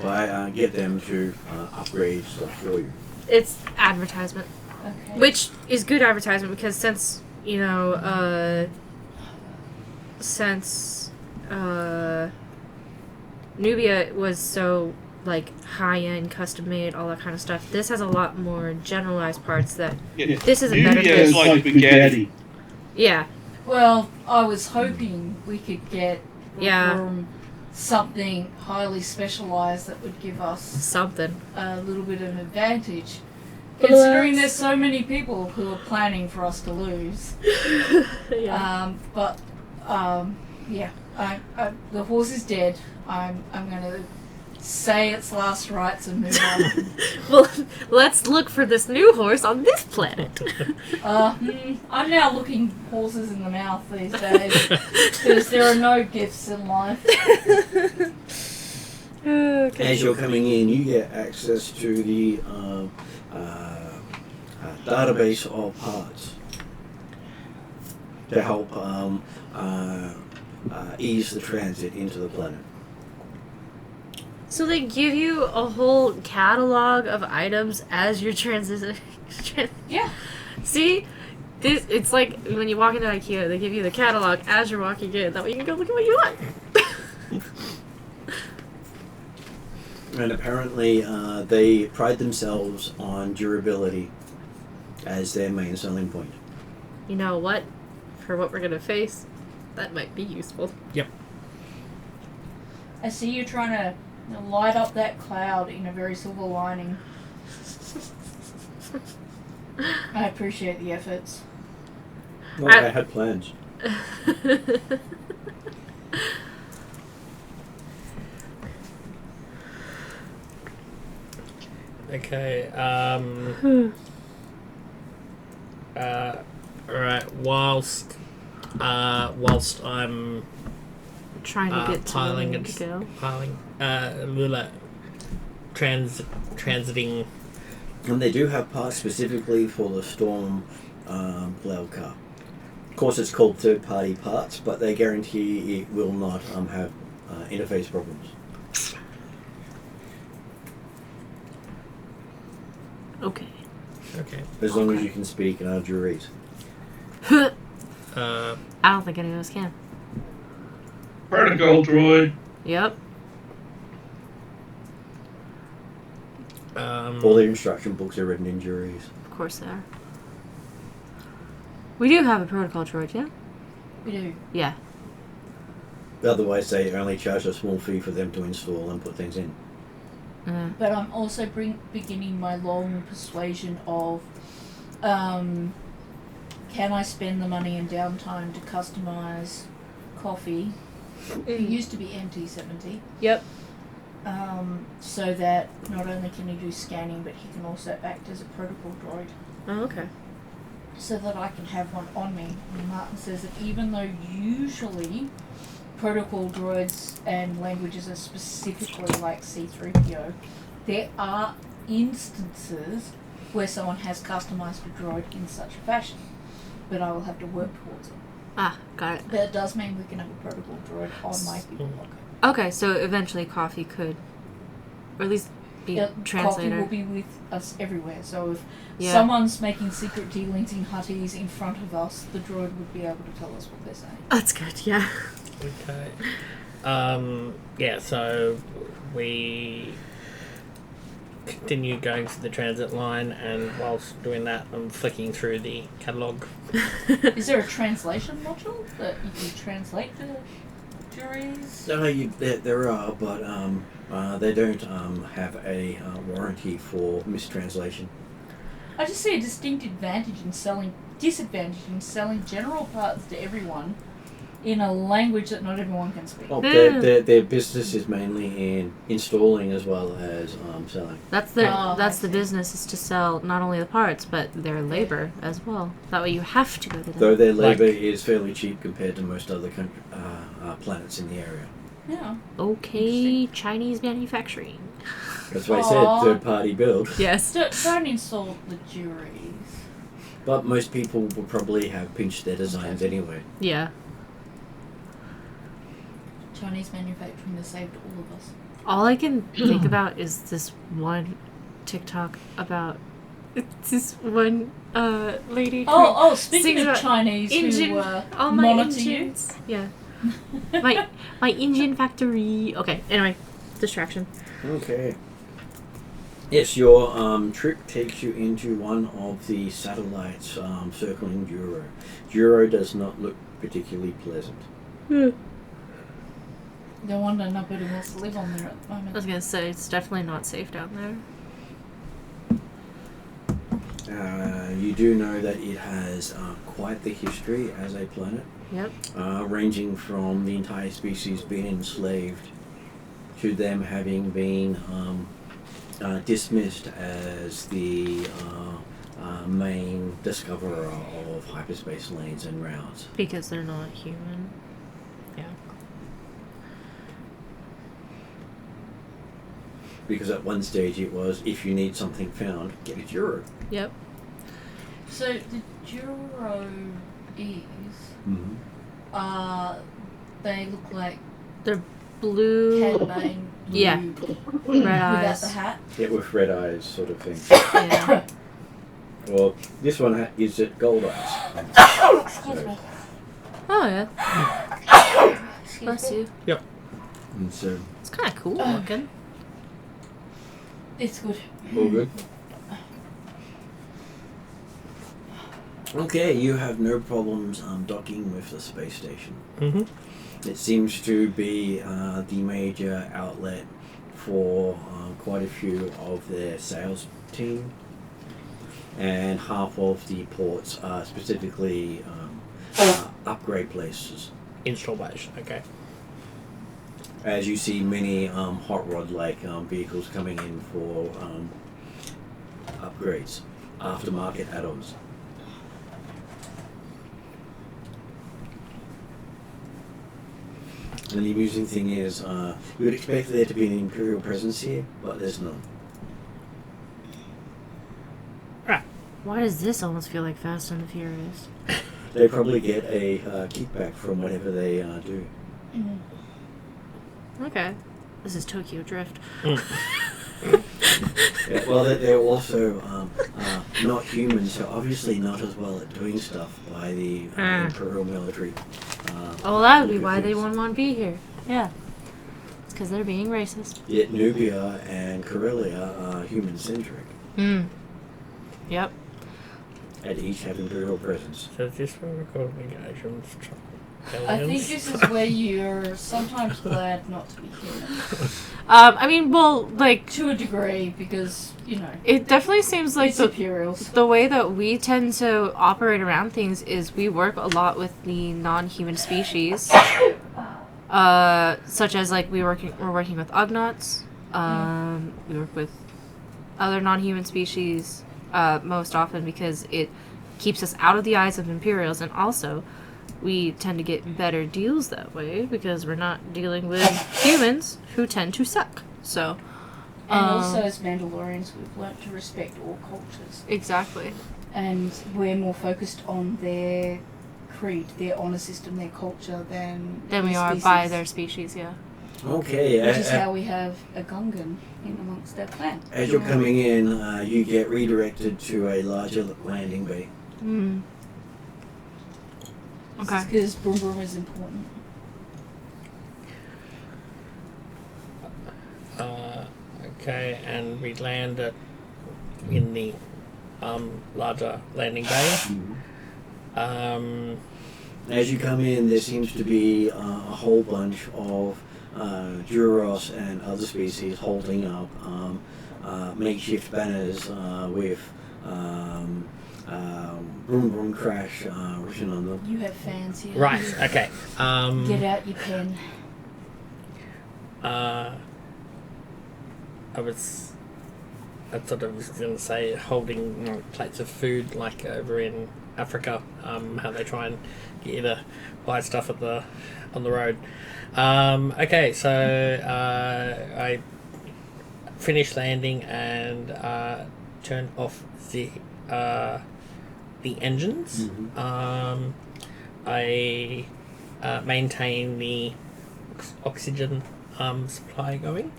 Well, I get them to upgrade stuff for you. It's advertisement. Okay. Which is good advertisement because since, Nubia was so like high-end, custom-made, all that kind of stuff, this has a lot more generalized parts that this is a better Nubia is place. like spaghetti. Yeah. Well, I was hoping we could get Yeah. something highly specialized that would give us Something. a little bit of an advantage. Considering there's so many people who are planning for us to lose. Yeah. The horse is dead. I'm gonna say its last rites and move on. Well, let's look for this new horse on this planet. I'm now looking horses in the mouth these days because there are no gifts in life. Okay. As you're coming in, you get access to the database of parts to help ease the transit into the planet. So they give you a whole catalog of items as you're transitioning. Yeah. See? It's like when you walk into IKEA, they give you the catalog as you're walking in. That way you can go look at what you want. And apparently they pride themselves on durability as their main selling point. You know what? For what we're going to face, that might be useful. Yep. I see you trying to light up that cloud in a very silver lining. I appreciate the efforts. Well, I had plans. Okay, alright, whilst I'm Trying to get to piling where we need to go. transiting. And they do have parts specifically for the Storm Cloud car. Of course, it's called third-party parts, but they guarantee it will not have interface problems. Okay. Okay. As long as you can speak in our juries. Uh, I don't think any of us can. Protocol droid. Yep. All their instruction books are written in juries. Of course they are. We do have a protocol droid, yeah? We do. Yeah. Otherwise, they only charge a small fee for them to install and put things in. But I'm also beginning my long persuasion of, can I spend the money and downtime to customise coffee? It used to be MT70. Yep. So that not only can he do scanning, but he can also act as a protocol droid. Oh, okay. So that I can have one on me. And Martin says that even though usually protocol droids and languages are specifically like C-3PO, there are instances where someone has customised a droid in such a fashion. But I will have to work towards it. Ah, got it. But it does mean we can have a protocol droid on my people locker. Okay, so eventually Coffee could, or at least be translator. Coffee will be with us everywhere. So if Yeah. someone's making secret dealings in hutties in front of us, the droid would be able to tell us what they're saying. That's good, yeah. okay. Yeah, so we continue going to the transit line, and whilst doing that, I'm flicking through the catalogue. Is there a translation module that you can translate the juries? There are, but they don't have a warranty for mistranslation. I just see a distinct disadvantage in selling general parts to everyone in a language that not everyone can speak. Well, their business is mainly in installing as well as selling. That's the business, is to sell not only the parts, but their labor as well. That way you have to go to them. Though their labour is fairly cheap compared to most other planets in the area. Yeah. Okay, Chinese manufacturing. That's why I said third-party build. Yes. Don't insult the juries. But most people will probably have pinched their designs anyway. Yeah. Chinese manufacturing has saved all of us. All I can think about is this one TikTok about this one lady. Oh, speaking sings of about Chinese engine, who all my monitor you. engines. Yeah. my engine factory. Okay. Anyway, distraction. Okay. Yes, your trip takes you into one of the satellites circling Juro. Juro does not look particularly pleasant. No wonder nobody wants to live on there at the moment. I was gonna say it's definitely not safe down there. You do know that it has quite the history as a planet. Yep. Ranging from the entire species being enslaved to them having been dismissed as the main discoverer of hyperspace lanes and routes. Because they're not human. Yeah. Because at one stage it was, if you need something found, get a Juro. Yep. So the Juro is, they look like They're blue. Cad Bane, blue, Yeah. Red without eyes. the hat. Yeah, with red eyes sort of thing. Yeah. Well, this one is it gold eyes. Excuse me. Oh yeah. Excuse Bless me. you. Yep. And so, It's kind of cool looking. It's good. all good. Okay, you have no problems docking with the space station. Mm-hmm. It seems to be the major outlet for quite a few of their sales team, and half of the ports are specifically upgrade places. Install base. Okay. As you see many hot rod-like vehicles coming in for upgrades, aftermarket add-ons. And the amusing thing is, you would expect there to be an Imperial presence here, but there's none. Right. Why does this almost feel like Fast and the Furious? They probably get a kickback from whatever they do. Okay. This is Tokyo Drift. Yeah, well, they're also not human, so obviously not as well at doing stuff by the Imperial military. Oh, that would be why they wouldn't want to be here. Yeah. It's because they're being racist. Yet Nubia and Corellia are human-centric. Yep. And each have Imperial presence. So this one we're calling Asians. I think this is where you're sometimes glad not to be human. I mean, well, like... To a degree, because, It definitely seems like the way that we tend to operate around things is we work a lot with the non-human species. Such as, like, we're working with Ugnaughts. We work with other non-human species most often because it keeps us out of the eyes of Imperials, and also... we tend to get better deals that way because we're not dealing with humans who tend to suck. So, and also as Mandalorians, we've learnt to respect all cultures. Exactly. And we're more focused on their creed, their honor system, their culture than we are species. by their species. Yeah. Okay. Which is how we have a Gungan in amongst their clan. As you're coming in, you get redirected to a larger landing bay. Okay. Because Boom Boom is important. Okay, and we land in the larger landing bay. As you come in, there seems to be a whole bunch of Duros and other species holding up makeshift banners with Vroom Vroom Crash written on them. You have fans here. Right, okay. Get out your pen. I thought I was going to say holding plates of food like over in Africa, how they try and get you to buy stuff on the road. Okay, so I finished landing and turned off the engines. I maintain the oxygen supply going.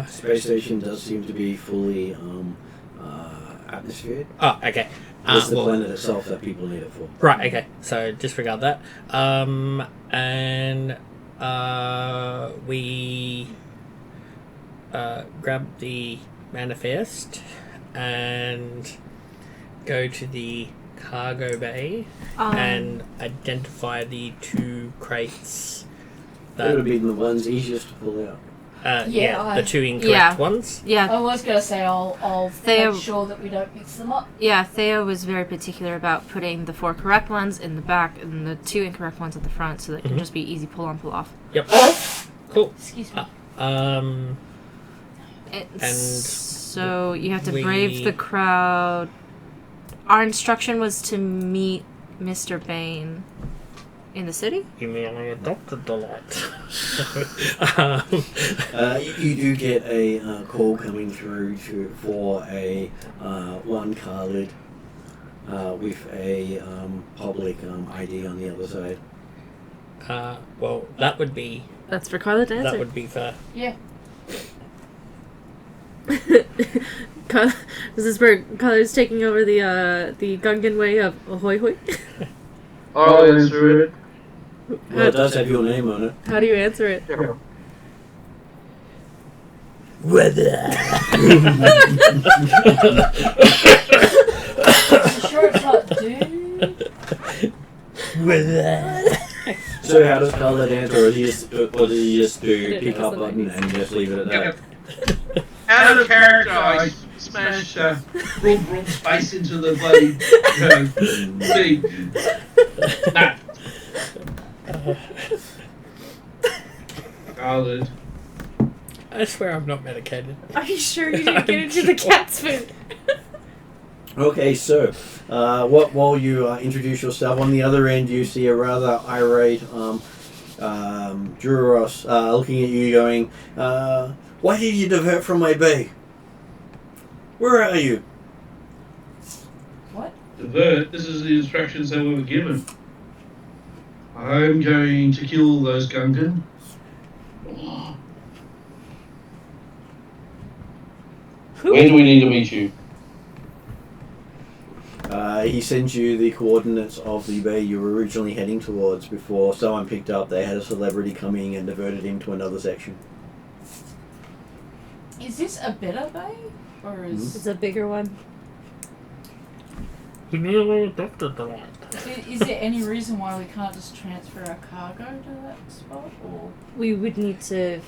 Space station does seem to be fully atmosphered. Oh, okay. It's the planet itself that people need it for. Right, okay. So disregard that. And we grab the manifest and go to the cargo bay and identify the two crates. That would have been the ones easiest to pull out. The two incorrect ones. Yeah. I was going to say I'll make sure that we don't mix them up. Yeah, Theo was very particular about putting the 4 correct ones in the back and the 2 incorrect ones at the front so that it can just be easy pull on, pull off. Yep. Cool. Excuse me. And so you have to brave the crowd. Our instruction was to meet Mr. Bane in the city? You mean I adopted the light? You do get a call coming through for a one carded with a public ID on the other side. Well, that would be... That's for Carla to answer. That would be for... Yeah. This is where Carla's taking over the Gungan way of ahoy hoy. I'll answer it. Well, it does have your name on it. How do you answer it? Sure it's not dude. So how does Carla answer? Or does he just do pick up button and just leave it at that? Out of character, I smash Vroom Vroom's face into the bloody thing. No. Garland. I swear I'm not medicated. Are you sure you didn't get into the cat's food? Okay, so while you introduce yourself, on the other end you see a rather irate Duros looking at you going, why did you divert from my bay? Where are you? divert. This is the instructions that we were given. I'm going to kill those Gungan. Where do we need to meet you? He sends you the coordinates of the bay you were originally heading towards before someone picked up. They had a celebrity coming and diverted him to another section. Is this a better bay? Or is... It's a bigger one. He nearly adopted the one. Is there any reason why we can't just transfer our cargo to that spot? Or We would need to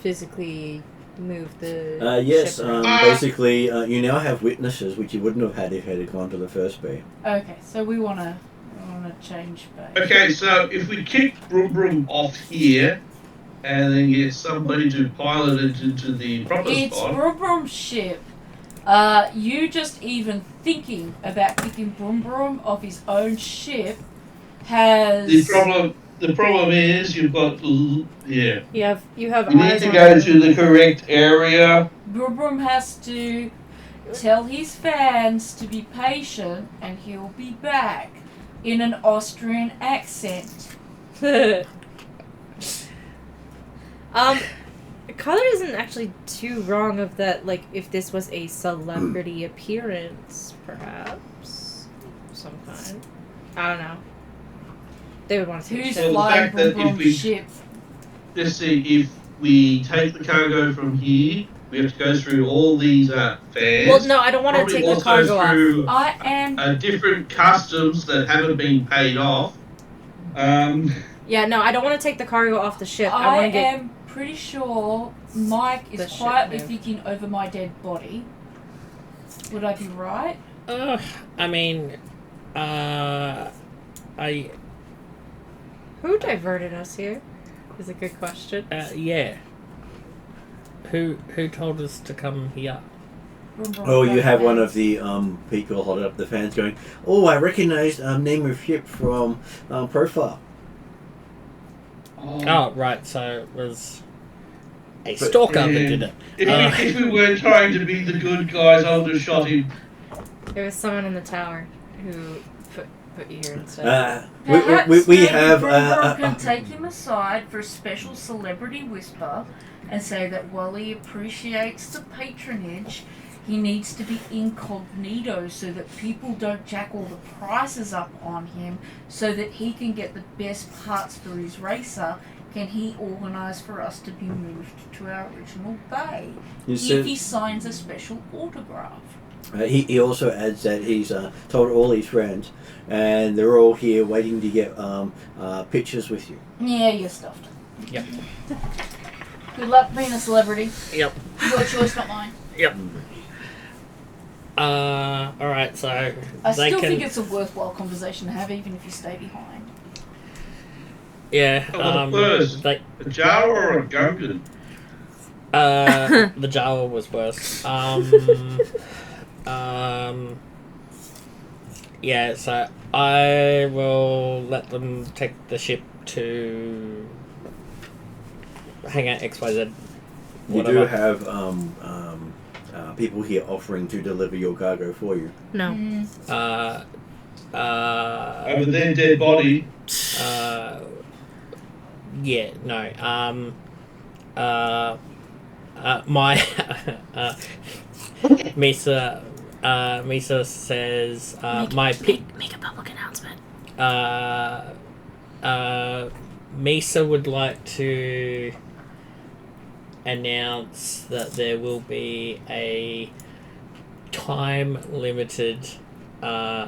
physically move the Yes, ship around. basically, you now have witnesses, which you wouldn't have had if you had gone to the first bay. okay, so we wanna change bay. Okay, so if we kick Broom Broom off here and then get somebody to pilot it into the proper It's spot. Broom Broom's ship. You just even thinking about kicking Broom Broom off his own ship has... The problem is you've got You have you eyes need to on go him. to the correct area. Broom Broom has to tell his fans to be patient and he'll be back in an Austrian accent. Color isn't actually too wrong of that, like, if this was a celebrity appearance, perhaps. Of some kind. I don't know. They would want to take Who's a shot. Well, the flying fact that Broom if Broom's we- ship? Let's see, if we take the cargo from here, we have to go through all these fairs. Well, no, I don't want to Probably take the also cargo off. through I am... different customs that haven't been paid off. Yeah, no, I don't want to take the cargo off the ship. I I want to get... am pretty sure Mike The is ship quietly move. thinking over my dead body. Would I be right? I mean, Who diverted us here? Is a good question. yeah. Who told us to come here? Broom Broom Oh, you both have one hands. of the people holding up the fans going, "Oh, I recognized name of ship from profile." Oh, right. So it was a stalker that did it. If we weren't trying to be the good guys, I would have shot him. There was someone in the tower who put you here instead. Perhaps We maybe have Broom Broom can take him aside for a special celebrity whisper and say that while he appreciates the patronage, he needs to be incognito so that people don't jack all the prices up on him so that he can get the best parts for his racer. Can he organise for us to be moved to our original bay if he signs a special autograph? He also adds that he's told all his friends, and they're all here waiting to get pictures with you. Yeah, you're stuffed. Yep. Good luck being a celebrity. Yep. Your choice, not mine. Yep. Alright, so I they still can. think it's a worthwhile conversation to have, even if you stay behind. Yeah. First, They, a Jawa or a Gungan? the Jawa was worse. Yeah, so I will let them take the ship to hang out XYZ. You do have people here offering to deliver your cargo for you. No. Over their dead body. Yeah, no. My Misa says Make a public announcement. Misa would like to announce that there will be a time limited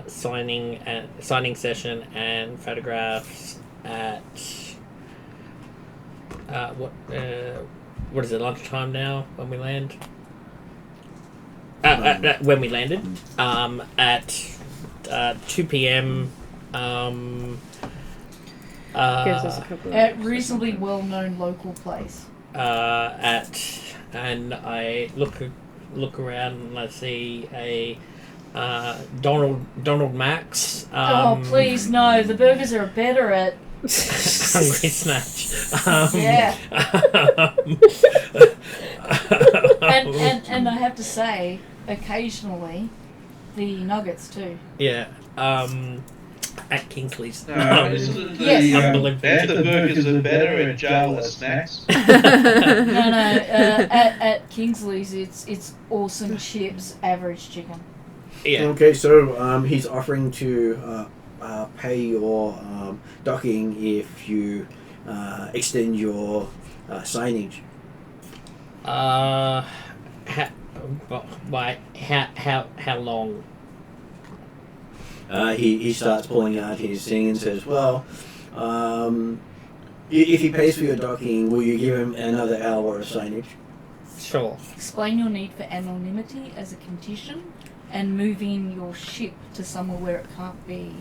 signing session and photographs at what is it, lunchtime now when we land? When we landed, at 2 p.m. Gives us a couple At reasonably well-known local place. And I look around and I see a Donald Max. Oh, please, no. The burgers are better at... Hungry Snatch. Yeah. And I have to say, occasionally, the nuggets too. Yeah. At Kingsley's. No, isn't the Yes. Bantha burgers are better at Java snacks? No, at Kingsley's it's awesome chips, average chicken. Yeah. Okay, so he's offering to pay your docking if you extend your signage. How long? He starts pulling out his thing and says, well, if he pays for your docking, will you give him another hour of signage? Sure. Explain your need for anonymity as a condition and moving your ship to somewhere where it can't be.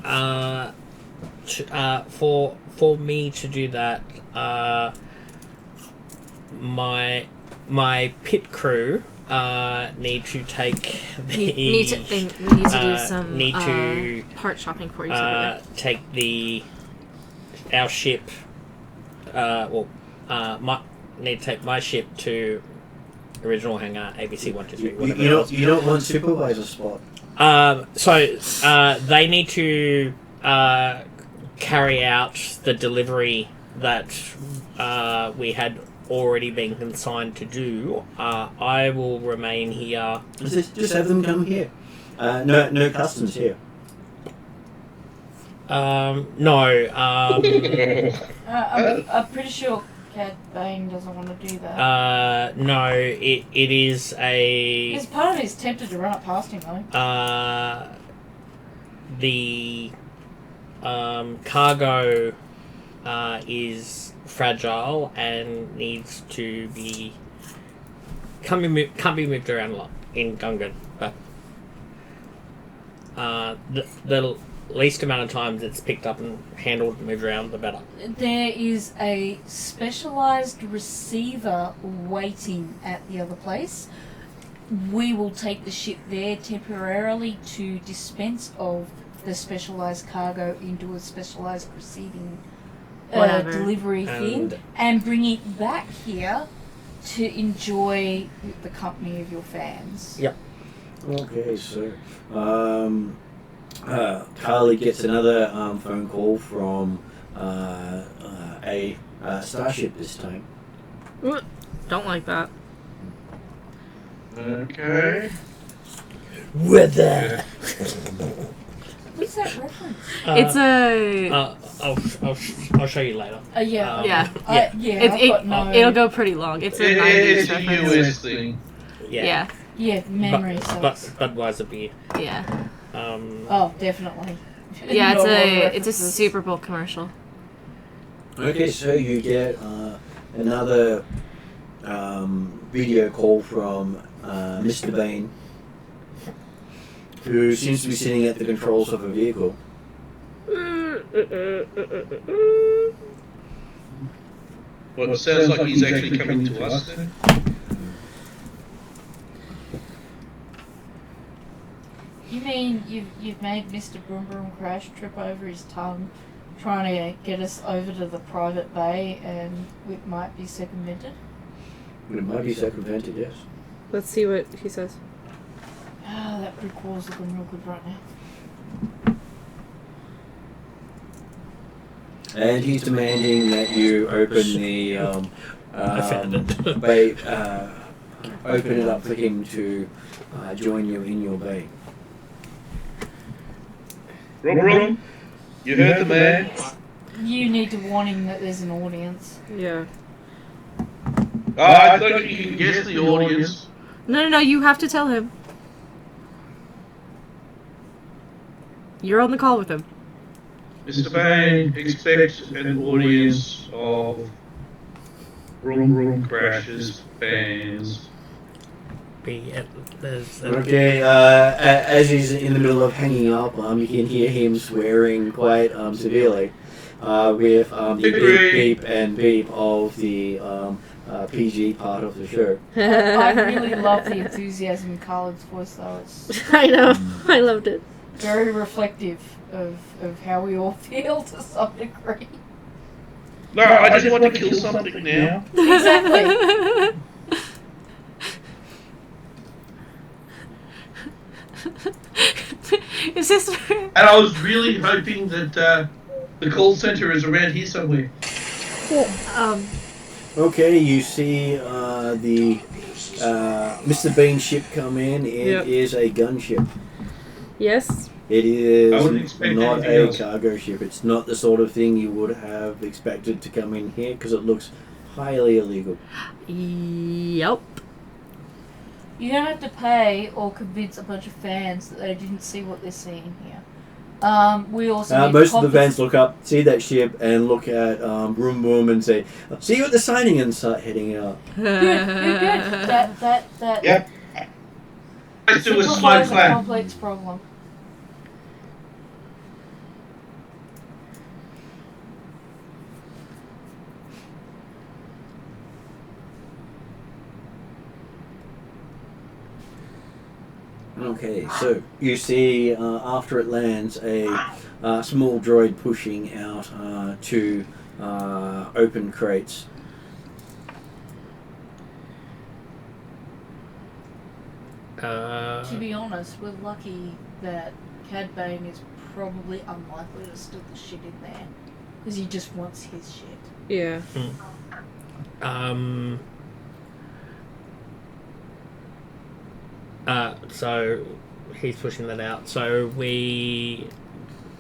For me to do that, my pit crew need to take the We need to do some need to part shopping for you. Separately. take our ship. Need to take my ship to original hangar ABC 123. You don't want supervisor spot. So they need to carry out the delivery that we had already been consigned to do. I will remain here. Just have them come here. No customs here. No. I'm pretty sure Cad Bane doesn't want to do that. No. It is a. His part of me is tempted to run it past him though. The cargo is fragile and needs to be can't be moved around a lot in Gungan, but the least amount of times it's picked up and handled and moved around, the better. There is a specialised receiver waiting at the other place. We will take the ship there temporarily to dispense of the specialised cargo into a specialised receiving delivery thing and bring it back here to enjoy the company of your fans. Yep. Okay, so Carly gets another phone call from a starship this time. Don't like that. Okay. Weather. What's that reference? It's a I'll show you later. Yeah. it'll go pretty long. It's a 90s It's a reference. US thing. Yeah. Yeah, memory sucks. Budweiser beer. Yeah. Oh, definitely. Yeah, Not a lot of it's a references. Super Bowl commercial. Okay, so you get another video call from Mr. Bane, who seems to be sitting at the controls of a vehicle. Well, it sounds like he's actually coming to us then. You mean you've made Mr. Broom Broom Crash trip over his tongue trying to get us over to the private bay and it might be circumvented? It might be circumvented, yes. Let's see what he says. Ah, that brick wall's looking real good right now. And he's demanding that you open the I found it. bay, open it up for him to join you in your bay. Rum, you heard the man. You need to warn him that there's an audience. Yeah. I think you can guess the audience. No, you have to tell him. You're on the call with him. Mr. Bane expects an audience of Rum Crashers fans. Okay, as he's in the middle of hanging up, you can hear him swearing quite severely with the beep, beep and beep of the PG part of the show. I really love the enthusiasm in Khaled's voice though. It's I know. I loved it. very reflective of how we all feel to some degree. No, I just want to kill something now. Exactly. Is this? And I was really hoping that the call center is around here somewhere. Okay, you see the Mr. Bean ship come in. It is a gunship. Yes. It I wouldn't is expect not anything a else. cargo ship. It's not the sort of thing you would have expected to come in here because it looks highly illegal. Yep. You don't have to pay or convince a bunch of fans that they didn't see what they're seeing here. We also need Most of the fans look up, see that ship, and look at Broom Boom and say, "See you at the signing," and start heading out. Good. That. Yep. Let's do a smoke simplifies a clan. complex problem. Okay, so you see after it lands a small droid pushing out two open crates. To be honest, we're lucky that Cad Bane is probably unlikely to stick the shit in there. Because he just wants his shit. Yeah. So he's pushing that out. So we.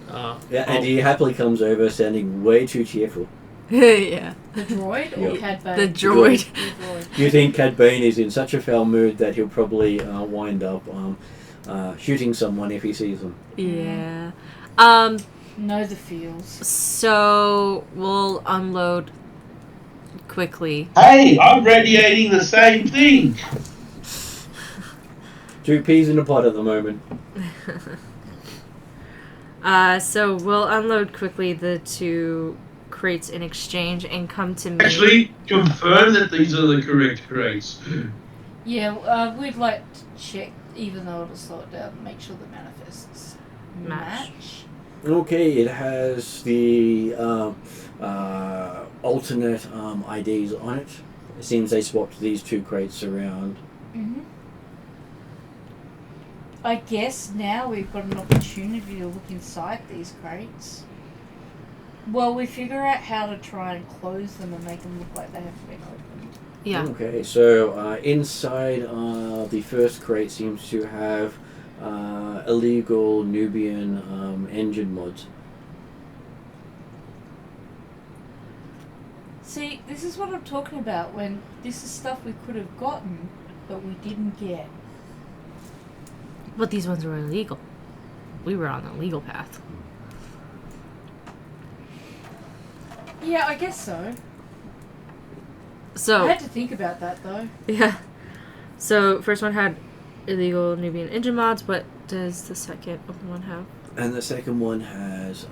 And he happily comes over, sounding way too cheerful. Yeah. The droid or Yep. Cad Bane? The droid. The droid. You think Cad Bane is in such a foul mood that he'll probably wind up shooting someone if he sees them. Yeah. Know the feels. So we'll unload quickly. Hey, I'm radiating the same thing. 2 peas in a pod at the moment. So we'll unload quickly the 2 crates in exchange and come to me. Actually, confirm that these are the correct crates. Yeah, we'd like to check, even though it'll slow it down, make sure the manifests match. Okay, it has the alternate IDs on it. It seems they swapped these 2 crates around. Mm-hmm. I guess now we've got an opportunity to look inside these crates. Well, we figure out how to try and close them and make them look like they haven't been opened. Yeah. Okay, so inside the first crate seems to have illegal Nubian engine mods. See, this is what I'm talking about, when this is stuff we could have gotten, but we didn't get. But these ones were illegal. We were on the legal path. Yeah, I guess so. So I had to think about that, though. yeah. So first one had illegal Nubian engine mods. What does the second one have? And the second one has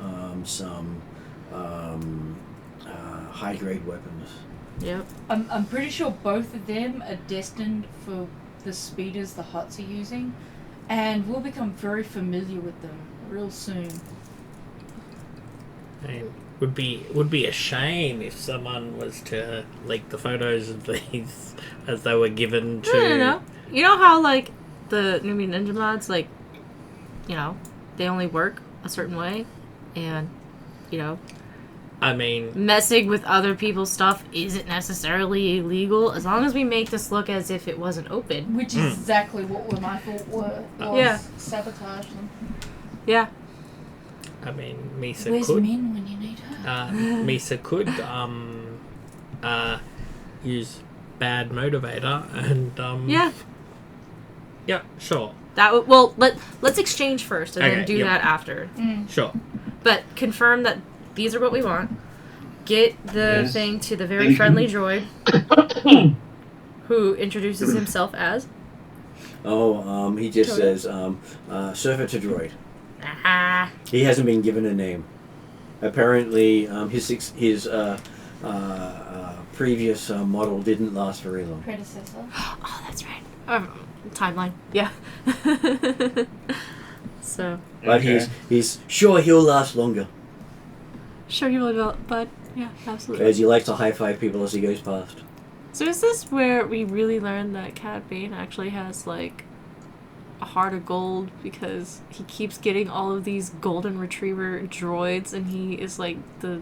some high-grade weapons. Yep. I'm pretty sure both of them are destined for the speeders the Hutts are using, and we'll become very familiar with them real soon. I mean, would be a shame if someone was to leak the photos of these as they were given to. No. You know how like the Nubian engine mods, like, you know, they only work a certain way, and you know, I mean, messing with other people's stuff isn't necessarily illegal as long as we make this look as if it wasn't open. Which is exactly what my thought was. Yeah. Sabotage them. Yeah. I mean, Misa Where's could. Min when you need her? Misa could use bad motivator and Yeah. Yeah, sure. Well, let's exchange first and then Okay, do yep. that after. Sure. But confirm that these are what we want. Get the Yes. thing to the very Thank friendly you. droid who introduces himself as Oh, he just Totally. says, server to droid. ah. He hasn't been given a name. Apparently, his previous model didn't last very long. Predecessor. Oh, that's right. Timeline. Yeah. So But he's sure he'll last longer. sure you will, but yeah, absolutely. Because he likes to high-five people as he goes past. So is this where we really learn that Cad Bane actually has like a heart of gold because he keeps getting all of these golden retriever droids, and he is like the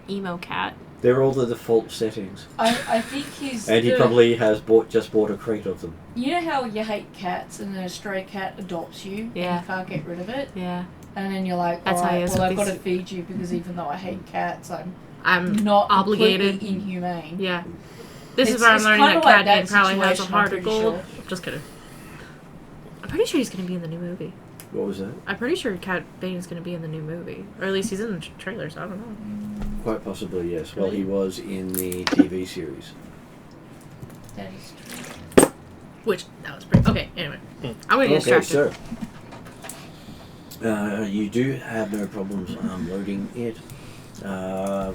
emo cat. They're all the default settings. I think he's. And he probably has just bought a crate of them. You know how you hate cats and then a stray cat adopts you and you can't get rid of it? Yeah. And then you're like, That's alright, well I've got to feed you because even though I hate cats, I'm not obligated. completely inhumane. Yeah. This is It's- where I'm it's learning that kinda like Cat Bane that probably has a situation, heart I'm of pretty gold. sure. Just kidding. I'm pretty sure he's going to be in the new movie. What was that? I'm pretty sure Cat Bane is going to be in the new movie. Or at least he's in the trailers. I don't know. Quite possibly, yes. Well, he was in the TV series. That is true. Which, that was pretty... Okay, anyway. I'm going to get distracted. So... you do have no problems loading it.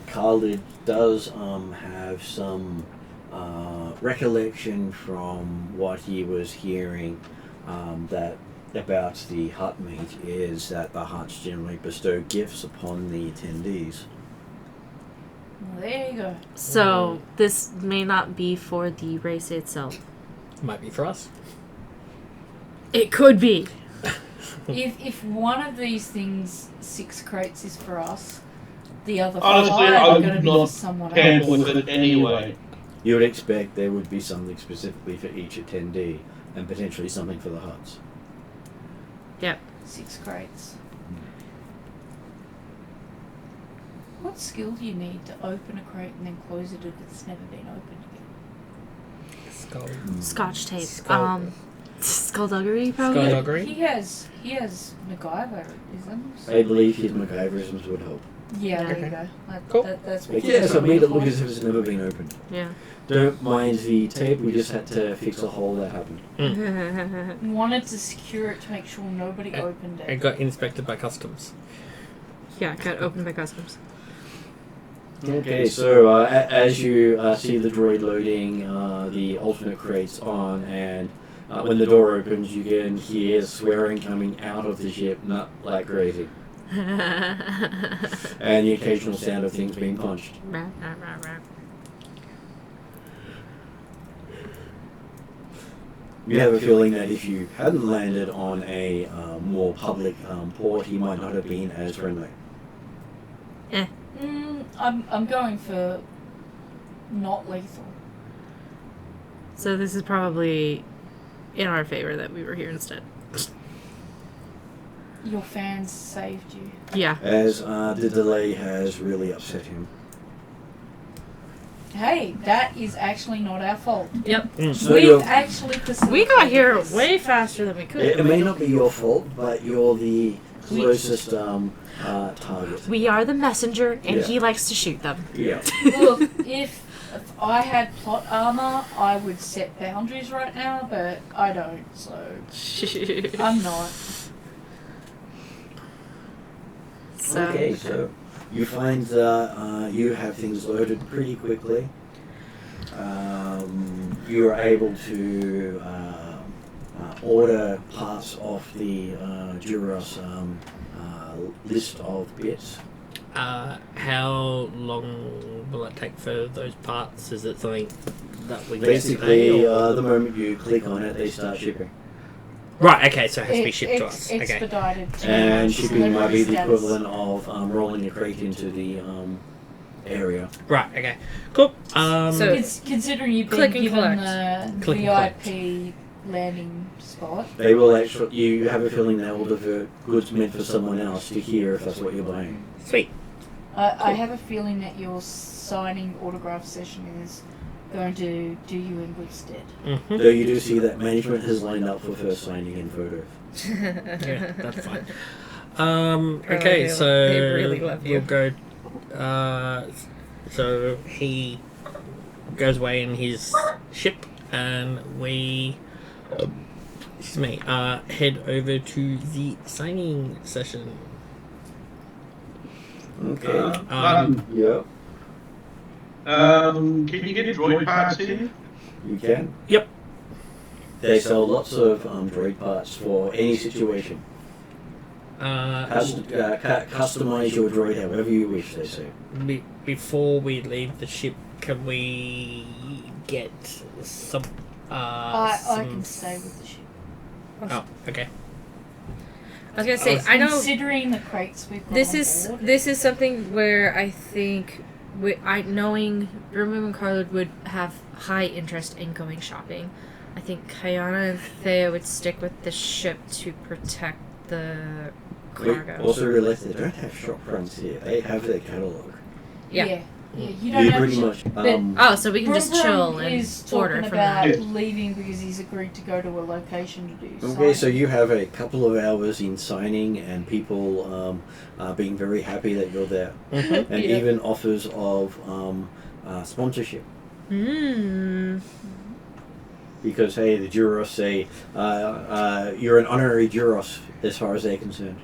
Khalid does have some recollection from what he was hearing that about the hut meet is that the huts generally bestow gifts upon the attendees. Well, there you go. So, this may not be for the race itself. Might be for us. It could be. If one of these things, 6 crates, is for us, the other Honestly, 5 I are would going to be not for someone Cancel else. it anyway. You would expect there would be something specifically for each attendee and potentially something for the huts. Yep. 6 crates. What skill do you need to open a crate and then close it if it's never been opened again? Scotch tape. Skullduggery, probably? Skullduggery? He has MacGyverisms. I believe his MacGyverisms would help. Yeah, there Okay. you go. Cool. That's But what yeah, so made it look for. as if it's never been opened. Yeah. Don't mind the tape, we just had to fix a hole that happened. Wanted to secure it to make sure nobody opened It it. got inspected by customs. Yeah, got opened by customs. Okay, so as you see the droid loading the alternate crates on, and when the door opens, you can hear swearing coming out of the ship, not like crazy. And the occasional sound of things being punched. You have a feeling that if you hadn't landed on a more public port, he might not have been as friendly. I'm going for not lethal. So this is probably in our favor that we were here instead. Your fans saved you. Yeah. As the delay has really upset him. Hey, that is actually not our fault. Yep. So We've actually facilitated We got here this. way faster than we could. it may not be your fault, but you're the closest target. We are the messenger, and Yeah. he likes to shoot them. Yeah. Look, if I had plot armor, I would set boundaries right now, but I don't, so I'm not. Okay, so you find that you have things loaded pretty quickly. You are able to order parts off the Duros list of bits. How long will it take for those parts? Is it something that we Basically, get the moment you click on it, they start shipping. Right, okay, so it has to be shipped to us. Okay. Expedited. to And shipping might be the status. equivalent of rolling a crate into the area. Right, okay. Cool. So- It's considering you've Click been and given collect. the Click and VIP landing spot. They will actually. You have a feeling they will divert goods meant for someone else to here if that's what you're buying. Sweet. I have a feeling that your signing autograph session is going to do you in good stead. Mm-hmm. Though you do see that management has lined up for first signing and photo. Yeah, that's fine. Probably Okay, they- so they really love you. we'll go. So he goes away in his ship, and we, excuse me, head over to the signing session. Okay. Yeah, Can you get droid parts here? you can. Yep. They sell lots of droid parts for any situation. Customize your droid however you wish, they say. Before we leave the ship, can we get some? I can stay with the ship. Oh, okay. I was gonna say, I know Considering the crates we've got this on is board, this is something where I think knowing Broom and Carlid would have high interest in going shopping. I think Kayana and Thea would stick with the ship to protect the cargo. Also realize they don't have shop fronts here. They have their catalogue. yeah. You don't You have pretty to, much. Oh, so we can just Brum chill Brum and is order talking from about that. leaving because he's agreed to go to a location to do Okay, so signing. you have a couple of hours in signing, and people are being very happy that you're there, Mm-hmm. and Yeah. even offers of sponsorship. Because hey, the Juros say you're an honorary Juros as far as they're concerned.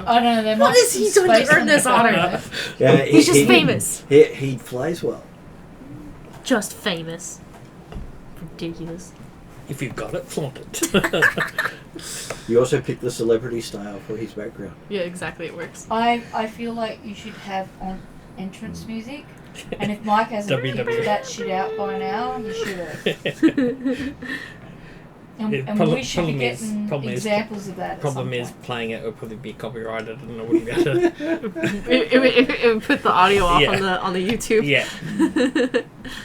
I don't know, there might What be is he some doing to space earn on this the honor? boat. Yeah, He's just famous. He flies well. Just famous. Ridiculous. If you've got it, flaunt it. You also pick the celebrity style for his background. Yeah, exactly. It works. I feel like you should have on entrance music, and if Mike hasn't WWE. figured that shit out by now, you should have. And, Yeah, and problem- we should be problem is- getting problem is- examples of that. At Problem some is, point. playing it would probably be copyrighted, and I wouldn't be able to. It would put the audio off Yeah. on the YouTube. Yeah.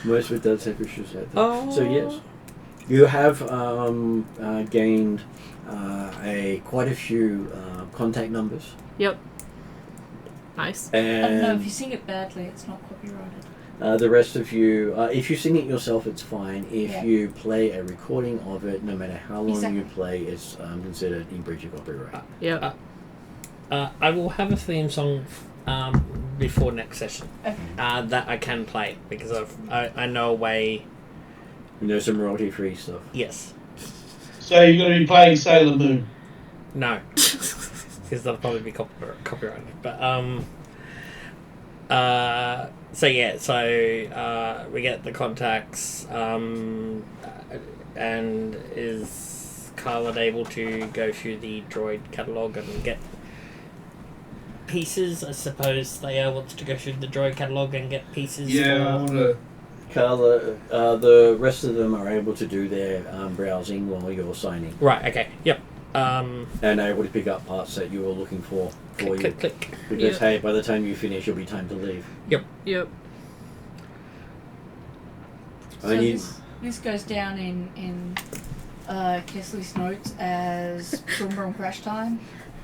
Most of it does have issues like that. Oh. So yes, you have gained quite a few contact numbers, Yep. Nice. I don't know, if and you sing it badly, it's not copyrighted. the rest of you, if you sing it yourself, it's fine. If Yeah. you play a recording of it, no matter how long Exactly. you play, it's considered in breach of copyright. Yep. I will have a theme song before next session Okay. that I can play because I know a way. And there's some royalty-free stuff. Yes. So you're going to be playing Sailor Moon. No. Because that'll probably be copyrighted. But so yeah, so we get the contacts, and is Carla able to go through the droid catalogue and get pieces? I suppose they wants to go through the droid catalogue and get pieces. Yeah, I want to. Carla, the rest of them are able to do their browsing while you're signing, Right. Okay. Yep. and able to pick up parts that you were looking for Click, you. click, click. Because Yeah. hey, by the time you finish, it'll be time to leave. Yep. So And you, this goes down in Kesley's notes as Brum Brum Crash Time.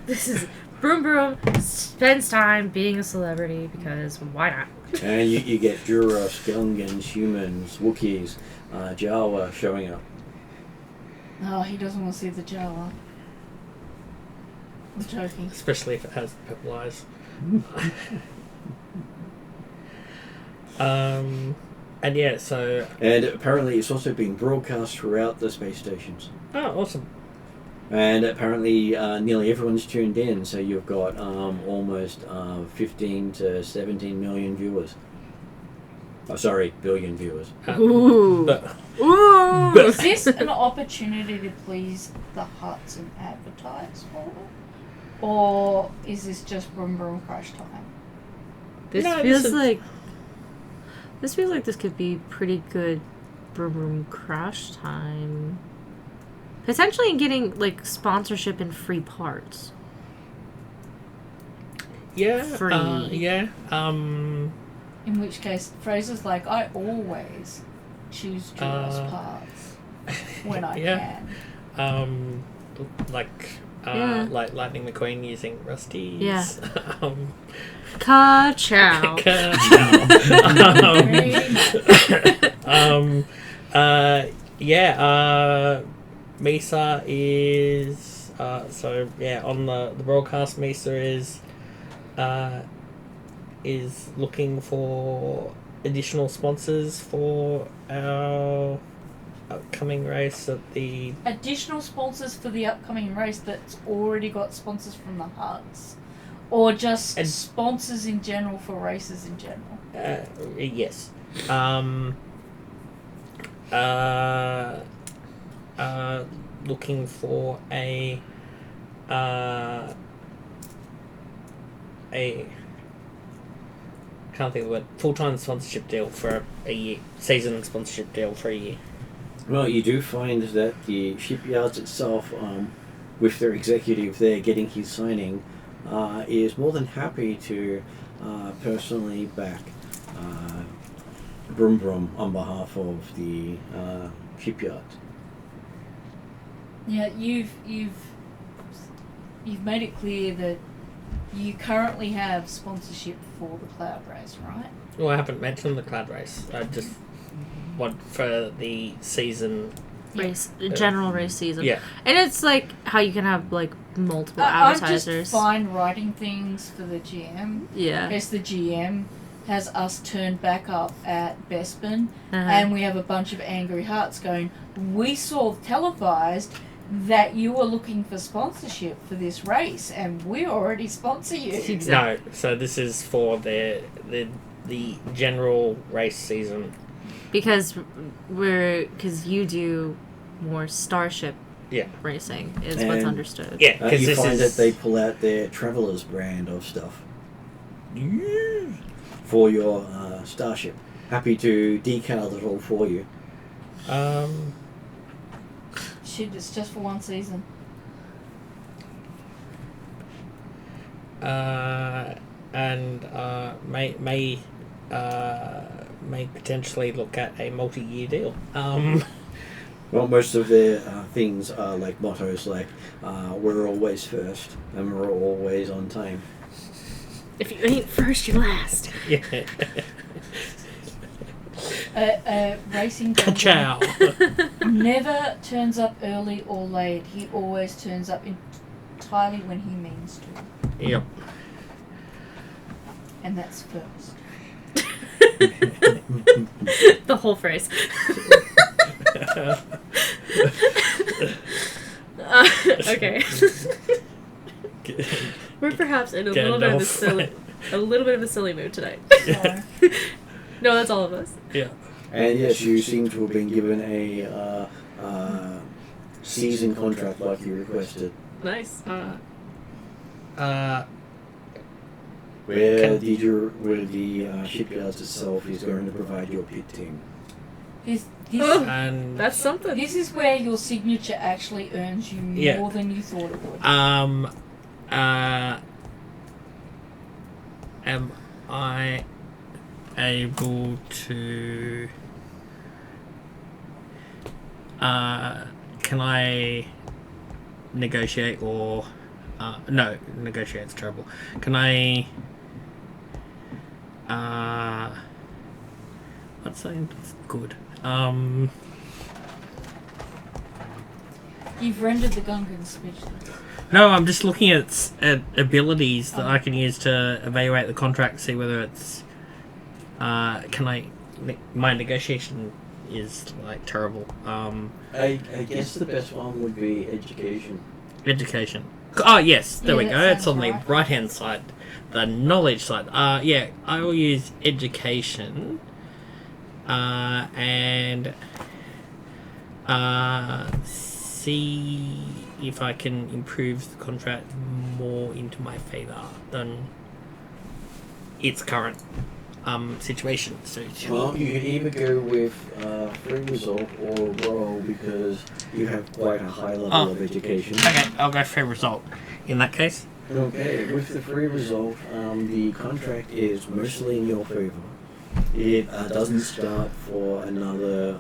This is Broom Broom spends time being a celebrity because why not? and you get Duros, Gungans, humans, Wookiees, Jawa showing up. Oh, he doesn't want to see the Jawa. I'm joking. Especially if it has purple eyes. And yeah, so And apparently, it's also being broadcast throughout the space stations. oh, awesome. And apparently, nearly everyone's tuned in, so you've got almost 15 to 17 million viewers. Oh, sorry, billion viewers. Ooh. But Ooh. Is this an opportunity to please the Hutts and advertise for it? Or is this just Brum Brum Crash Time? This No, feels this is- like this could be pretty good Broom Broom Crash Time. Potentially in getting like sponsorship and free parts. yeah, Free. yeah. In which case, Fraser's like, I always choose Jaws parts when I yeah. can. Like Yeah. like Lightning McQueen using Rusty's. Yeah. um, Ka-chow. Misa is so yeah on the broadcast. Misa is looking for additional sponsors for our upcoming race at the Additional sponsors for the upcoming race that's already got sponsors from the Hutts? Or just And- sponsors in general for races in general? yes. Looking for a can't think of it, full-time sponsorship deal for a year, season sponsorship deal for a year. Well, you do find that the shipyards itself, with their executive there getting his signing, is more than happy to personally back Brum Brum on behalf of the shipyard. Yeah, you've made it clear that you currently have sponsorship for the Cloud Race, right? Well, I haven't mentioned the Cloud Race. I just want for the season race, general race season. Yeah. And it's like how you can have like multiple I'm advertisers. just fine writing things for the GM. Yeah. Because the GM has us turned back up at Bespin, and we have a bunch of angry hearts going, we saw televised that you were looking for sponsorship for this race, and we already sponsor you. No, so this is for the general race season. Because you do more starship racing is And what's understood. Yeah, because you this find is that they pull out their Travelers brand of stuff for your starship. Happy to decal it all for you. Shit, it's just for one season. And may potentially look at a multi-year deal. Well, most of their things are like mottos like, we're always first and we're always on time. If you ain't first, you're last. Yeah. Racing Ka-chow. never turns up early or late. He always turns up entirely when he means to. Yep. And that's first. The whole phrase. Okay. We're perhaps in a little bit of a silly mood tonight. No, that's all of us. Yeah. And yes, you seem to have been given a season contract like you requested. Nice. Where the shipyards itself is going to provide your pit team. And that's something. This is where your signature actually earns you more than you thought it would. Am I able to? Can I negotiate or? No, negotiate's terrible. Can I? What's something that's good? You've rendered the Gungan speechless. No, I'm just looking at abilities that I can use to evaluate the contract, see whether it's. My negotiation is like terrible. I guess the best one would be education. Education. Oh yes, there we that go. It's on sounds the right hand side, the knowledge side. Yeah, I will use education. And see if I can improve the contract more into my favor than its current situation. So Well, you can either go with free result or roll because you have quite a high level of education. Okay, I'll go free result in that case. Okay, with the free result, the contract is mostly in your favor. It doesn't start for another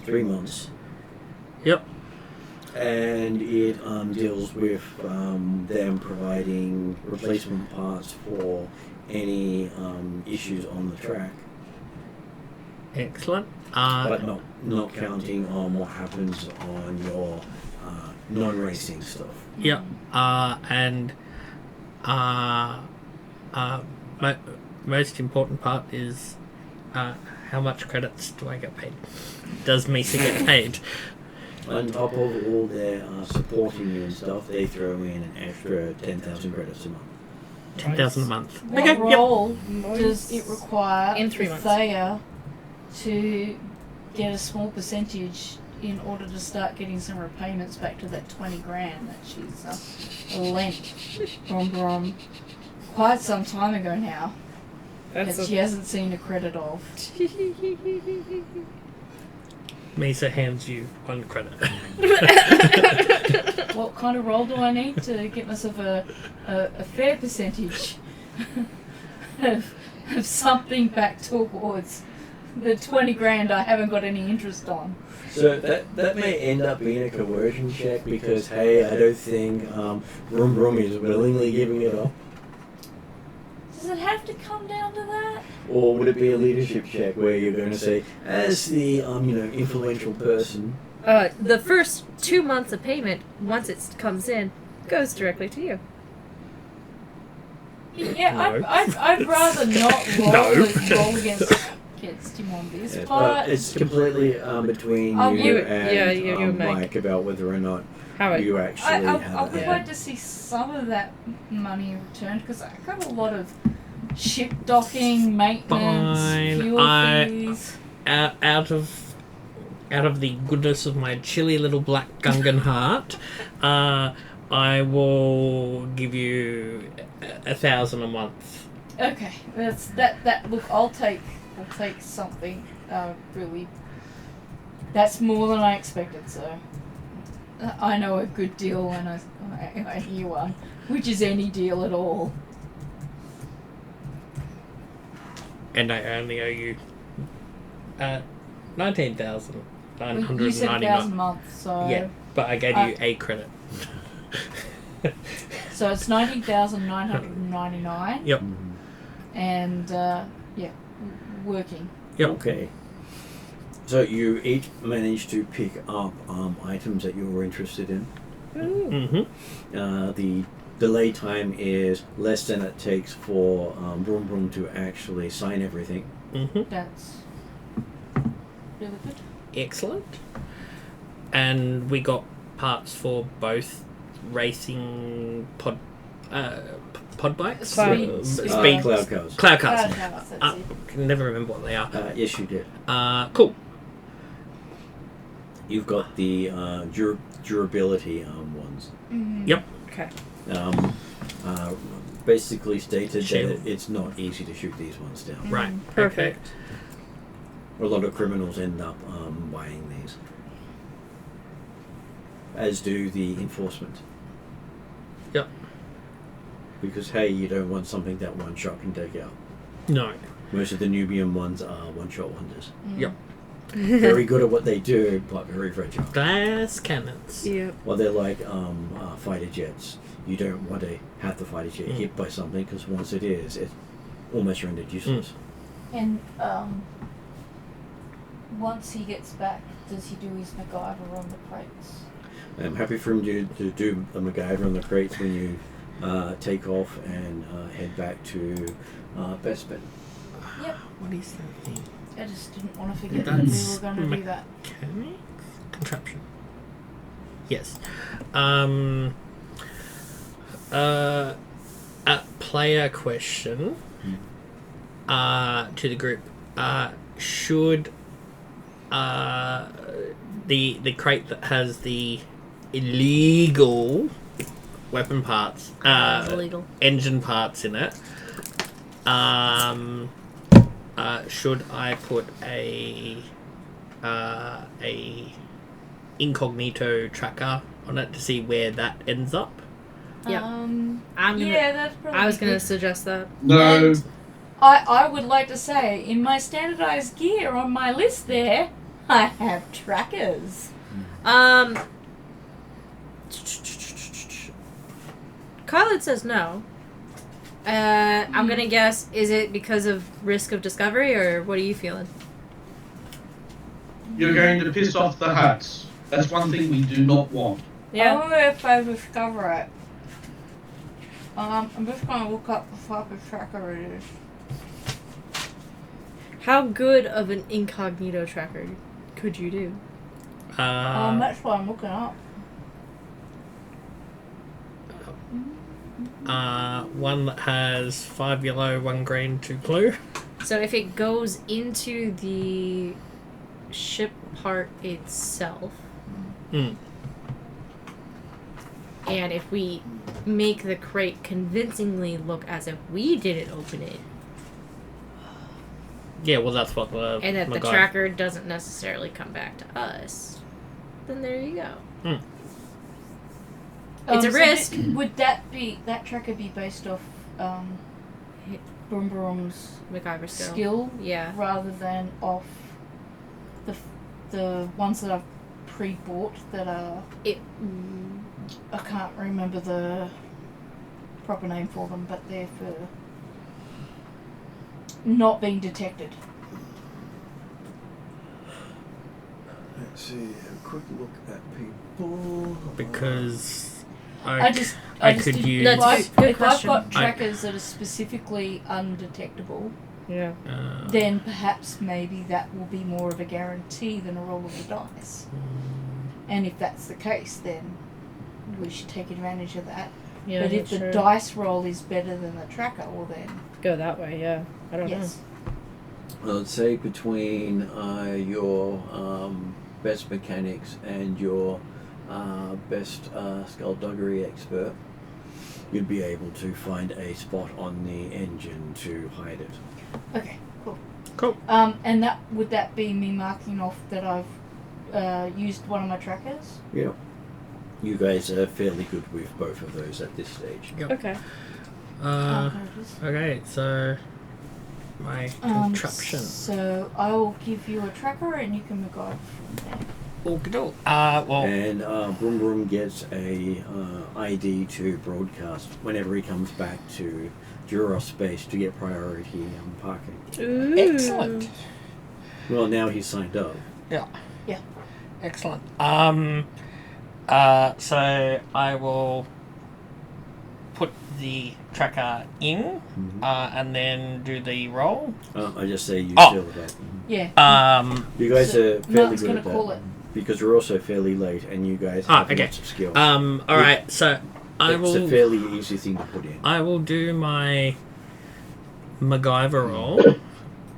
3 months. Yep. And it deals with them providing replacement parts for any issues on the track. Excellent. But not counting on what happens on your non-racing stuff. Yep. And most important part is how much credits do I get paid? Does Misa get paid? On top of all their supporting you and stuff, they throw in an extra 10,000 credits a month. 10,000 a month. What role does it require In 3 for months. Thea to get a small percentage in order to start getting some repayments back to that 20 grand that she's lent from quite some time ago now? That she hasn't seen a credit of. Misa hands you 1 credit. What kind of roll do I need to get myself a fair percentage of something back towards the 20 grand I haven't got any interest on? So that may end up being a coercion check because, hey, I don't think Vroom Vroom is willingly giving it up. Does it have to come down to that? Or would it be a leadership check where you're going to say, as the influential person? The first 2 months of payment, once it comes in, goes directly to you. Yeah, No. I'd rather not roll, roll against him on this, Yeah, but it's completely between you and you and Mike about whether or not How you actually I have would it. like to see some of that money returned because I got a lot of ship docking, maintenance, Fine, fuel fees. Out of the goodness of my chilly little black Gungan heart, I will give you 1,000 a month. Okay, that's that. Look, I'll take something. Really, that's more than I expected. So I know a good deal, and I hear one, which is any deal at all. And I only owe you 19,999. You said 1,000 a month, so Yeah, but I gave you a credit. so it's 19,999. Yep. And working. Yep. Okay. So you each managed to pick up items that you were interested in. Mm-hmm. The delay time is less than it takes for Vroom Vroom to actually sign everything. Mm-hmm. That's really good. Excellent. And we got parts for both racing pod bikes? Speed. Speed. Cloud cars. Cloud cars. That's I it. can never remember what they are. Yes, you did. Cool. You've got the durability ones. Mhm. Yep. Okay. Basically stated Shield. that it's not easy to shoot these ones down. Right. Perfect. A lot of criminals end up buying these. As do the enforcement. Yep. Because, hey, you don't want something that one shot can take out. No. Most of the Nubian ones are one-shot wonders. Yep. Very good at what they do, but very fragile. Glass cannons. Yep. Well, they're like fighter jets. You don't want to have the fighter jet hit by something, because once it is, it's almost rendered useless. And once he gets back, does he do his MacGyver on the crates? I'm happy for him to do a MacGyver on the crates when you take off and head back to Bespin. Yep. What is that thing? I just didn't want to forget that we That's were going to do that. Mechanics? Contraption. Yes. A player question to the group. Should the crate that has the illegal weapon parts, It's illegal. engine parts in it, should I put a incognito tracker on it to see where that ends up? Yep. That's probably I was going to good. suggest that. No. And I would like to say, in my standardized gear on my list there, I have trackers. Khaled says no. I'm gonna guess, is it because of risk of discovery, or what are you feeling? You're going to piss off the Huts. That's one thing we do not want. Only if I discover it. I'm just gonna look up the fucking tracker it is. How good of an incognito tracker could you do? That's what I'm looking up. One that has 5 yellow, 1 green, 2 blue. So if it goes into the ship part itself, and if we make the crate convincingly look as if we didn't open it, Yeah, well, that's what the... and that the MacGyver- tracker doesn't necessarily come back to us, then there you go. It's a risk. Would that tracker be based off Boom Boom's MacGyver skill? Yeah. Rather than off the ones that I've pre-bought that are... I can't remember the proper name for them, but they're for not being detected. Let's see, a quick look at people. Because I could did- use... That's If, good if I've question. got trackers that are specifically undetectable, Yeah. then perhaps maybe that will be more of a guarantee than a roll of the dice. And if that's the case, then we should take advantage of that. Yeah, but if that's the true. dice roll is better than the tracker, well then, Go that way, yeah. I don't yes. Well, I'd say between your best mechanics and your best skullduggery expert, you'd be able to find a spot on the engine to hide it. Okay, cool. Cool. And would that be me marking off that I've used one of my trackers? Yeah. You guys are fairly good with both of those at this stage. Yep. Okay. There it is. Okay, so... My contraption. So I will give you a tracker and you can MacGyver from there. Well... And Broom Broom gets a ID to broadcast whenever he comes back to Duros space to get priority parking. Ooh. Excellent. Well, now he's signed up. Yeah. Yeah. Excellent. So I will put the tracker in, and then do the roll. I just say you Oh. deal with that. Yeah. You guys are fairly Mark's good gonna at that. call it. Because we're also fairly late and you guys have okay. lots of skill. Alright, so I it's will... a fairly easy thing to put in. I will do my MacGyver roll.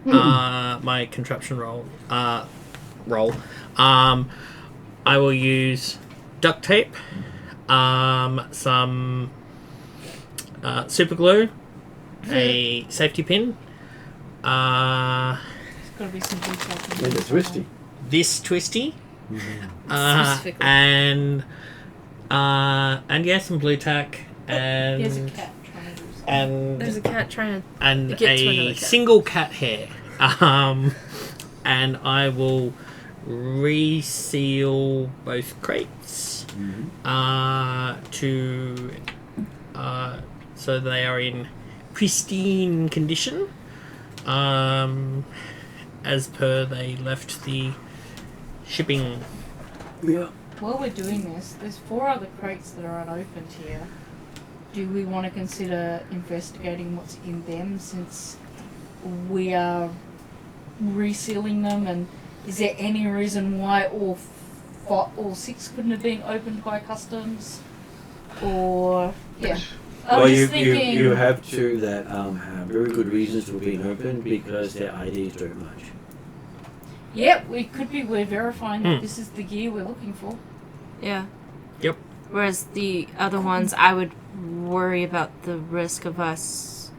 My contraption roll. I will use duct tape, some super glue, a safety pin, There's got to be some detail. And a twisty. this twisty, Specifically. and yeah, some blue tack, and There's a cat trying to do something. and There's a cat trying to... and Get to another a cat. single cat hair. And I will reseal both crates so they are in pristine condition, as per they left the shipping. Yeah. While we're doing this, there's 4 other crates that are unopened here. Do we want to consider investigating what's in them since we are resealing them? And is there any reason why all 6 couldn't have been opened by customs? Or yeah, I was just thinking. you have 2 that have very good reasons for being open because their IDs don't match. Yep, we're verifying that this is the gear we're looking for. Yeah. Yep. Whereas the other ones, I would worry about the risk of us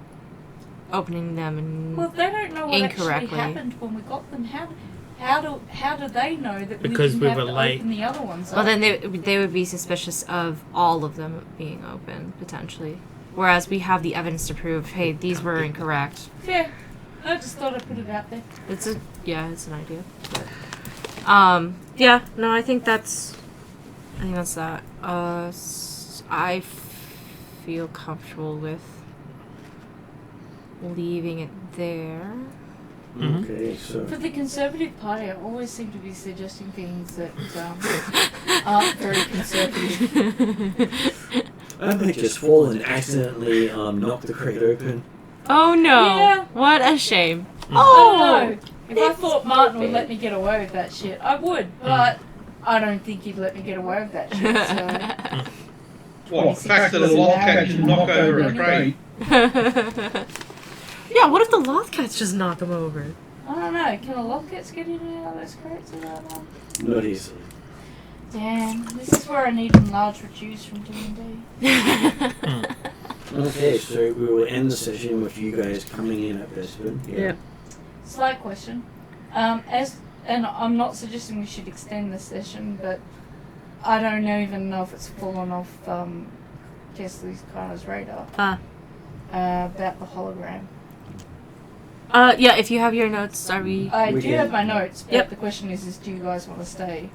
opening them and Well, if they don't know what actually incorrectly. happened when we got them, how do they know that Because we we didn't have were to late. open the other ones? Well, up? then they would be suspicious of all of them being open, potentially. Whereas we have the evidence to prove, hey, these were incorrect. Yeah, I just thought I'd put it out there. It's an idea. But, yeah, no, I think that's that. I feel comfortable with leaving it there. Okay, so For the Conservative Party, I always seem to be suggesting things that aren't very conservative. I might just fall and accidentally knock the crate open. Oh no! Yeah. What a shame. I don't know. If I thought Martin would let me get away with that shit, I would, but I don't think he'd let me get away with that shit, so... What, the fact that a lolcat can knock over a crate? Yeah, what if the Lothcats just knock them over? I don't know, can the Lothcats get in and out of those crates without them? Not easily. Damn, this is where I need enlarged reduce from D&D. Okay, so we will end the session with you guys coming in at Bespin. Yep. Slight question. And I'm not suggesting we should extend the session, but I don't even know if it's fallen off Kesley's Kana's radar. About the hologram. Yeah, if you have your notes, are we... I do have my notes, but the question is do you guys want to stay?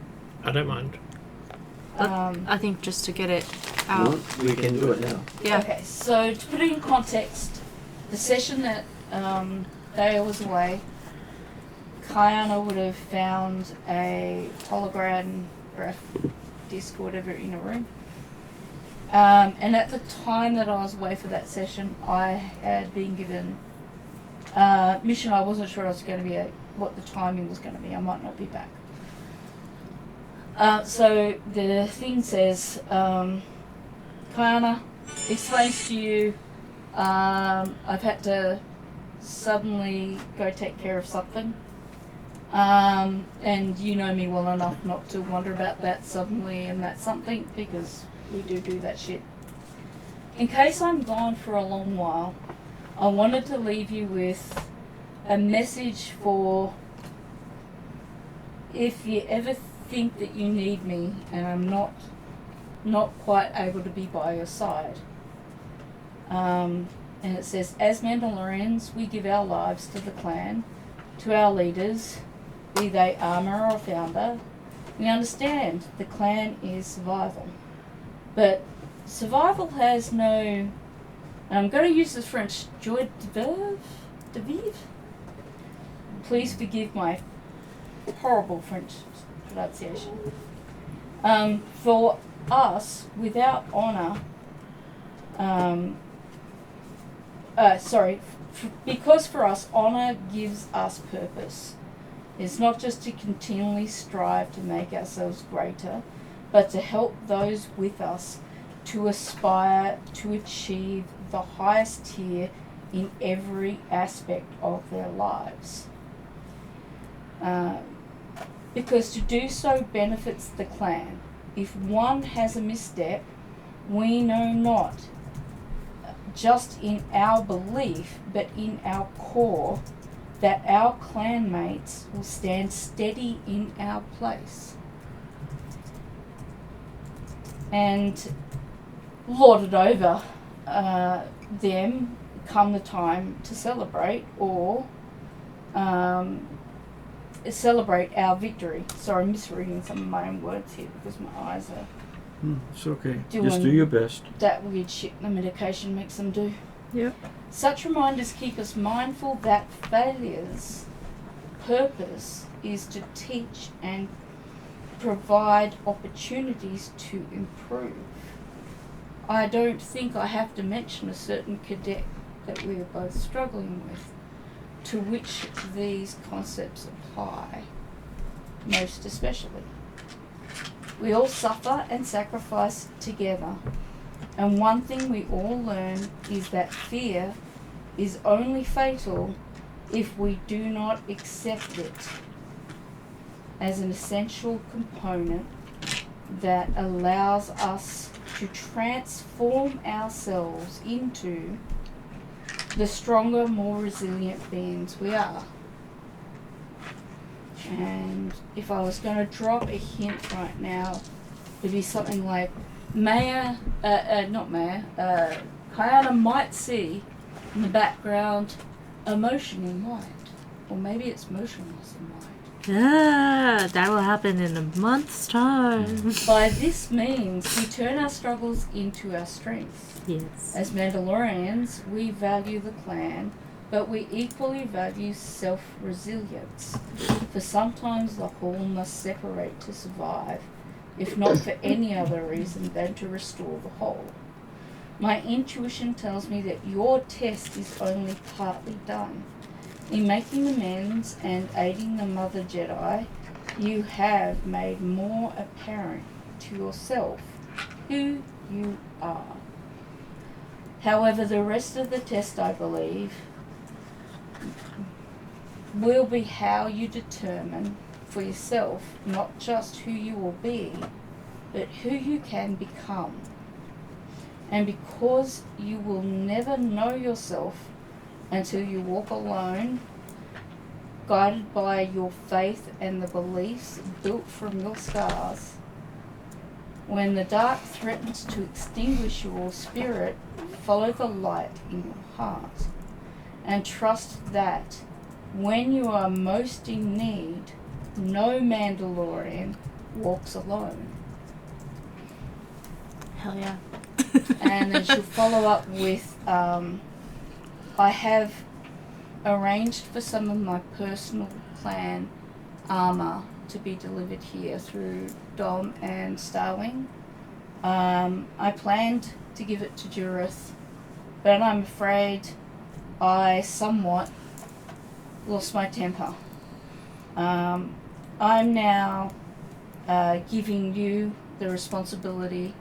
I don't mind. I think just to get it out. We can do it now. Yeah. Okay, so to put it in context, the session that Dale was away, Kayana would have found a hologram disc or whatever in a room. And at the time that I was away for that session, I had been given a mission. I wasn't sure I was going to be what the timing was going to be. I might not be back. So the thing says, Kayana explains to you, I've had to suddenly go take care of something. And you know me well enough not to wonder about that suddenly and that something, because we do that shit. In case I'm gone for a long while, I wanted to leave you with a message for if you ever think that you need me and I'm not quite able to be by your side. And it says, as Mandalorians, we give our lives to the clan, to our leaders, be they armor or founder. We understand the clan is survival. But survival has no, and I'm going to use the French, joie de vivre? Please forgive my horrible French pronunciation. For us, without honor, because for us, honor gives us purpose. It's not just to continually strive to make ourselves greater, but to help those with us to aspire to achieve the highest tier in every aspect of their lives. Because to do so benefits the clan. If one has a misstep, we know not just in our belief, but in our core, that our clanmates will stand steady in our place. And lord it over them come the time to celebrate, or celebrate our victory. Sorry, I'm misreading some of my own words here because my eyes are it's okay. Just do your best. That weird shit the medication makes them do. Yep. Such reminders keep us mindful that failure's purpose is to teach and provide opportunities to improve. I don't think I have to mention a certain cadet that we are both struggling with, to which these concepts apply, most especially. We all suffer and sacrifice together, and one thing we all learn is that fear is only fatal if we do not accept it as an essential component that allows us to transform ourselves into the stronger, more resilient beings we are. And if I was going to drop a hint right now, it'd be something like Kayana might see in the background a motion in white. Or maybe it's motionless in white. Ah, that will happen in a month's time. By this means, we turn our struggles into our strengths. Yes. As Mandalorians, we value the clan, but we equally value self-resilience. For sometimes the whole must separate to survive, if not for any other reason than to restore the whole. My intuition tells me that your test is only partly done. In making amends and aiding the Mother Jedi, you have made more apparent to yourself who you are. However, the rest of the test, I believe, will be how you determine for yourself not just who you will be, but who you can become. And because you will never know yourself until you walk alone guided by your faith and the beliefs built from your scars. When the dark threatens to extinguish your spirit, follow the light in your heart, and trust that when you are most in need, no Mandalorian walks alone. Hell yeah. And then she'll follow up with, I have arranged for some of my personal clan armor to be delivered here through Dom and Starwing. I planned to give it to Jurith, but I'm afraid I somewhat lost my temper. I'm now giving you the responsibility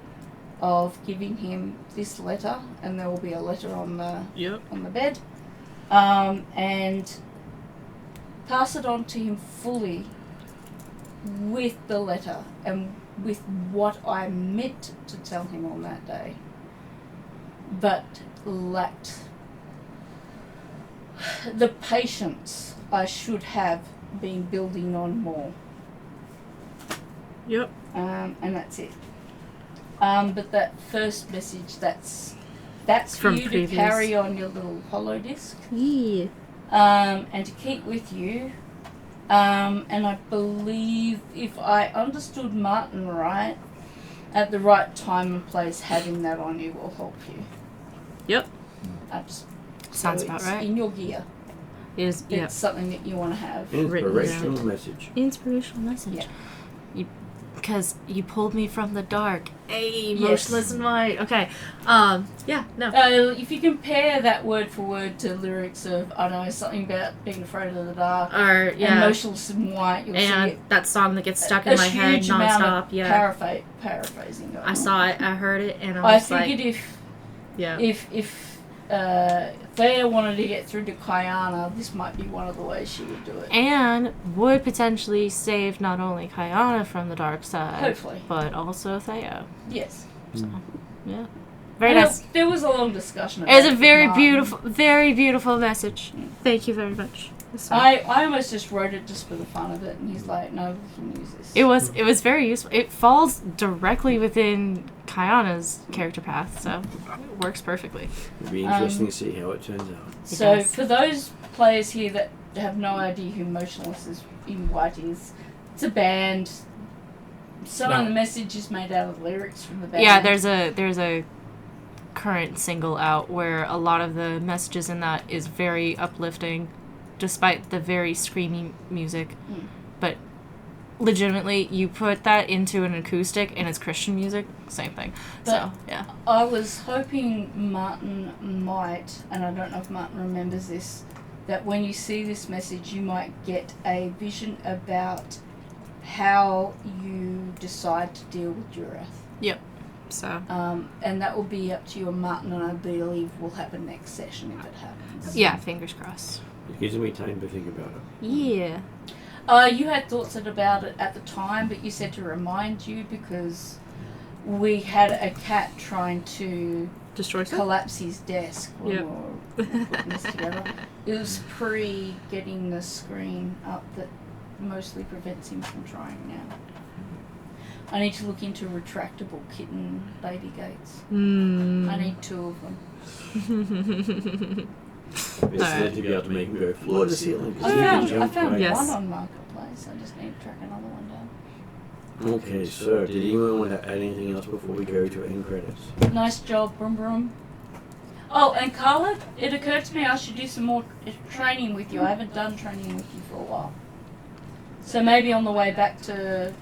of giving him this letter, and there will be a letter on the bed, and pass it on to him fully with the letter and with what I meant to tell him on that day, but lacked the patience I should have been building on more. Yep. And that's it. But that first message, that's for From you previous. to carry on your little hollow disc. Yeah. And to keep with you. And I believe, if I understood Martin right, at the right time and place, having that on you will help you. Yep. Sounds so about it's right. in your gear. It is, It's something that you want to have. Inspirational message. Inspirational message. Yeah. Because you pulled me from the dark. Hey, Yes. motionless and white. Okay. Yeah, no. If you compare that word for word to lyrics of, I don't know, something about being afraid of the dark, Or, and yeah. motionless and white, you'll see And it. that song that gets stuck A in my head huge amount nonstop. of Yeah. paraphrasing going I on. saw it, I heard it, and I I was figured like, yeah. if Thea wanted to get through to Kayana, this might be one of the ways she would do it. And would potentially save not only Kayana from the dark side, Hopefully. but also Thea. Yes. So, yeah. Very And nice. There was a long discussion about It was a with very Martin. very beautiful message. Mm. Thank you very much. So, I almost just wrote it just for the fun of it, and he's like, no, we can use this. it was very useful. It falls directly within Kayana's character path, so it works perfectly. It'll be interesting to see how it turns out. So does. for those players here that have no idea who Motionless in White is, it's a band. Some of the message is made out of lyrics from the band. Yeah, there's a current single out where a lot of the messages in that is very uplifting, despite the very screamy music. Mm. But legitimately, you put that into an acoustic and it's Christian music, same thing. So, yeah. I was hoping Martin might, and I don't know if Martin remembers this, that when you see this message, you might get a vision about how you decide to deal with Jurith. So, And that will be up to you and Martin, and I believe will happen next session if it happens. yeah, fingers crossed. It gives me time to think about it. Yeah. You had thoughts about it at the time, but you said to remind you because we had a cat trying to Destroy stuff? collapse his desk when Yep. we were putting this together. It was pre getting the screen up that mostly prevents him from trying now. I need to look into retractable kitten baby gates. I need 2 of them. It's meant to be able to make him go floor to ceiling. 'cause I he can found jump right. Yes. one on Marketplace. I just need to track another one down. Okay, so did anyone want to add anything else before we go to end credits? Nice job, Brum Brum. Oh, and Carla, it occurred to me I should do some more training with you. I haven't done training with you for a while. So maybe on the way back to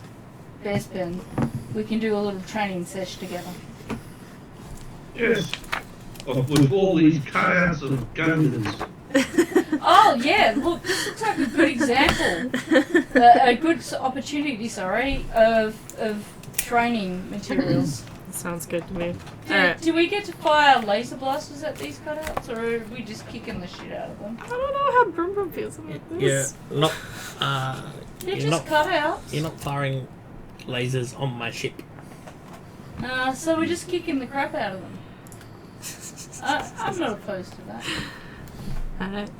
Bespin, we can do a little training sesh together. Yes. With all these cutouts of Gungans. Oh, yeah, look, this looks like a good example. A good opportunity, of training materials. Sounds good to me. Do we get to fire laser blasters at these cutouts, or are we just kicking the shit out of them? I don't know how Brum Brum feels about Yeah, this. not. They're You're just not- cutouts. You're not firing lasers on my ship. So we're just kicking the crap out of them. I'm not opposed to that. Alright.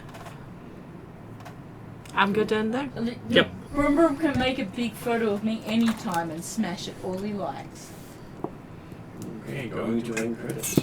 I'm good to end there. Yep. Broom Broom can make a big photo of me anytime and smash it all he likes. Okay, going to end credits.